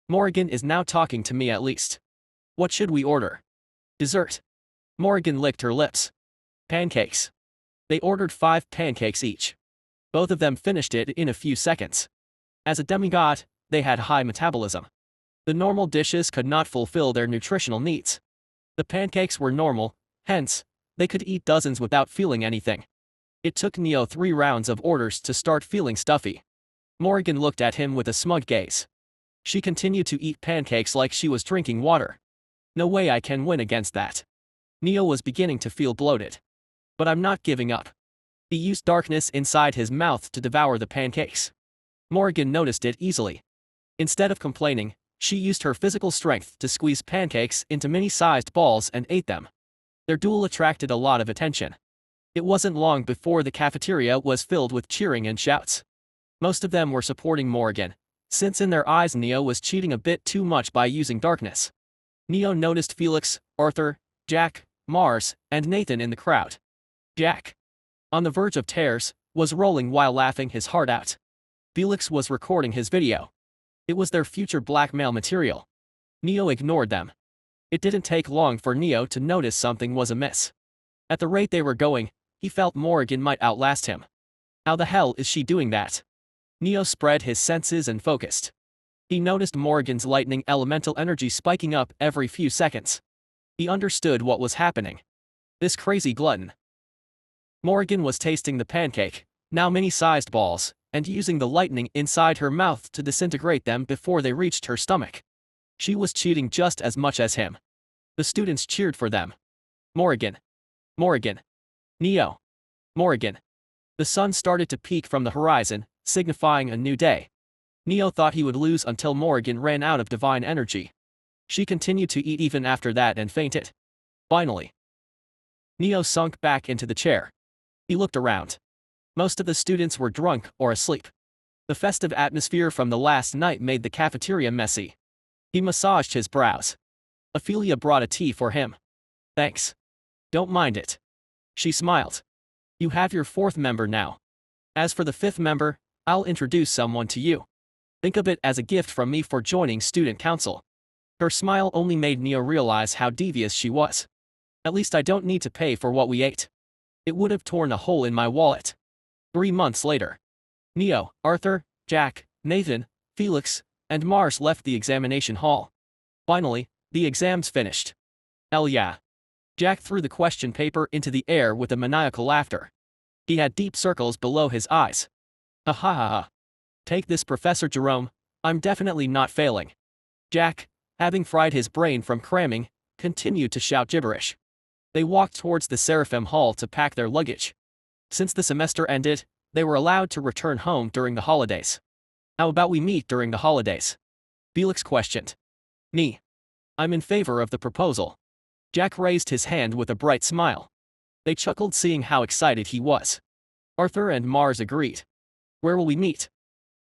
Morrigan is now talking to me at least. What should we order? Dessert. Morrigan licked her lips. Pancakes. They ordered 5 pancakes each. Both of them finished it in a few seconds. As a demigod, they had high metabolism. The normal dishes could not fulfill their nutritional needs. The pancakes were normal, hence, they could eat dozens without feeling anything. It took Neo 3 rounds of orders to start feeling stuffy. Morrigan looked at him with a smug gaze. She continued to eat pancakes like she was drinking water. No way I can win against that. Neo was beginning to feel bloated. But I'm not giving up. He used darkness inside his mouth to devour the pancakes. Morrigan noticed it easily. Instead of complaining, she used her physical strength to squeeze pancakes into mini-sized balls and ate them. Their duel attracted a lot of attention. It wasn't long before the cafeteria was filled with cheering and shouts. Most of them were supporting Morrigan, since in their eyes Neo was cheating a bit too much by using darkness. Neo noticed Felix, Arthur, Jack, Mars, and Nathan in the crowd. Jack, on the verge of tears, was rolling while laughing his heart out. Felix was recording his video. It was their future blackmail material. Neo ignored them. It didn't take long for Neo to notice something was amiss. At the rate they were going, he felt Morrigan might outlast him. How the hell is she doing that? Neo spread his senses and focused. He noticed Morrigan's lightning elemental energy spiking up every few seconds. He understood what was happening. This crazy glutton. Morrigan was tasting the pancake, now mini-sized balls, and using the lightning inside her mouth to disintegrate them before they reached her stomach. She was cheating just as much as him. The students cheered for them. Morrigan. Morrigan. Neo. Morrigan. The sun started to peek from the horizon, signifying a new day. Neo thought he would lose until Morrigan ran out of divine energy. She continued to eat even after that and fainted. Finally, Neo sunk back into the chair. He looked around. Most of the students were drunk or asleep. The festive atmosphere from the last night made the cafeteria messy. He massaged his brows. Ophelia brought a tea for him. Thanks. Don't mind it. She smiled. You have your 4th member now. As for the 5th member, I'll introduce someone to you. Think of it as a gift from me for joining student council. Her smile only made Neo realize how devious she was. At least I don't need to pay for what we ate. It would have torn a hole in my wallet. 3 months later. Neo, Arthur, Jack, Nathan, Felix, and Mars left the examination hall. Finally, the exams finished. Hell yeah. Jack threw the question paper into the air with a maniacal laughter. He had deep circles below his eyes. Ha ha ha ha. Take this, Professor Jerome, I'm definitely not failing. Jack, having fried his brain from cramming, continued to shout gibberish. They walked towards the Seraphim Hall to pack their luggage. Since the semester ended, they were allowed to return home during the holidays. How about we meet during the holidays? Felix questioned. I'm in favor of the proposal. Jack raised his hand with a bright smile. They chuckled seeing how excited he was. Arthur and Mars agreed. Where will we meet?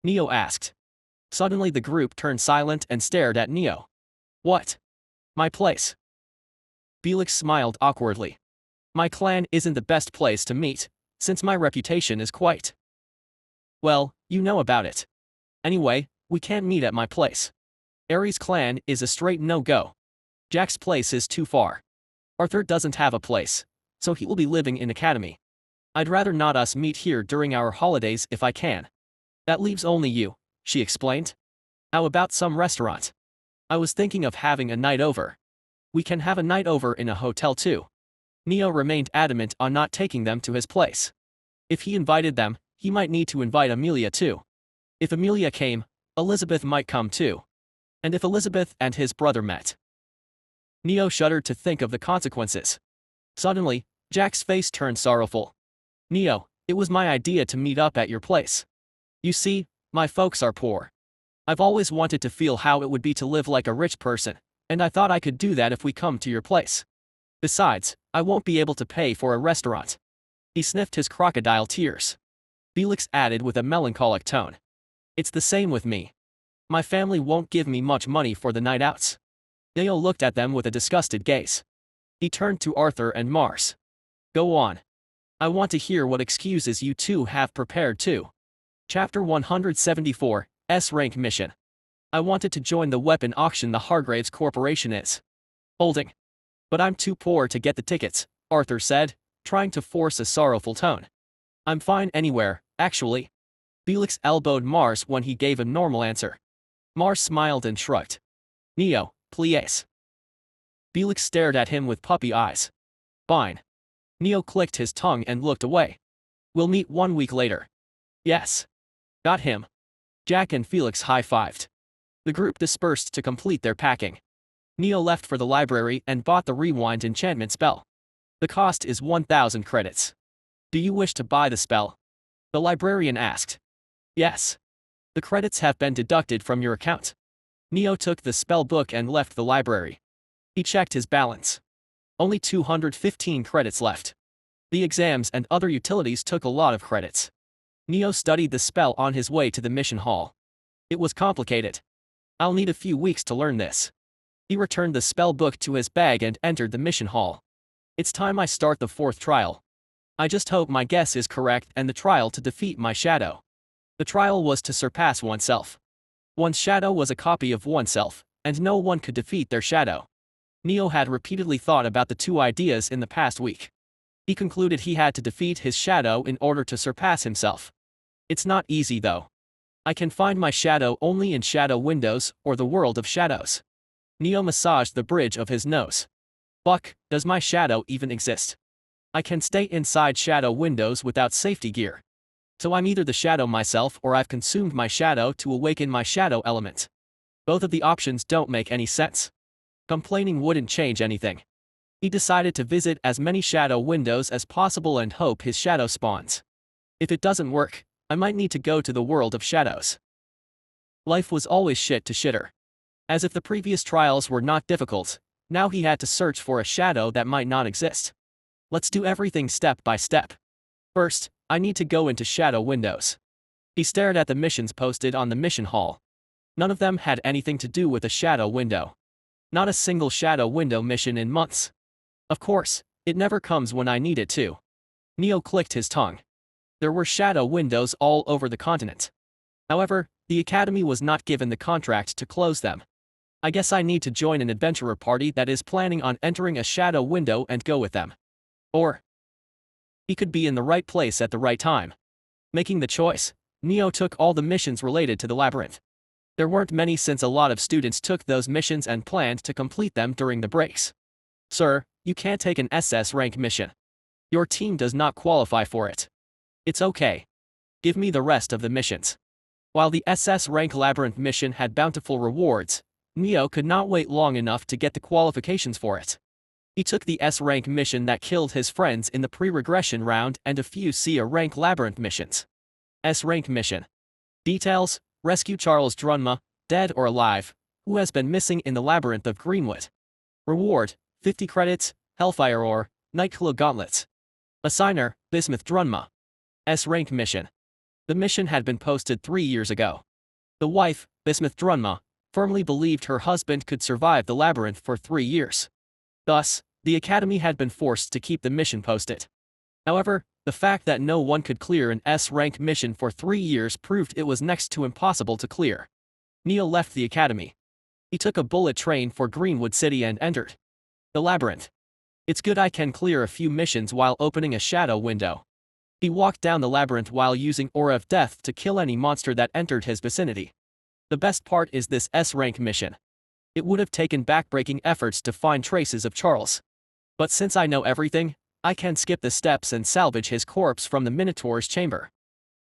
Neo asked. Suddenly the group turned silent and stared at Neo. What? My place. Felix smiled awkwardly. My clan isn't the best place to meet, since my reputation is quite. Well, you know about it. Anyway, we can't meet at my place. Ares' clan is a straight no-go. Jack's place is too far. Arthur doesn't have a place, so he will be living in academy. I'd rather not us meet here during our holidays if I can. That leaves only you, she explained. How about some restaurant? I was thinking of having a night over. We can have a night over in a hotel too. Neo remained adamant on not taking them to his place. If he invited them, he might need to invite Amelia too. If Amelia came, Elizabeth might come too. And if Elizabeth and his brother met? Neo shuddered to think of the consequences. Suddenly, Jack's face turned sorrowful. Neo, it was my idea to meet up at your place. You see, my folks are poor. I've always wanted to feel how it would be to live like a rich person, and I thought I could do that if we come to your place. Besides, I won't be able to pay for a restaurant. He sniffed his crocodile tears. Felix added with a melancholic tone. It's the same with me. My family won't give me much money for the night outs. Neo looked at them with a disgusted gaze. He turned to Arthur and Mars. Go on. I want to hear what excuses you two have prepared too. Chapter 174, S-Rank Mission. I wanted to join the weapon auction the Hargraves Corporation is holding. But I'm too poor to get the tickets, Arthur said, trying to force a sorrowful tone. I'm fine anywhere, actually. Felix elbowed Mars when he gave a normal answer. Mars smiled and shrugged. Neo, please. Felix stared at him with puppy eyes. Fine. Neo clicked his tongue and looked away. We'll meet 1 week later. Yes. Got him. Jack and Felix high-fived. The group dispersed to complete their packing. Neo left for the library and bought the rewind enchantment spell. The cost is 1,000 credits. Do you wish to buy the spell? The librarian asked. Yes. The credits have been deducted from your account. Neo took the spell book and left the library. He checked his balance. Only 215 credits left. The exams and other utilities took a lot of credits. Neo studied the spell on his way to the mission hall. It was complicated. I'll need a few weeks to learn this. He returned the spell book to his bag and entered the mission hall. It's time I start the 4th trial. I just hope my guess is correct and the trial to defeat my shadow. The trial was to surpass oneself. One's shadow was a copy of oneself, and no one could defeat their shadow. Neo had repeatedly thought about the two ideas in the past week. He concluded he had to defeat his shadow in order to surpass himself. It's not easy though. I can find my shadow only in shadow windows or the world of shadows. Neo massaged the bridge of his nose. Fuck, does my shadow even exist? I can stay inside shadow windows without safety gear. So I'm either the shadow myself or I've consumed my shadow to awaken my shadow element. Both of the options don't make any sense. Complaining wouldn't change anything. He decided to visit as many shadow windows as possible and hope his shadow spawns. If it doesn't work, I might need to go to the world of shadows. Life was always shit to shitter. As if the previous trials were not difficult, now he had to search for a shadow that might not exist. Let's do everything step by step. First, I need to go into shadow windows. He stared at the missions posted on the mission hall. None of them had anything to do with a shadow window. Not a single shadow window mission in months. Of course, it never comes when I need it to. Neo clicked his tongue. There were shadow windows all over the continent. However, the Academy was not given the contract to close them. I guess I need to join an adventurer party that is planning on entering a shadow window and go with them. Or he could be in the right place at the right time. Making the choice, Neo took all the missions related to the Labyrinth. There weren't many since a lot of students took those missions and planned to complete them during the breaks. Sir, you can't take an SS rank mission. Your team does not qualify for it. It's okay. Give me the rest of the missions. While the SS rank Labyrinth mission had bountiful rewards, Neo could not wait long enough to get the qualifications for it. He took the S-rank mission that killed his friends in the pre-regression round and a few C-rank Labyrinth missions. S-rank mission. Details: rescue Charles Drunma, dead or alive, who has been missing in the Labyrinth of Greenwood. Reward: 50 credits, Hellfire Ore, Nightclaw Gauntlets. Assigner: Bismuth Drunma. S-rank mission. The mission had been posted 3 years ago. The wife, Bismuth Drunma, firmly believed her husband could survive the Labyrinth for 3 years. Thus, the Academy had been forced to keep the mission posted. However, the fact that no one could clear an S-rank mission for 3 years proved it was next to impossible to clear. Neo left the Academy. He took a bullet train for Greenwood City and entered the Labyrinth. It's good I can clear a few missions while opening a shadow window. He walked down the Labyrinth while using Aura of Death to kill any monster that entered his vicinity. The best part is this S-rank mission. It would have taken backbreaking efforts to find traces of Charles. But since I know everything, I can skip the steps and salvage his corpse from the Minotaur's chamber.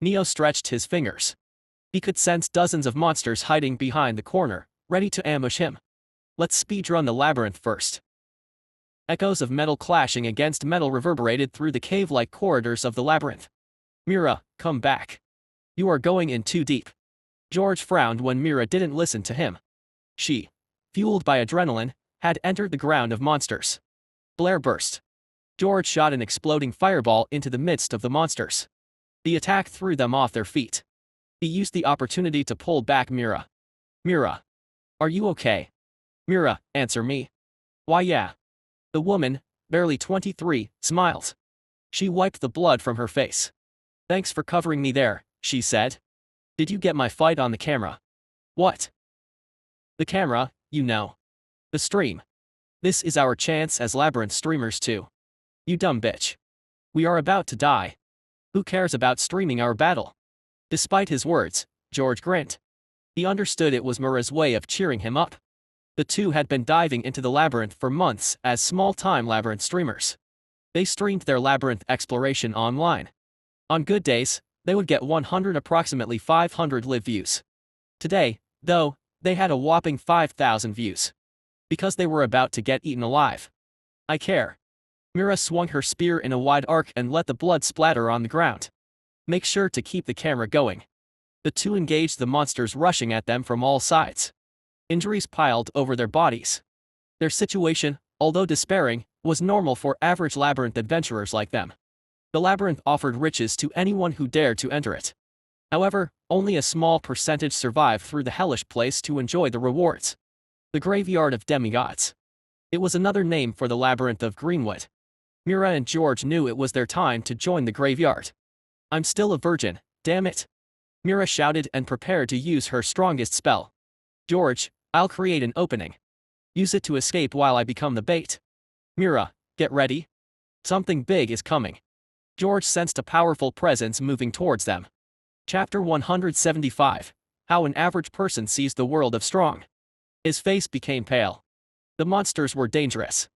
Neo stretched his fingers. He could sense dozens of monsters hiding behind the corner, ready to ambush him. Let's speedrun the Labyrinth first. Echoes of metal clashing against metal reverberated through the cave-like corridors of the labyrinth. Mira, come back. You are going in too deep. George frowned when Mira didn't listen to him. She, fueled by adrenaline, had entered the ground of monsters. Blare burst. George shot an exploding fireball into the midst of the monsters. The attack threw them off their feet. He used the opportunity to pull back Mira. Mira. Are you okay? Mira, answer me. Why yeah. The woman, barely 23, smiled. She wiped the blood from her face. Thanks for covering me there, she said. Did you get my fight on the camera? What? The camera, you know. The stream. This is our chance as Labyrinth streamers too. You dumb bitch. We are about to die. Who cares about streaming our battle? Despite his words, George grinned. He understood it was Mira's way of cheering him up. The two had been diving into the Labyrinth for months as small-time Labyrinth streamers. They streamed their Labyrinth exploration online. On good days, they would get approximately 500 live views. Today, though, they had a whopping 5,000 views. Because they were about to get eaten alive. I care. Mira swung her spear in a wide arc and let the blood splatter on the ground. Make sure to keep the camera going. The two engaged the monsters rushing at them from all sides. Injuries piled over their bodies. Their situation, although despairing, was normal for average Labyrinth adventurers like them. The Labyrinth offered riches to anyone who dared to enter it. However, only a small percentage survived through the hellish place to enjoy the rewards. The Graveyard of Demigods. It was another name for the Labyrinth of Greenwood. Mira and George knew it was their time to join the graveyard. I'm still a virgin, damn it. Mira shouted and prepared to use her strongest spell. George, I'll create an opening. Use it to escape while I become the bait. Mira, get ready. Something big is coming. George sensed a powerful presence moving towards them. Chapter 175. How an average person sees the world of strong. His face became pale. The monsters were dangerous.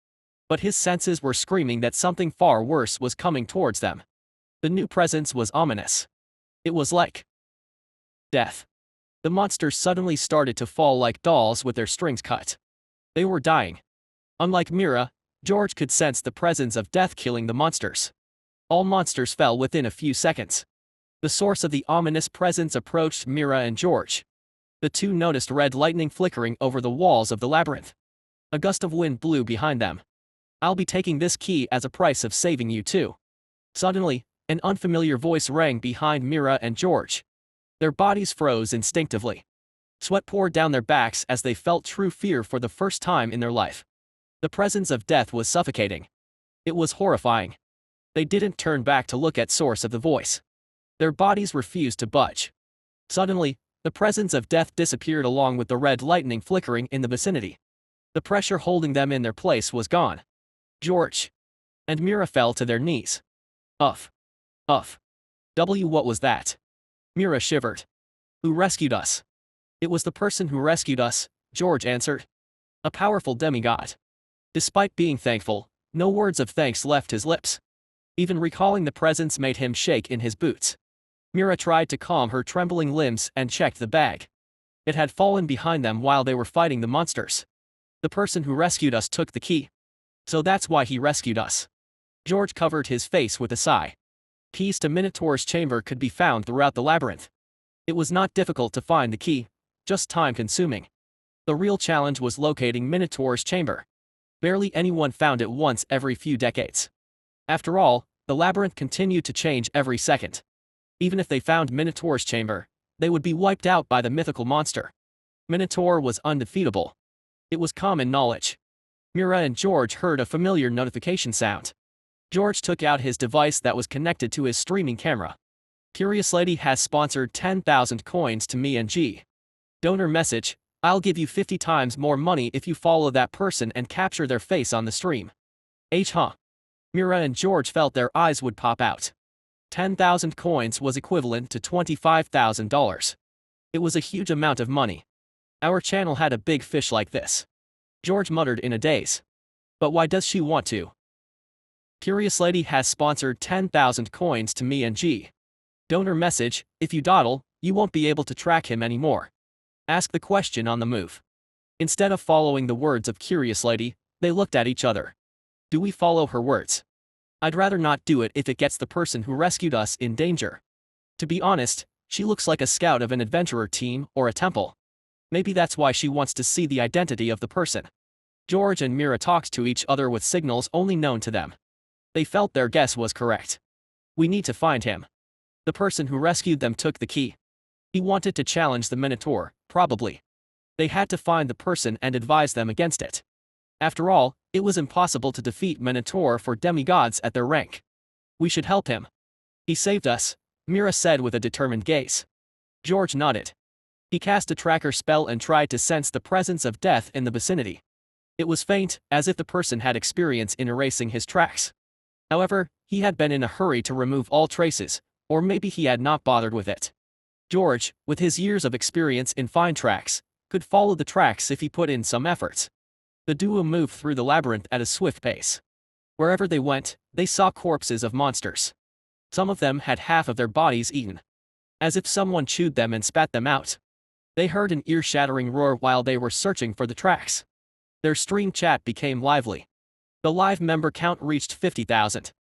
But his senses were screaming that something far worse was coming towards them. The new presence was ominous. It was like death. The monsters suddenly started to fall like dolls with their strings cut. They were dying. Unlike Mira, George could sense the presence of death killing the monsters. All monsters fell within a few seconds. The source of the ominous presence approached Mira and George. The two noticed red lightning flickering over the walls of the labyrinth. A gust of wind blew behind them. I'll be taking this key as a price of saving you too. Suddenly, an unfamiliar voice rang behind Mira and George. Their bodies froze instinctively. Sweat poured down their backs as they felt true fear for the first time in their life. The presence of death was suffocating. It was horrifying. They didn't turn back to look at source of the voice. Their bodies refused to budge. Suddenly, the presence of death disappeared along with the red lightning flickering in the vicinity. The pressure holding them in their place was gone. George and Mira fell to their knees. Uff. What was that? Mira shivered. Who rescued us? It was the person who rescued us, George answered. A powerful demigod. Despite being thankful, no words of thanks left his lips. Even recalling the presence made him shake in his boots. Mira tried to calm her trembling limbs and checked the bag. It had fallen behind them while they were fighting the monsters. The person who rescued us took the key. So that's why he rescued us. George covered his face with a sigh. Keys to Minotaur's chamber could be found throughout the labyrinth. It was not difficult to find the key, just time-consuming. The real challenge was locating Minotaur's chamber. Barely anyone found it once every few decades. After all, the labyrinth continued to change every second. Even if they found Minotaur's chamber, they would be wiped out by the mythical monster. Minotaur was undefeatable. It was common knowledge. Mira and George heard a familiar notification sound. George took out his device that was connected to his streaming camera. Curious Lady has sponsored 10,000 coins to me and G. Donor message, I'll give you 50 times more money if you follow that person and capture their face on the stream. Mira and George felt their eyes would pop out. 10,000 coins was equivalent to $25,000. It was a huge amount of money. Our channel had a big fish like this. George muttered in a daze. But why does she want to? Curious Lady has sponsored 10,000 coins to me and G. Donor message, if you dawdle, you won't be able to track him anymore. Ask the question on the move. Instead of following the words of Curious Lady, they looked at each other. Do we follow her words? I'd rather not do it if it gets the person who rescued us in danger. To be honest, she looks like a scout of an adventurer team or a temple. Maybe that's why she wants to see the identity of the person. George and Mira talked to each other with signals only known to them. They felt their guess was correct. We need to find him. The person who rescued them took the key. He wanted to challenge the Minotaur, probably. They had to find the person and advise them against it. After all, it was impossible to defeat Minotaur for demigods at their rank. We should help him. He saved us, Mira said with a determined gaze. George nodded. He cast a tracker spell and tried to sense the presence of death in the vicinity. It was faint, as if the person had experience in erasing his tracks. However, he had been in a hurry to remove all traces, or maybe he had not bothered with it. George, with his years of experience in fine tracks, could follow the tracks if he put in some efforts. The duo moved through the labyrinth at a swift pace. Wherever they went, they saw corpses of monsters. Some of them had half of their bodies eaten. As if someone chewed them and spat them out. They heard an ear-shattering roar while they were searching for the tracks. Their stream chat became lively. The live member count reached 50,000.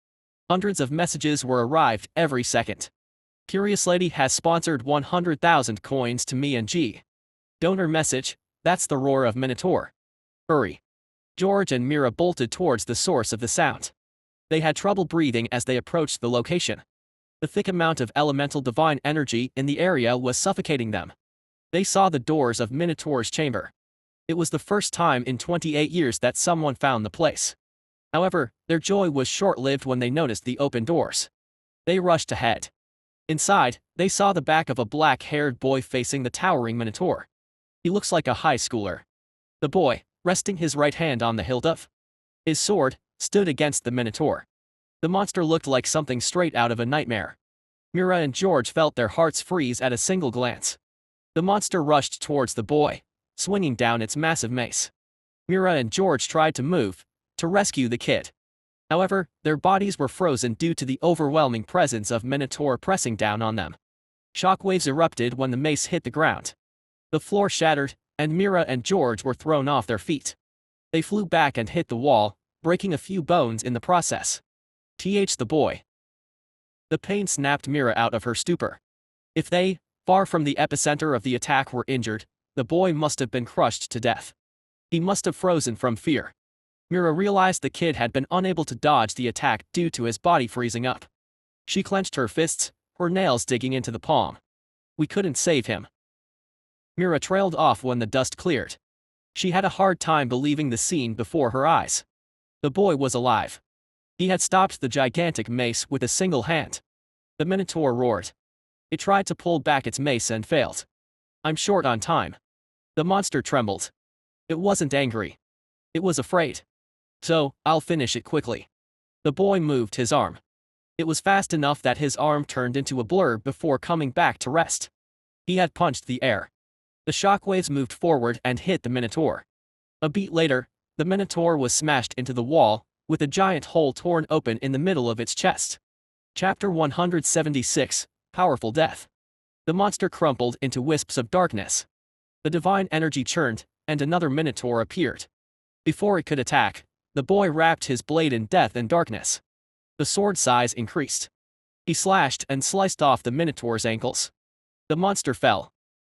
Hundreds of messages were arrived every second. Curious Lady has sponsored 100,000 coins to me and G. Donor message, that's the roar of Minotaur. Hurry. George and Mira bolted towards the source of the sound. They had trouble breathing as they approached the location. The thick amount of elemental divine energy in the area was suffocating them. They saw the doors of Minotaur's chamber. It was the first time in 28 years that someone found the place. However, their joy was short-lived when they noticed the open doors. They rushed ahead. Inside, they saw the back of a black-haired boy facing the towering Minotaur. He looks like a high schooler. The boy, resting his right hand on the hilt of his sword, stood against the Minotaur. The monster looked like something straight out of a nightmare. Mira and George felt their hearts freeze at a single glance. The monster rushed towards the boy, swinging down its massive mace. Mira and George tried to move, to rescue the kid. However, their bodies were frozen due to the overwhelming presence of Minotaur pressing down on them. Shockwaves erupted when the mace hit the ground. The floor shattered, and Mira and George were thrown off their feet. They flew back and hit the wall, breaking a few bones in the process. The boy. The pain snapped Mira out of her stupor. If they, far from the epicenter of the attack, were injured, the boy must have been crushed to death. He must have frozen from fear. Mira realized the kid had been unable to dodge the attack due to his body freezing up. She clenched her fists, her nails digging into the palm. We couldn't save him. Mira trailed off when the dust cleared. She had a hard time believing the scene before her eyes. The boy was alive. He had stopped the gigantic mace with a single hand. The Minotaur roared. It tried to pull back its mace and failed. I'm short on time. The monster trembled. It wasn't angry. It was afraid. So, I'll finish it quickly. The boy moved his arm. It was fast enough that his arm turned into a blur before coming back to rest. He had punched the air. The shockwaves moved forward and hit the Minotaur. A beat later, the Minotaur was smashed into the wall, with a giant hole torn open in the middle of its chest. Chapter 176, Powerful Death. The monster crumpled into wisps of darkness. The divine energy churned, and another Minotaur appeared. Before it could attack, the boy wrapped his blade in death and darkness. The sword size increased. He slashed and sliced off the Minotaur's ankles. The monster fell.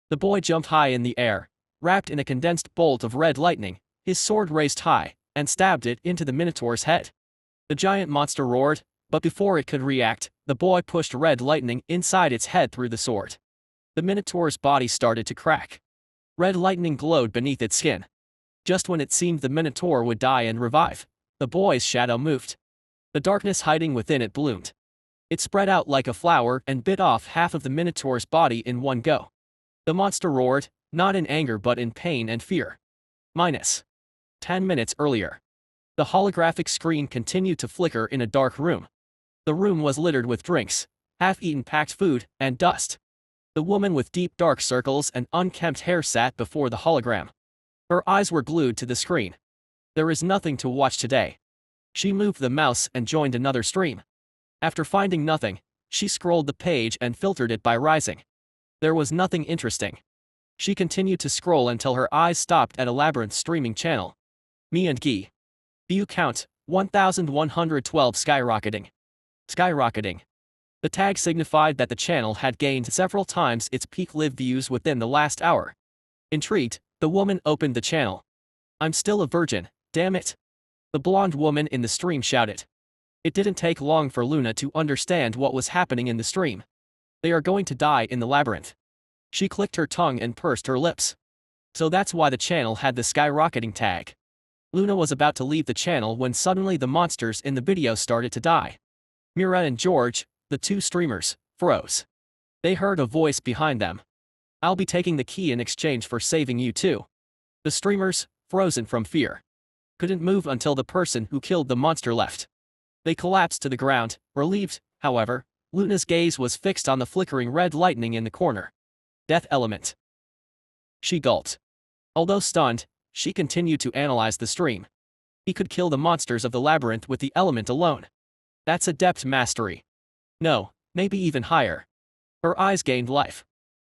The boy jumped high in the air, wrapped in a condensed bolt of red lightning, his sword raised high, and stabbed it into the Minotaur's head. The giant monster roared, but before it could react, the boy pushed red lightning inside its head through the sword. The Minotaur's body started to crack. Red lightning glowed beneath its skin. Just when it seemed the Minotaur would die and revive, the boy's shadow moved. The darkness hiding within it bloomed. It spread out like a flower and bit off half of the Minotaur's body in one go. The monster roared, not in anger but in pain and fear. Minus 10 minutes earlier. The holographic screen continued to flicker in a dark room. The room was littered with drinks, half-eaten packed food, and dust. The woman with deep dark circles and unkempt hair sat before the hologram. Her eyes were glued to the screen. There is nothing to watch today. She moved the mouse and joined another stream. After finding nothing, she scrolled the page and filtered it by rising. There was nothing interesting. She continued to scroll until her eyes stopped at a Labyrinth streaming channel. Me and Guy. View count, 1112 skyrocketing. Skyrocketing. The tag signified that the channel had gained several times its peak live views within the last hour. Intrigued, the woman opened the channel. I'm still a virgin, damn it. The blonde woman in the stream shouted. It didn't take long for Luna to understand what was happening in the stream. They are going to die in the labyrinth. She clicked her tongue and pursed her lips. So that's why the channel had the skyrocketing tag. Luna was about to leave the channel when suddenly the monsters in the video started to die. Mira and George, the two streamers, froze. They heard a voice behind them. I'll be taking the key in exchange for saving you too. The streamers, frozen from fear, couldn't move until the person who killed the monster left. They collapsed to the ground, relieved. However, Luna's gaze was fixed on the flickering red lightning in the corner. Death element. She gulped. Although stunned, she continued to analyze the stream. He could kill the monsters of the labyrinth with the element alone. That's adept mastery. No, maybe even higher. Her eyes gained life.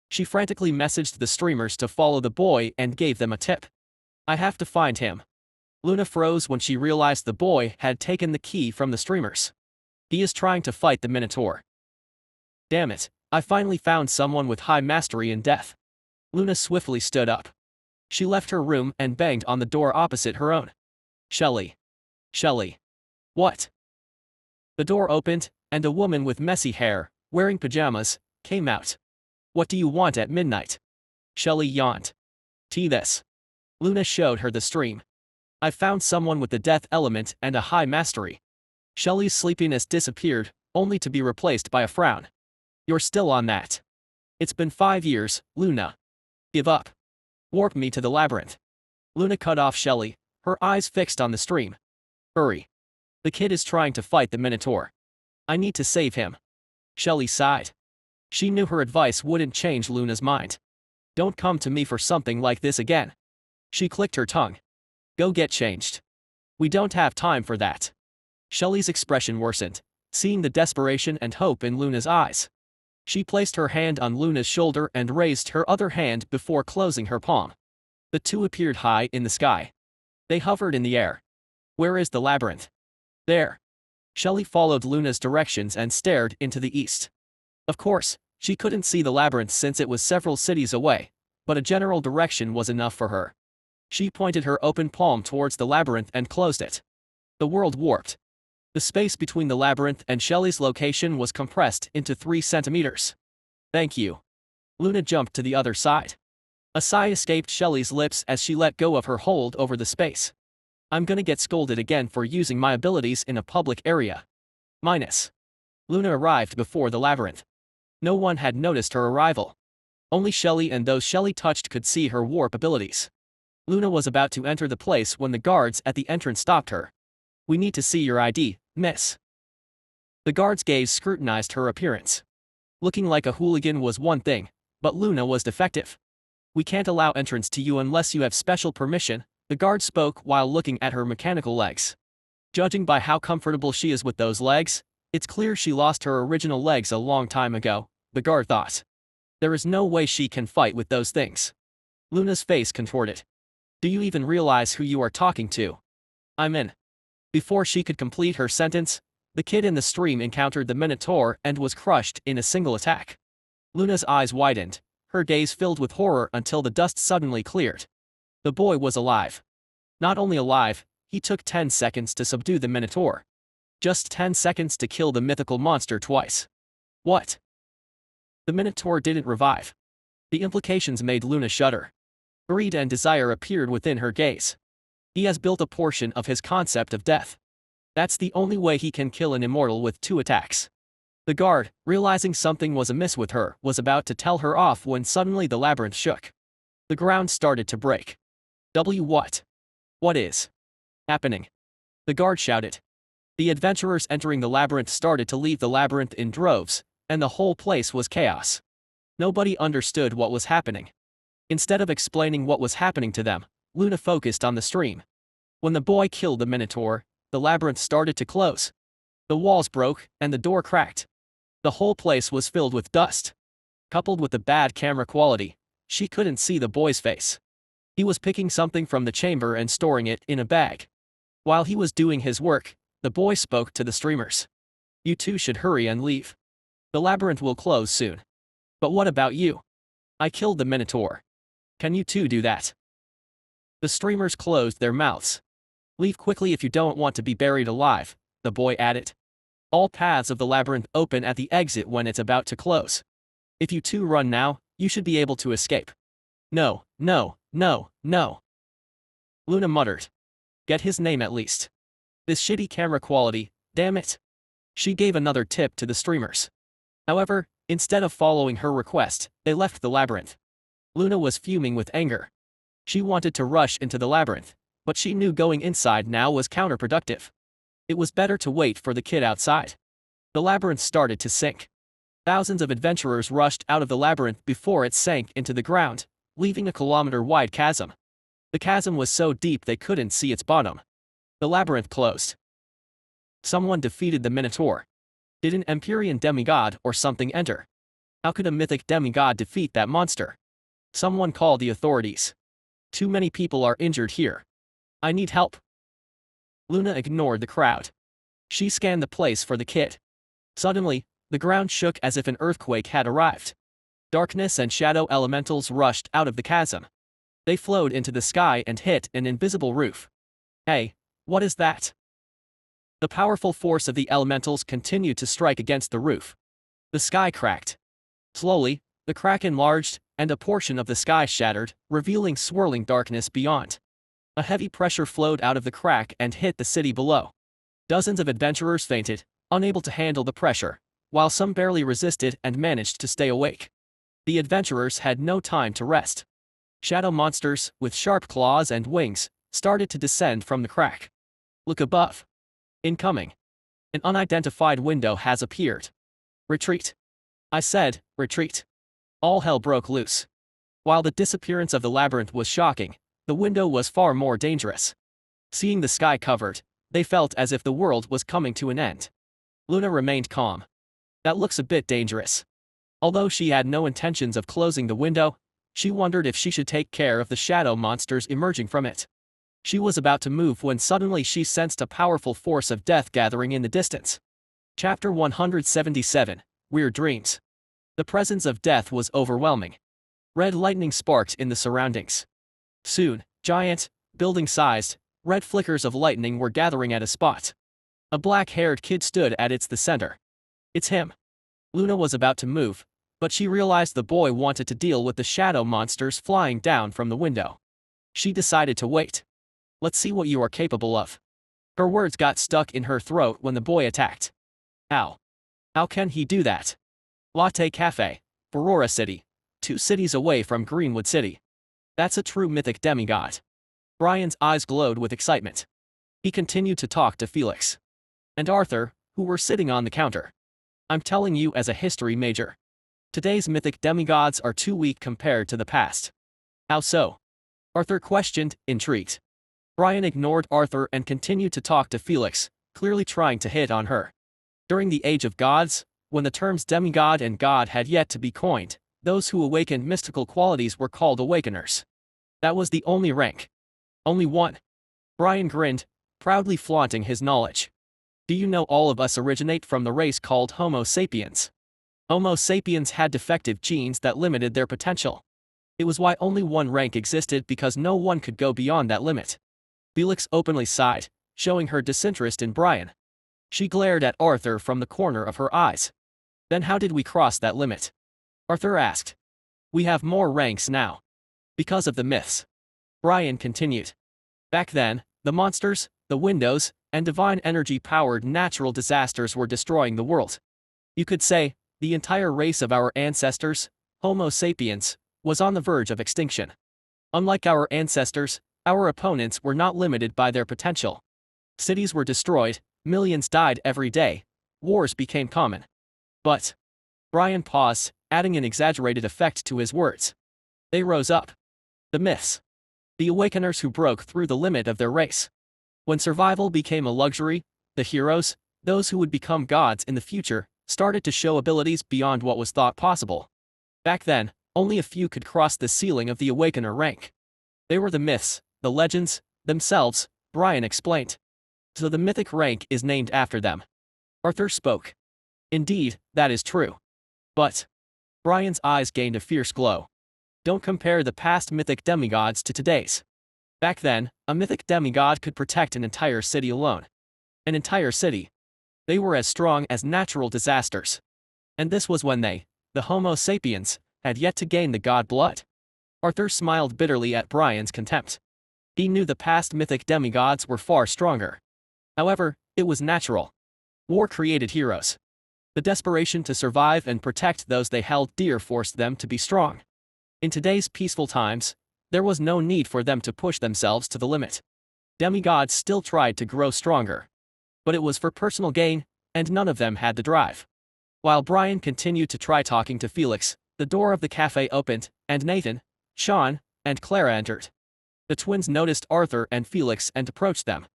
She frantically messaged the streamers to follow the boy and gave them a tip. I have to find him. Luna froze when she realized the boy had taken the key from the streamers. He is trying to fight the Minotaur. Damn it, I finally found someone with high mastery in death. Luna swiftly stood up. She left her room and banged on the door opposite her own. Shelley. Shelley. What? The door opened, and a woman with messy hair, wearing pajamas, came out. What do you want at midnight? Shelley yawned. This. Luna showed her the stream. I found someone with the death element and a high mastery. Shelley's sleepiness disappeared, only to be replaced by a frown. You're still on that. It's been 5 years, Luna. Give up. Warp me to the labyrinth. Luna cut off Shelley, her eyes fixed on the stream. Hurry. The kid is trying to fight the Minotaur. I need to save him. Shelley sighed. She knew her advice wouldn't change Luna's mind. Don't come to me for something like this again. She clicked her tongue. Go get changed. We don't have time for that. Shelley's expression worsened, seeing the desperation and hope in Luna's eyes. She placed her hand on Luna's shoulder and raised her other hand before closing her palm. The two appeared high in the sky. They hovered in the air. Where is the labyrinth? There. Shelley followed Luna's directions and stared into the east. Of course, she couldn't see the labyrinth since it was several cities away, but a general direction was enough for her. She pointed her open palm towards the labyrinth and closed it. The world warped. The space between the labyrinth and Shelley's location was compressed into 3 centimeters. Thank you. Luna jumped to the other side. A sigh escaped Shelley's lips as she let go of her hold over the space. I'm gonna get scolded again for using my abilities in a public area. Minus. Luna arrived before the labyrinth. No one had noticed her arrival. Only Shelley and those Shelley touched could see her warp abilities. Luna was about to enter the place when the guards at the entrance stopped her. We need to see your ID, miss. The guard's gaze scrutinized her appearance. Looking like a hooligan was one thing, but Luna was defective. We can't allow entrance to you unless you have special permission, the guard spoke while looking at her mechanical legs. Judging by how comfortable she is with those legs, it's clear she lost her original legs a long time ago, the guard thought. There is no way she can fight with those things. Luna's face contorted. Do you even realize who you are talking to? I'm in. Before she could complete her sentence, the kid in the stream encountered the Minotaur and was crushed in a single attack. Luna's eyes widened, her gaze filled with horror until the dust suddenly cleared. The boy was alive. Not only alive, he took 10 seconds to subdue the Minotaur. Just 10 seconds to kill the mythical monster twice. What? The Minotaur didn't revive. The implications made Luna shudder. Greed and desire appeared within her gaze. He has built a portion of his concept of death. That's the only way he can kill an immortal with 2 attacks. The guard, realizing something was amiss with her, was about to tell her off when suddenly the labyrinth shook. The ground started to break. What? What is happening? The guard shouted. The adventurers entering the labyrinth started to leave the labyrinth in droves, and the whole place was chaos. Nobody understood what was happening. Instead of explaining what was happening to them, Luna focused on the stream. When the boy killed the Minotaur, the labyrinth started to close. The walls broke, and the door cracked. The whole place was filled with dust. Coupled with the bad camera quality, she couldn't see the boy's face. He was picking something from the chamber and storing it in a bag. While he was doing his work, the boy spoke to the streamers. You two should hurry and leave. The labyrinth will close soon. But what about you? I killed the Minotaur. Can you two do that? The streamers closed their mouths. Leave quickly if you don't want to be buried alive, the boy added. All paths of the labyrinth open at the exit when it's about to close. If you two run now, you should be able to escape. No, no, no, no. Luna muttered. Get his name at least. This shitty camera quality, damn it. She gave another tip to the streamers. However, instead of following her request, they left the labyrinth. Luna was fuming with anger. She wanted to rush into the labyrinth, but she knew going inside now was counterproductive. It was better to wait for the kid outside. The labyrinth started to sink. Thousands of adventurers rushed out of the labyrinth before it sank into the ground, leaving a kilometer-wide chasm. The chasm was so deep they couldn't see its bottom. The labyrinth closed. Someone defeated the Minotaur. Did an Empyrean demigod or something enter? How could a mythic demigod defeat that monster? Someone call the authorities. Too many people are injured here. I need help. Luna ignored the crowd. She scanned the place for the kid. Suddenly, the ground shook as if an earthquake had arrived. Darkness and shadow elementals rushed out of the chasm. They flowed into the sky and hit an invisible roof. Hey, what is that? The powerful force of the elementals continued to strike against the roof. The sky cracked. Slowly, the crack enlarged, and a portion of the sky shattered, revealing swirling darkness beyond. A heavy pressure flowed out of the crack and hit the city below. Dozens of adventurers fainted, unable to handle the pressure, while some barely resisted and managed to stay awake. The adventurers had no time to rest. Shadow monsters, with sharp claws and wings, started to descend from the crack. Look above. Incoming. An unidentified window has appeared. Retreat. I said, retreat. All hell broke loose. While the disappearance of the labyrinth was shocking, the window was far more dangerous. Seeing the sky covered, they felt as if the world was coming to an end. Luna remained calm. That looks a bit dangerous. Although she had no intentions of closing the window, she wondered if she should take care of the shadow monsters emerging from it. She was about to move when suddenly she sensed a powerful force of death gathering in the distance. Chapter 177, Weird Dreams. The presence of death was overwhelming. Red lightning sparked in the surroundings. Soon, giant, building-sized, red flickers of lightning were gathering at a spot. A black-haired kid stood at the center. It's him. Luna was about to move, but she realized the boy wanted to deal with the shadow monsters flying down from the window. She decided to wait. Let's see what you are capable of. Her words got stuck in her throat when the boy attacked. Ow. How can he do that? Latte Cafe, Aurora City, 2 cities away from Greenwood City. That's a true mythic demigod. Brian's eyes glowed with excitement. He continued to talk to Felix and Arthur, who were sitting on the counter. I'm telling you as a history major. Today's mythic demigods are too weak compared to the past. How so? Arthur questioned, intrigued. Brian ignored Arthur and continued to talk to Felix, clearly trying to hit on her. During the Age of Gods, when the terms demigod and god had yet to be coined, those who awakened mystical qualities were called awakeners. That was the only rank. Only one. Brian grinned, proudly flaunting his knowledge. Do you know all of us originate from the race called Homo sapiens? Homo sapiens had defective genes that limited their potential. It was why only one rank existed because no one could go beyond that limit. Felix openly sighed, showing her disinterest in Brian. She glared at Arthur from the corner of her eyes. Then how did we cross that limit? Arthur asked. We have more ranks now. Because of the myths. Brian continued. Back then, the monsters, the windows, and divine energy-powered natural disasters were destroying the world. You could say, the entire race of our ancestors, Homo sapiens, was on the verge of extinction. Unlike our ancestors, our opponents were not limited by their potential. Cities were destroyed, millions died every day, wars became common. But Brian paused, adding an exaggerated effect to his words. They rose up. The myths. The awakeners who broke through the limit of their race. When survival became a luxury, the heroes, those who would become gods in the future, started to show abilities beyond what was thought possible. Back then, only a few could cross the ceiling of the awakener rank. They were the myths, the legends, themselves, Brian explained. So the mythic rank is named after them. Arthur spoke. Indeed, that is true. But Brian's eyes gained a fierce glow. Don't compare the past mythic demigods to today's. Back then, a mythic demigod could protect an entire city alone. An entire city. They were as strong as natural disasters. And this was when they, the Homo sapiens, had yet to gain the god blood. Arthur smiled bitterly at Brian's contempt. He knew the past mythic demigods were far stronger. However, it was natural. War created heroes. The desperation to survive and protect those they held dear forced them to be strong. In today's peaceful times, there was no need for them to push themselves to the limit. Demigods still tried to grow stronger. But it was for personal gain, and none of them had the drive. While Brian continued to try talking to Felix, the door of the cafe opened, and Nathan, Sean, and Clara entered. The twins noticed Arthur and Felix and approached them.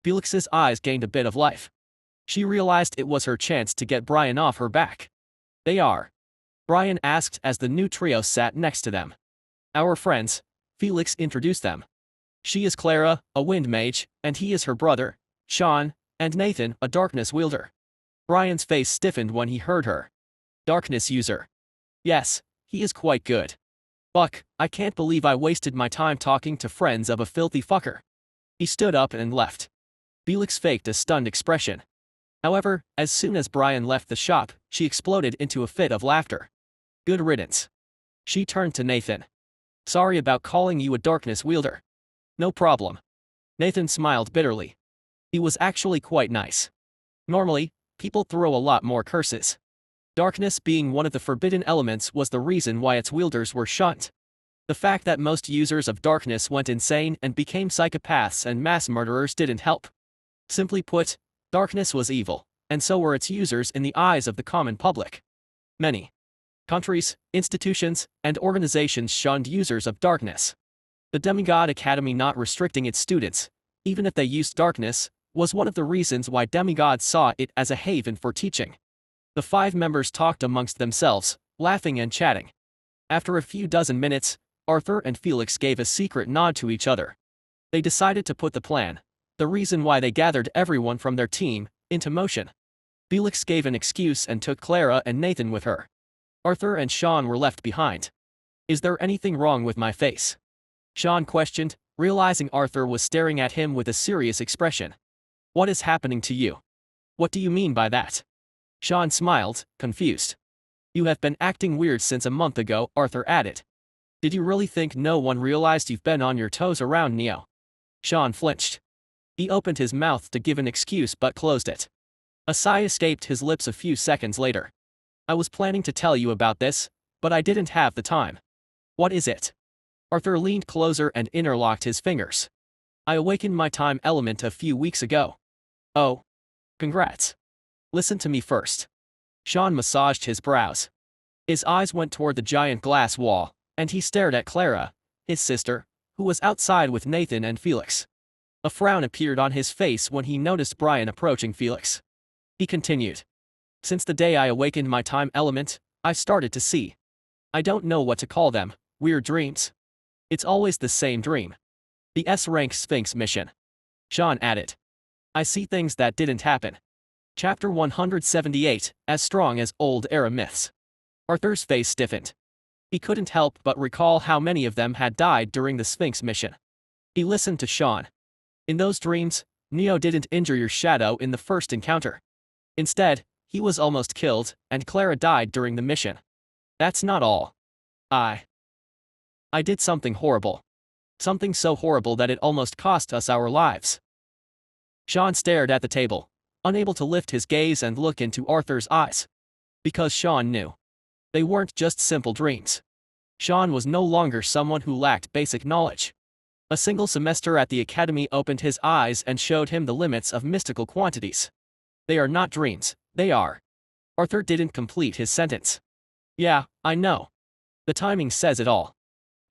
Felix's eyes gained a bit of life. She realized it was her chance to get Brian off her back. They are? Brian asked as the new trio sat next to them. Our friends, Felix introduced them. She is Clara, a wind mage, and he is her brother, Sean, and Nathan, a darkness wielder. Brian's face stiffened when he heard her. Darkness user. Yes, he is quite good. Buck, I can't believe I wasted my time talking to friends of a filthy fucker. He stood up and left. Felix faked a stunned expression. However, as soon as Brian left the shop, she exploded into a fit of laughter. Good riddance. She turned to Nathan. Sorry about calling you a darkness wielder. No problem. Nathan smiled bitterly. He was actually quite nice. Normally, people throw a lot more curses. Darkness being one of the forbidden elements was the reason why its wielders were shunned. The fact that most users of darkness went insane and became psychopaths and mass murderers didn't help. Simply put, darkness was evil, and so were its users in the eyes of the common public. Many countries, institutions, and organizations shunned users of darkness. The Demigod Academy not restricting its students, even if they used darkness, was one of the reasons why demigods saw it as a haven for teaching. The 5 members talked amongst themselves, laughing and chatting. After a few dozen minutes, Arthur and Felix gave a secret nod to each other. They decided to put the plan, the reason why they gathered everyone from their team, into motion. Felix gave an excuse and took Clara and Nathan with her. Arthur and Sean were left behind. Is there anything wrong with my face? Sean questioned, realizing Arthur was staring at him with a serious expression. What is happening to you? What do you mean by that? Sean smiled, confused. You have been acting weird since a month ago, Arthur added. Did you really think no one realized you've been on your toes around Neo? Sean flinched. He opened his mouth to give an excuse but closed it. A sigh escaped his lips a few seconds later. I was planning to tell you about this, but I didn't have the time. What is it? Arthur leaned closer and interlocked his fingers. I awakened my time element a few weeks ago. Oh. Congrats. Listen to me first. Sean massaged his brows. His eyes went toward the giant glass wall, and he stared at Clara, his sister, who was outside with Nathan and Felix. A frown appeared on his face when he noticed Brian approaching Felix. He continued. Since the day I awakened my time element, I've started to see. I don't know what to call them, weird dreams. It's always the same dream. The S-rank Sphinx mission. Sean added. I see things that didn't happen. Chapter 178, As Strong as Old Era Myths. Arthur's face stiffened. He couldn't help but recall how many of them had died during the Sphinx mission. He listened to Sean. In those dreams, Neo didn't injure your shadow in the first encounter. Instead, he was almost killed, and Clara died during the mission. That's not all. I did something horrible. Something so horrible that it almost cost us our lives. Sean stared at the table, unable to lift his gaze and look into Arthur's eyes. Because Sean knew. They weren't just simple dreams. Sean was no longer someone who lacked basic knowledge. A single semester at the academy opened his eyes and showed him the limits of mystical quantities. They are not dreams, they are. Arthur didn't complete his sentence. Yeah, I know. The timing says it all.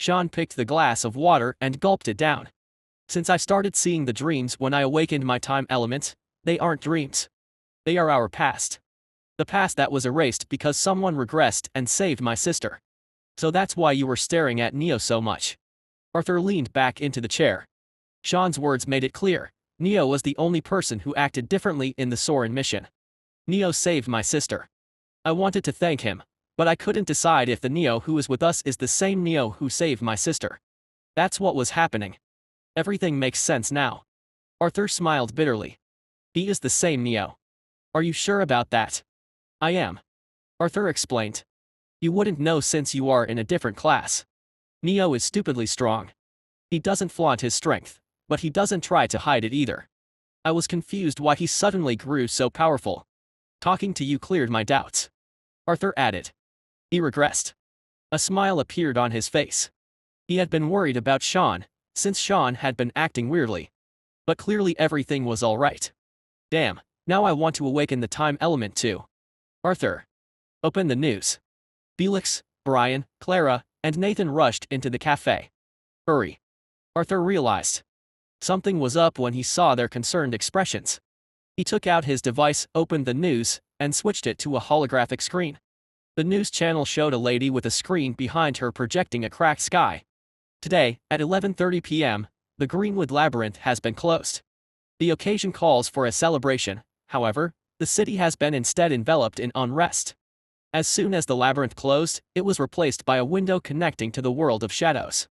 Sean picked the glass of water and gulped it down. Since I started seeing the dreams when I awakened my time element, they aren't dreams. They are our past. The past that was erased because someone regressed and saved my sister. So that's why you were staring at Neo so much. Arthur leaned back into the chair. Sean's words made it clear, Neo was the only person who acted differently in the Soren mission. Neo saved my sister. I wanted to thank him, but I couldn't decide if the Neo who is with us is the same Neo who saved my sister. That's what was happening. Everything makes sense now. Arthur smiled bitterly. He is the same Neo. Are you sure about that? I am. Arthur explained. You wouldn't know since you are in a different class. Neo is stupidly strong. He doesn't flaunt his strength, but he doesn't try to hide it either. I was confused why he suddenly grew so powerful. Talking to you cleared my doubts. Arthur added. He regressed. A smile appeared on his face. He had been worried about Sean, since Sean had been acting weirdly. But clearly everything was alright. Damn, now I want to awaken the time element too. Arthur. Open the news. Felix, Brian, Clara, and Nathan rushed into the cafe. Hurry. Arthur realized. Something was up when he saw their concerned expressions. He took out his device, opened the news, and switched it to a holographic screen. The news channel showed a lady with a screen behind her projecting a cracked sky. Today, at 11:30 p.m., the Greenwood Labyrinth has been closed. The occasion calls for a celebration, however, the city has been instead enveloped in unrest. As soon as the labyrinth closed, it was replaced by a window connecting to the world of shadows.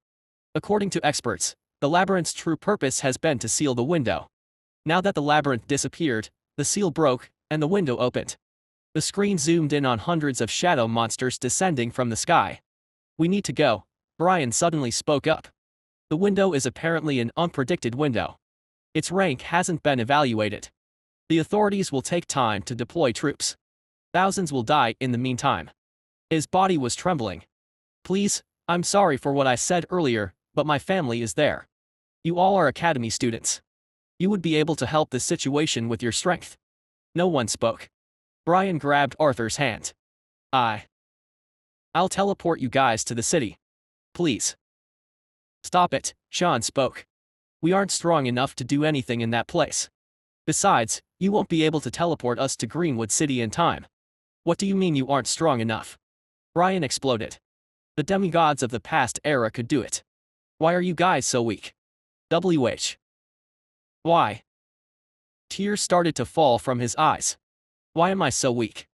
According to experts, the labyrinth's true purpose has been to seal the window. Now that the labyrinth disappeared, the seal broke, and the window opened. The screen zoomed in on hundreds of shadow monsters descending from the sky. We need to go, Brian suddenly spoke up. The window is apparently an unpredicted window. Its rank hasn't been evaluated. The authorities will take time to deploy troops. Thousands will die in the meantime. His body was trembling. Please, I'm sorry for what I said earlier, but my family is there. You all are academy students. You would be able to help this situation with your strength. No one spoke. Brian grabbed Arthur's hand. I'll teleport you guys to the city. Please. Stop it, Sean spoke. We aren't strong enough to do anything in that place. Besides, you won't be able to teleport us to Greenwood City in time. What do you mean you aren't strong enough? Brian exploded. The demigods of the past era could do it. Why are you guys so weak? Why? Tears started to fall from his eyes. Why am I so weak?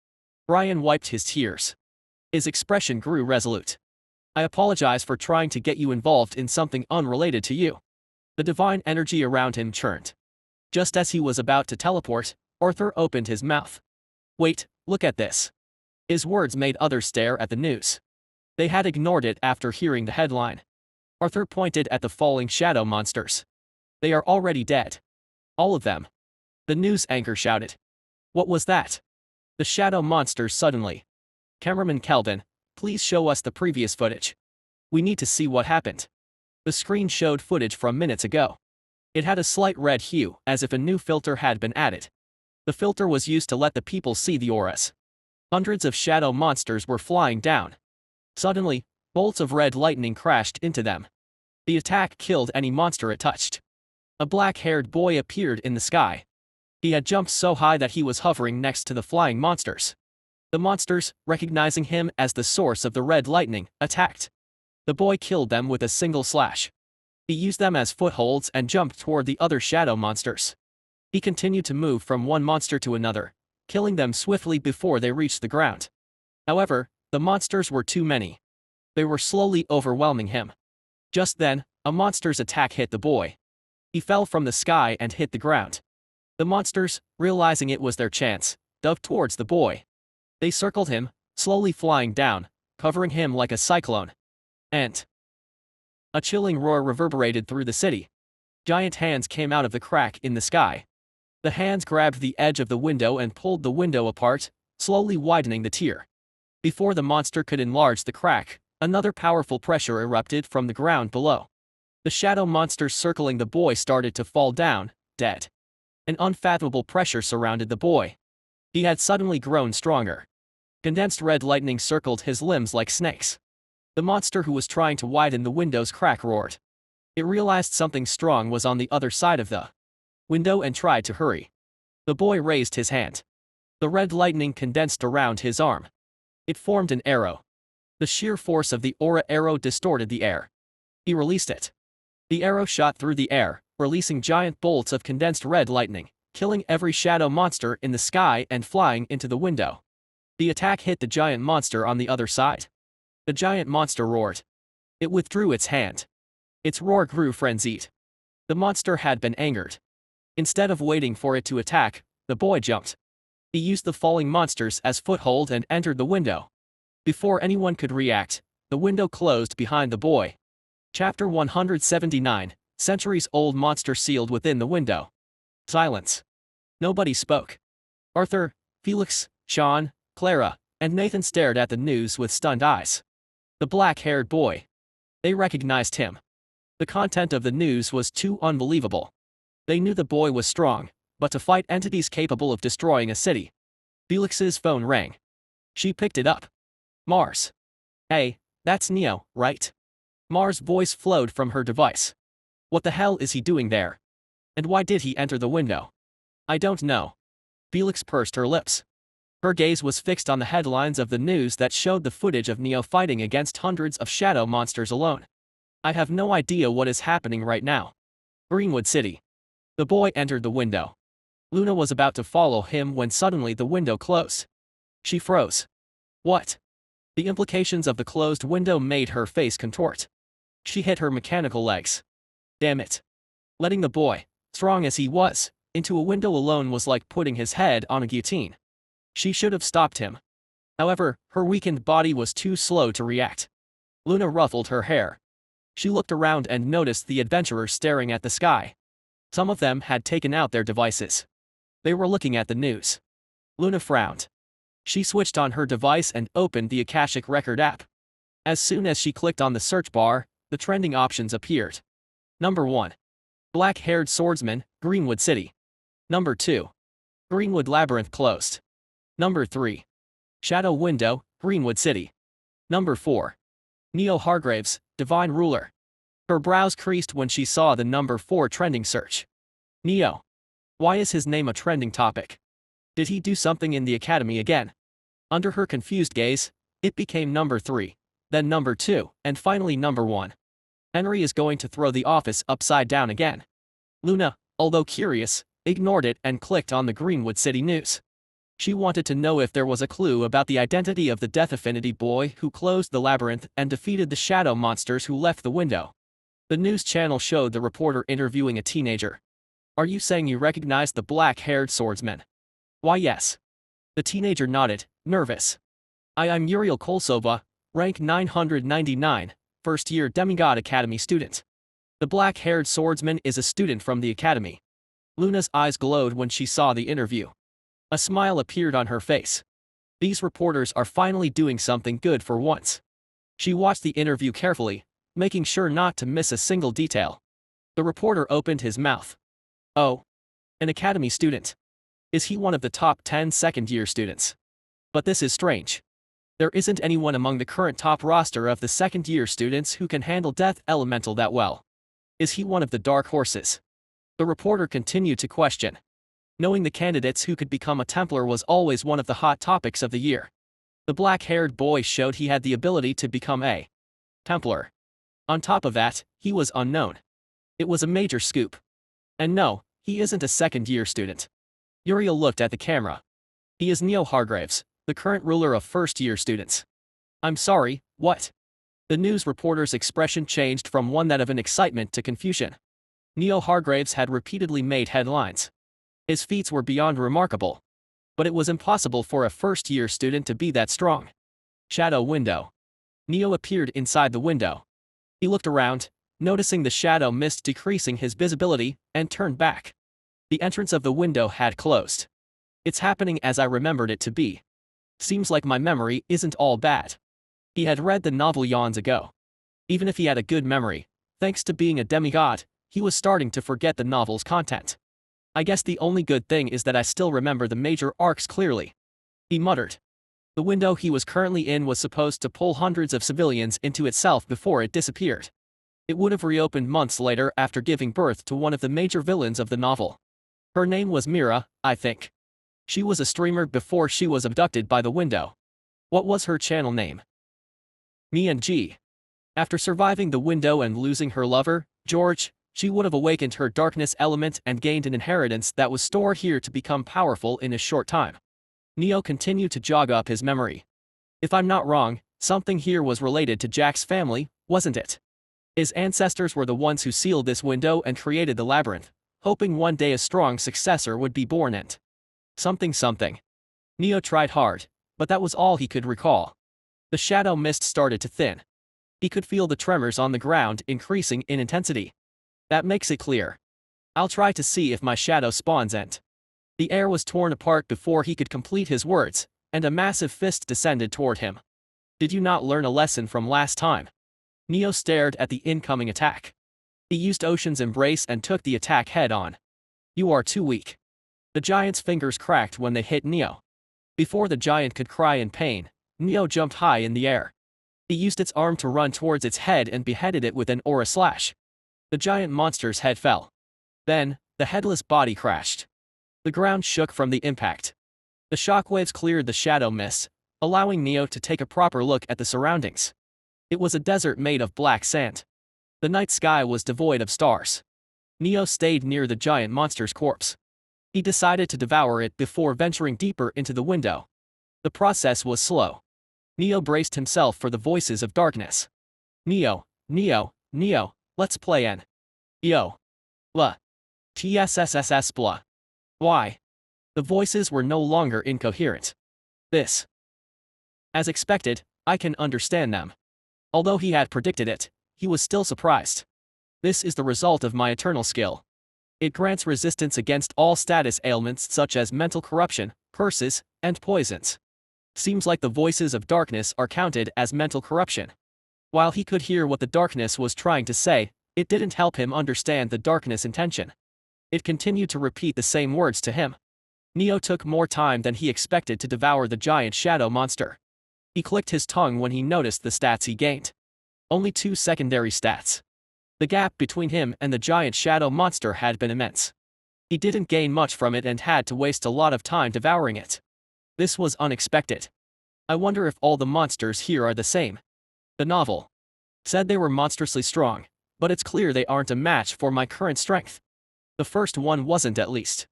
Brian wiped his tears. His expression grew resolute. I apologize for trying to get you involved in something unrelated to you. The divine energy around him churned. Just as he was about to teleport, Arthur opened his mouth. Wait, look at this. His words made others stare at the news. They had ignored it after hearing the headline. Arthur pointed at the falling shadow monsters. They are already dead. All of them. The news anchor shouted. What was that? The shadow monsters suddenly. Cameraman Kelvin, please show us the previous footage. We need to see what happened. The screen showed footage from minutes ago. It had a slight red hue, as if a new filter had been added. The filter was used to let the people see the auras. Hundreds of shadow monsters were flying down. Suddenly, bolts of red lightning crashed into them. The attack killed any monster it touched. A black-haired boy appeared in the sky. He had jumped so high that he was hovering next to the flying monsters. The monsters, recognizing him as the source of the red lightning, attacked. The boy killed them with a single slash. He used them as footholds and jumped toward the other shadow monsters. He continued to move from one monster to another, killing them swiftly before they reached the ground. However, the monsters were too many. They were slowly overwhelming him. Just then, a monster's attack hit the boy. He fell from the sky and hit the ground. The monsters, realizing it was their chance, dove towards the boy. They circled him, slowly flying down, covering him like a cyclone. And a chilling roar reverberated through the city. Giant hands came out of the crack in the sky. The hands grabbed the edge of the window and pulled the window apart, slowly widening the tear. Before the monster could enlarge the crack, another powerful pressure erupted from the ground below. The shadow monsters circling the boy started to fall down, dead. An unfathomable pressure surrounded the boy. He had suddenly grown stronger. Condensed red lightning circled his limbs like snakes. The monster who was trying to widen the window's crack roared. It realized something strong was on the other side of the window and tried to hurry. The boy raised his hand. The red lightning condensed around his arm. It formed an arrow. The sheer force of the aura arrow distorted the air. He released it. The arrow shot through the air, releasing giant bolts of condensed red lightning, killing every shadow monster in the sky and flying into the window. The attack hit the giant monster on the other side. The giant monster roared. It withdrew its hand. Its roar grew frenzied. The monster had been angered. Instead of waiting for it to attack, the boy jumped. He used the falling monsters as foothold and entered the window. Before anyone could react, the window closed behind the boy. Chapter 179, Centuries-old monster sealed within the window. Silence. Nobody spoke. Arthur, Felix, Sean, Clara, and Nathan stared at the news with stunned eyes. The black-haired boy. They recognized him. The content of the news was too unbelievable. They knew the boy was strong, but to fight entities capable of destroying a city. Felix's phone rang. She picked it up. Mars. Hey, that's Neo, right? Mars' voice flowed from her device. What the hell is he doing there? And why did he enter the window? I don't know. Felix pursed her lips. Her gaze was fixed on the headlines of the news that showed the footage of Neo fighting against hundreds of shadow monsters alone. I have no idea what is happening right now. Greenwood City. The boy entered the window. Luna was about to follow him when suddenly the window closed. She froze. What? The implications of the closed window made her face contort. She hit her mechanical legs. Damn it. Letting the boy, strong as he was, into a window alone was like putting his head on a guillotine. She should have stopped him. However, her weakened body was too slow to react. Luna ruffled her hair. She looked around and noticed the adventurers staring at the sky. Some of them had taken out their devices. They were looking at the news. Luna frowned. She switched on her device and opened the Akashic Record app. As soon as she clicked on the search bar, the trending options appeared. Number 1. Black-haired swordsman, Greenwood City. Number 2. Greenwood Labyrinth closed. Number 3. Shadow Window, Greenwood City. Number 4. Neo Hargraves, Divine Ruler. Her brows creased when she saw the number 4 trending search. Neo. Why is his name a trending topic? Did he do something in the academy again? Under her confused gaze, it became number 3, then number 2, and finally number 1. Henry is going to throw the office upside down again. Luna, although curious, ignored it and clicked on the Greenwood City news. She wanted to know if there was a clue about the identity of the Death Affinity boy who closed the labyrinth and defeated the shadow monsters who left the window. The news channel showed the reporter interviewing a teenager. Are you saying you recognized the black-haired swordsman? Why yes. The teenager nodded, nervous. I'm Uriel Kolsova, rank 999, first-year Demigod Academy student. The black-haired swordsman is a student from the academy. Luna's eyes glowed when she saw the interview. A smile appeared on her face. These reporters are finally doing something good for once. She watched the interview carefully, making sure not to miss a single detail. The reporter opened his mouth. Oh. An academy student. Is he one of the top 10 second-year students? But this is strange. There isn't anyone among the current top roster of the second-year students who can handle Death Elemental that well. Is he one of the dark horses? The reporter continued to question. Knowing the candidates who could become a Templar was always one of the hot topics of the year. The black-haired boy showed he had the ability to become a Templar. On top of that, he was unknown. It was a major scoop. And no, he isn't a second-year student. Uriel looked at the camera. He is Neo Hargraves, the current ruler of first-year students. I'm sorry, what? The news reporter's expression changed from one that of an excitement to confusion. Neo Hargraves had repeatedly made headlines. His feats were beyond remarkable. But it was impossible for a first-year student to be that strong. Shadow Window. Neo appeared inside the window. He looked around, noticing the shadow mist decreasing his visibility, and turned back. The entrance of the window had closed. It's happening as I remembered it to be. Seems like my memory isn't all bad. He had read the novel eons ago. Even if he had a good memory, thanks to being a demigod, he was starting to forget the novel's content. I guess the only good thing is that I still remember the major arcs clearly. He muttered. The window he was currently in was supposed to pull hundreds of civilians into itself before it disappeared. It would have reopened months later after giving birth to one of the major villains of the novel. Her name was Mira, I think. She was a streamer before she was abducted by the window. What was her channel name? Me and G. After surviving the window and losing her lover, George, she would have awakened her darkness element and gained an inheritance that was stored here to become powerful in a short time. Neo continued to jog up his memory. If I'm not wrong, something here was related to Jack's family, wasn't it? His ancestors were the ones who sealed this window and created the labyrinth, hoping one day a strong successor would be born and something. Neo tried hard, but that was all he could recall. The shadow mist started to thin. He could feel the tremors on the ground increasing in intensity. That makes it clear. I'll try to see if my shadow spawns and. The air was torn apart before he could complete his words, and a massive fist descended toward him. Did you not learn a lesson from last time? Neo stared at the incoming attack. He used Ocean's Embrace and took the attack head-on. You are too weak. The giant's fingers cracked when they hit Neo. Before the giant could cry in pain, Neo jumped high in the air. He used its arm to run towards its head and beheaded it with an aura slash. The giant monster's head fell. Then, the headless body crashed. The ground shook from the impact. The shockwaves cleared the shadow mist, allowing Neo to take a proper look at the surroundings. It was a desert made of black sand. The night sky was devoid of stars. Neo stayed near the giant monster's corpse. He decided to devour it before venturing deeper into the window. The process was slow. Neo braced himself for the voices of darkness. Neo, let's play N. Yo. Blah. TSSSS blah. Why? The voices were no longer incoherent. This. As expected, I can understand them. Although he had predicted it, he was still surprised. This is the result of my eternal skill. It grants resistance against all status ailments such as mental corruption, curses, and poisons. Seems like the voices of darkness are counted as mental corruption. While he could hear what the darkness was trying to say, it didn't help him understand the darkness intention. It continued to repeat the same words to him. Neo took more time than he expected to devour the giant shadow monster. He clicked his tongue when he noticed the stats he gained. Only 2 secondary stats. The gap between him and the giant shadow monster had been immense. He didn't gain much from it and had to waste a lot of time devouring it. This was unexpected. I wonder if all the monsters here are the same. The novel said they were monstrously strong, but it's clear they aren't a match for my current strength. The first one wasn't at least.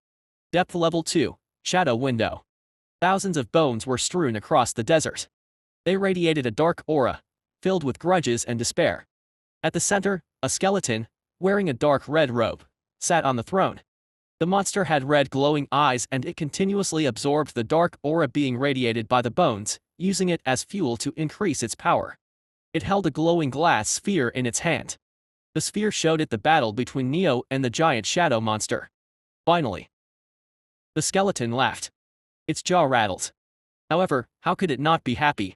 Depth level 2, Shadow Window. Thousands of bones were strewn across the desert. They radiated a dark aura, filled with grudges and despair. At the center, a skeleton, wearing a dark red robe, sat on the throne. The monster had red glowing eyes and it continuously absorbed the dark aura being radiated by the bones, using it as fuel to increase its power. It held a glowing glass sphere in its hand. The sphere showed it the battle between Neo and the giant shadow monster. Finally, the skeleton laughed. Its jaw rattled. However, how could it not be happy?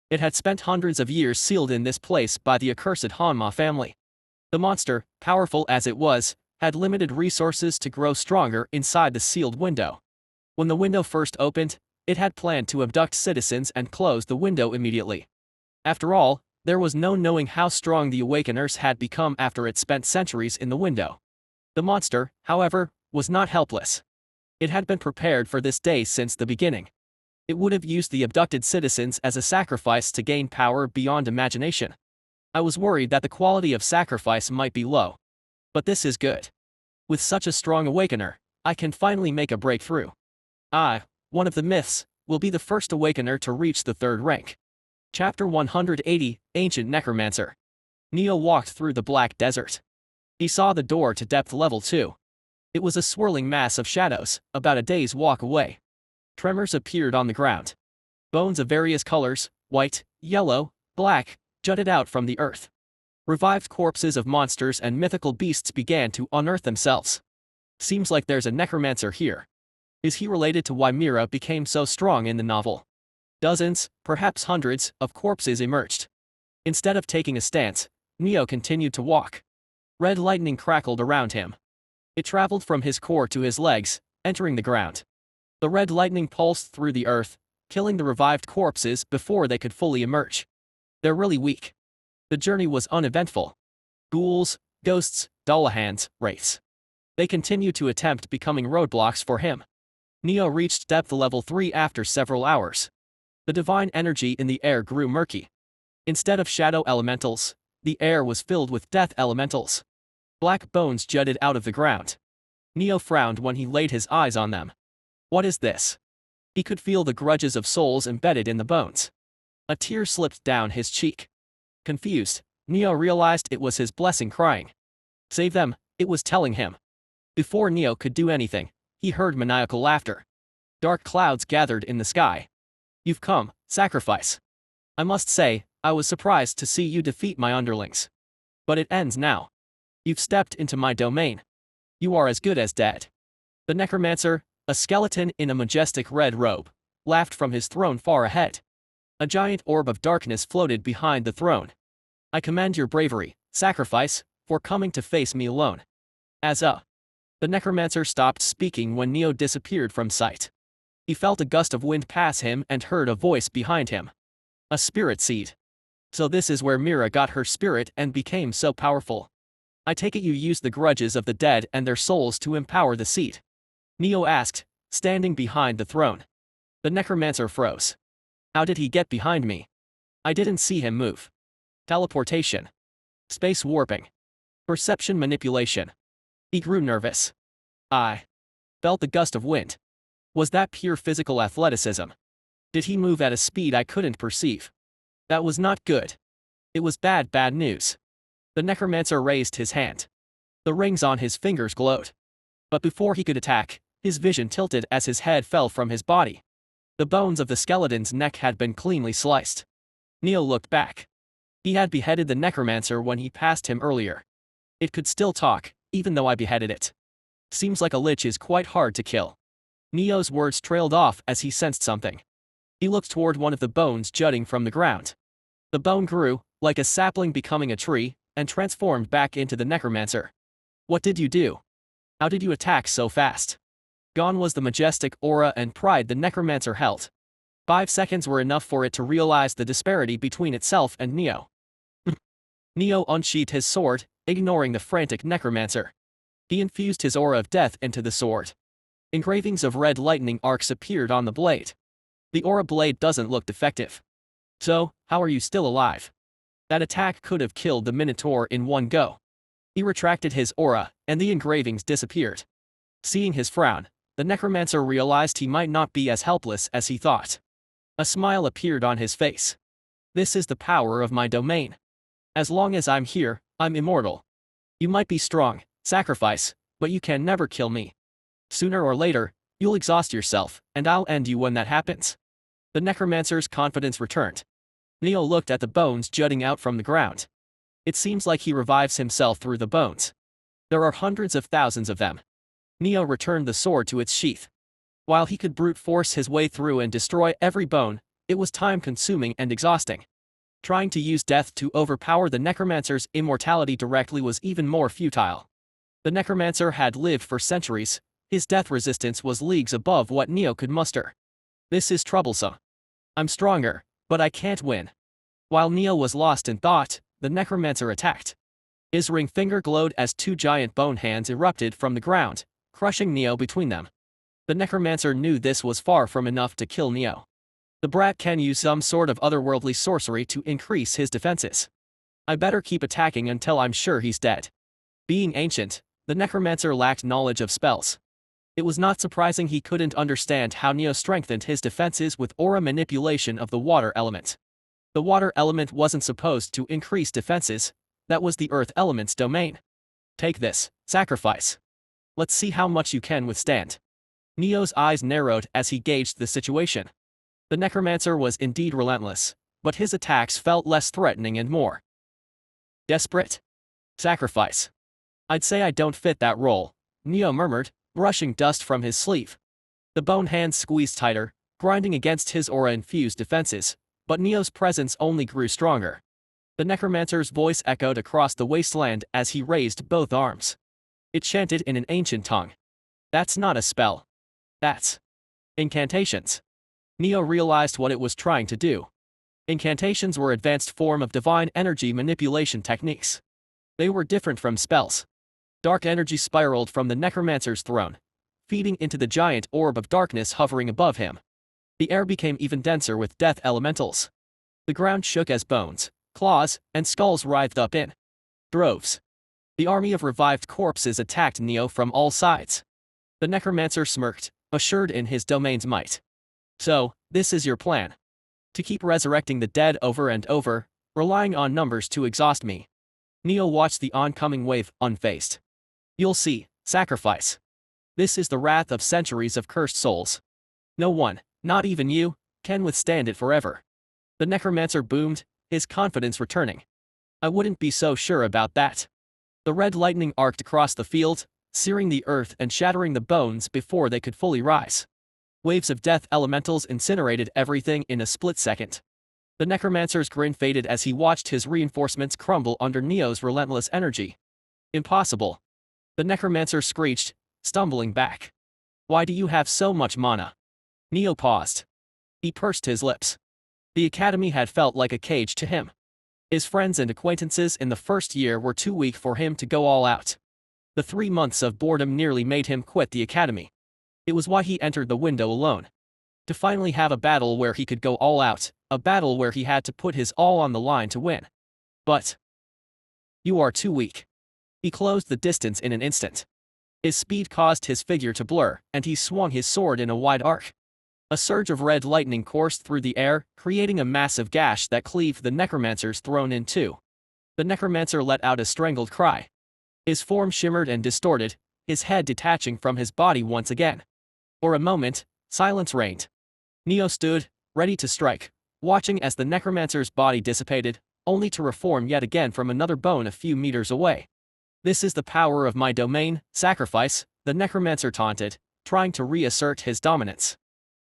It had spent hundreds of years sealed in this place by the accursed Hanma family. The monster, powerful as it was, had limited resources to grow stronger inside the sealed window. When the window first opened, it had planned to abduct citizens and close the window immediately. After all, there was no knowing how strong the Awakeners had become after it spent centuries in the window. The monster, however, was not helpless. It had been prepared for this day since the beginning. It would have used the abducted citizens as a sacrifice to gain power beyond imagination. I was worried that the quality of sacrifice might be low. But this is good. With such a strong Awakener, I can finally make a breakthrough. I, one of the myths, will be the first Awakener to reach the 3rd rank. Chapter 180, Ancient Necromancer. Neo walked through the black desert. He saw the door to depth level 2. It was a swirling mass of shadows, about a day's walk away. Tremors appeared on the ground. Bones of various colors, white, yellow, black, jutted out from the earth. Revived corpses of monsters and mythical beasts began to unearth themselves. Seems like there's a necromancer here. Is he related to why Mira became so strong in the novel? Dozens, perhaps hundreds, of corpses emerged. Instead of taking a stance, Neo continued to walk. Red lightning crackled around him. It traveled from his core to his legs, entering the ground. The red lightning pulsed through the earth, killing the revived corpses before they could fully emerge. They're really weak. The journey was uneventful. Ghouls, ghosts, Dullahans, wraiths. They continued to attempt becoming roadblocks for him. Neo reached depth level 3 after several hours. The divine energy in the air grew murky. Instead of shadow elementals, the air was filled with death elementals. Black bones jutted out of the ground. Neo frowned when he laid his eyes on them. What is this? He could feel the grudges of souls embedded in the bones. A tear slipped down his cheek. Confused, Neo realized it was his blessing crying. Save them, it was telling him. Before Neo could do anything, he heard maniacal laughter. Dark clouds gathered in the sky. You've come, sacrifice. I must say, I was surprised to see you defeat my underlings. But it ends now. You've stepped into my domain. You are as good as dead. The Necromancer, a skeleton in a majestic red robe, laughed from his throne far ahead. A giant orb of darkness floated behind the throne. I commend your bravery, sacrifice, for coming to face me alone. The Necromancer stopped speaking when Neo disappeared from sight. He felt a gust of wind pass him and heard a voice behind him. A spirit seed. So this is where Mira got her spirit and became so powerful. I take it you used the grudges of the dead and their souls to empower the seed? Neo asked, standing behind the throne. The Necromancer froze. How did he get behind me? I didn't see him move. Teleportation. Space warping. Perception manipulation. He grew nervous. I felt the gust of wind. Was that pure physical athleticism? Did he move at a speed I couldn't perceive? That was not good. It was bad news. The Necromancer raised his hand. The rings on his fingers glowed. But before he could attack, his vision tilted as his head fell from his body. The bones of the skeleton's neck had been cleanly sliced. Neo looked back. He had beheaded the Necromancer when he passed him earlier. It could still talk, even though I beheaded it. Seems like a lich is quite hard to kill. Neo's words trailed off as he sensed something. He looked toward one of the bones jutting from the ground. The bone grew, like a sapling becoming a tree, and transformed back into the Necromancer. What did you do? How did you attack so fast? Gone was the majestic aura and pride the Necromancer held. 5 seconds were enough for it to realize the disparity between itself and Neo. Neo unsheathed his sword, ignoring the frantic Necromancer. He infused his aura of death into the sword. Engravings of red lightning arcs appeared on the blade. The aura blade doesn't look defective. So, how are you still alive? That attack could have killed the Minotaur in one go. He retracted his aura, and the engravings disappeared. Seeing his frown, the Necromancer realized he might not be as helpless as he thought. A smile appeared on his face. This is the power of my domain. As long as I'm here, I'm immortal. You might be strong, sacrifice, but you can never kill me. Sooner or later, you'll exhaust yourself, and I'll end you when that happens. The Necromancer's confidence returned. Neo looked at the bones jutting out from the ground. It seems like he revives himself through the bones. There are hundreds of thousands of them. Neo returned the sword to its sheath. While he could brute force his way through and destroy every bone, it was time-consuming and exhausting. Trying to use death to overpower the Necromancer's immortality directly was even more futile. The Necromancer had lived for centuries. His death resistance was leagues above what Neo could muster. This is troublesome. I'm stronger, but I can't win. While Neo was lost in thought, the Necromancer attacked. His ring finger glowed as 2 giant bone hands erupted from the ground, crushing Neo between them. The Necromancer knew this was far from enough to kill Neo. The brat can use some sort of otherworldly sorcery to increase his defenses. I better keep attacking until I'm sure he's dead. Being ancient, the Necromancer lacked knowledge of spells. It was not surprising he couldn't understand how Neo strengthened his defenses with aura manipulation of the water element. The water element wasn't supposed to increase defenses, that was the earth element's domain. Take this, sacrifice. Let's see how much you can withstand. Neo's eyes narrowed as he gauged the situation. The Necromancer was indeed relentless, but his attacks felt less threatening and more desperate. Sacrifice. I'd say I don't fit that role, Neo murmured, brushing dust from his sleeve. The bone hands squeezed tighter, grinding against his aura-infused defenses, but Neo's presence only grew stronger. The Necromancer's voice echoed across the wasteland as he raised both arms. It chanted in an ancient tongue. That's not a spell. That's incantations. Neo realized what it was trying to do. Incantations were advanced form of divine energy manipulation techniques. They were different from spells. Dark energy spiraled from the Necromancer's throne, feeding into the giant orb of darkness hovering above him. The air became even denser with death elementals. The ground shook as bones, claws, and skulls writhed up in droves. The army of revived corpses attacked Neo from all sides. The Necromancer smirked, assured in his domain's might. So, this is your plan. To keep resurrecting the dead over and over, relying on numbers to exhaust me. Neo watched the oncoming wave, unfazed. You'll see, sacrifice. This is the wrath of centuries of cursed souls. No one, not even you, can withstand it forever. The Necromancer boomed, his confidence returning. I wouldn't be so sure about that. The red lightning arced across the field, searing the earth and shattering the bones before they could fully rise. Waves of death elementals incinerated everything in a split second. The Necromancer's grin faded as he watched his reinforcements crumble under Neo's relentless energy. Impossible. The Necromancer screeched, stumbling back. Why do you have so much mana? Neo paused. He pursed his lips. The academy had felt like a cage to him. His friends and acquaintances in the first year were too weak for him to go all out. The 3 months of boredom nearly made him quit the academy. It was why he entered the window alone. To finally have a battle where he could go all out, a battle where he had to put his all on the line to win. But you are too weak. He closed the distance in an instant. His speed caused his figure to blur, and he swung his sword in a wide arc. A surge of red lightning coursed through the air, creating a massive gash that cleaved the Necromancer's throne in two. The Necromancer let out a strangled cry. His form shimmered and distorted, his head detaching from his body once again. For a moment, silence reigned. Neo stood, ready to strike, watching as the Necromancer's body dissipated, only to reform yet again from another bone a few meters away. This is the power of my domain, sacrifice, the Necromancer taunted, trying to reassert his dominance.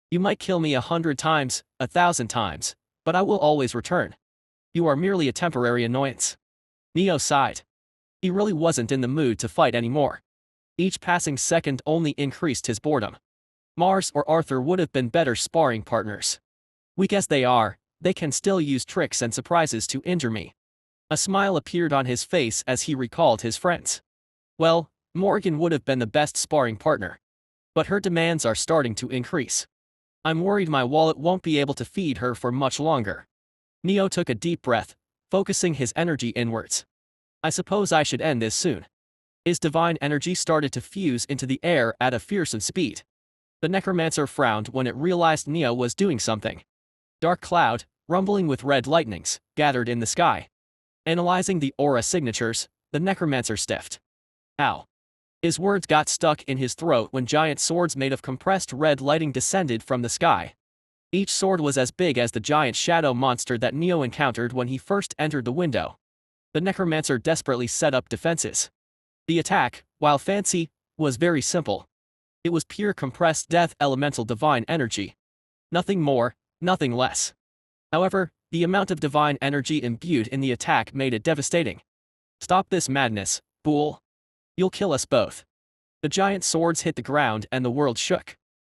You might kill me 100 times, 1,000 times, but I will always return. You are merely a temporary annoyance. Neo sighed. He really wasn't in the mood to fight anymore. Each passing second only increased his boredom. Mars or Arthur would have been better sparring partners. Weak as they are, they can still use tricks and surprises to injure me. A smile appeared on his face as he recalled his friends. Well, Morgan would have been the best sparring partner. But her demands are starting to increase. I'm worried my wallet won't be able to feed her for much longer. Neo took a deep breath, focusing his energy inwards. I suppose I should end this soon. His divine energy started to fuse into the air at a fearsome speed. The Necromancer frowned when it realized Neo was doing something. Dark cloud, rumbling with red lightnings, gathered in the sky. Analyzing the aura signatures, the Necromancer stiffed. Ow. His words got stuck in his throat when giant swords made of compressed red lighting descended from the sky. Each sword was as big as the giant shadow monster that Neo encountered when he first entered the window. The Necromancer desperately set up defenses. The attack, while fancy, was very simple. It was pure compressed death elemental divine energy. Nothing more, nothing less. However, the amount of divine energy imbued in the attack made it devastating. Stop this madness, fool. You'll kill us both. The giant swords hit the ground and the world shook.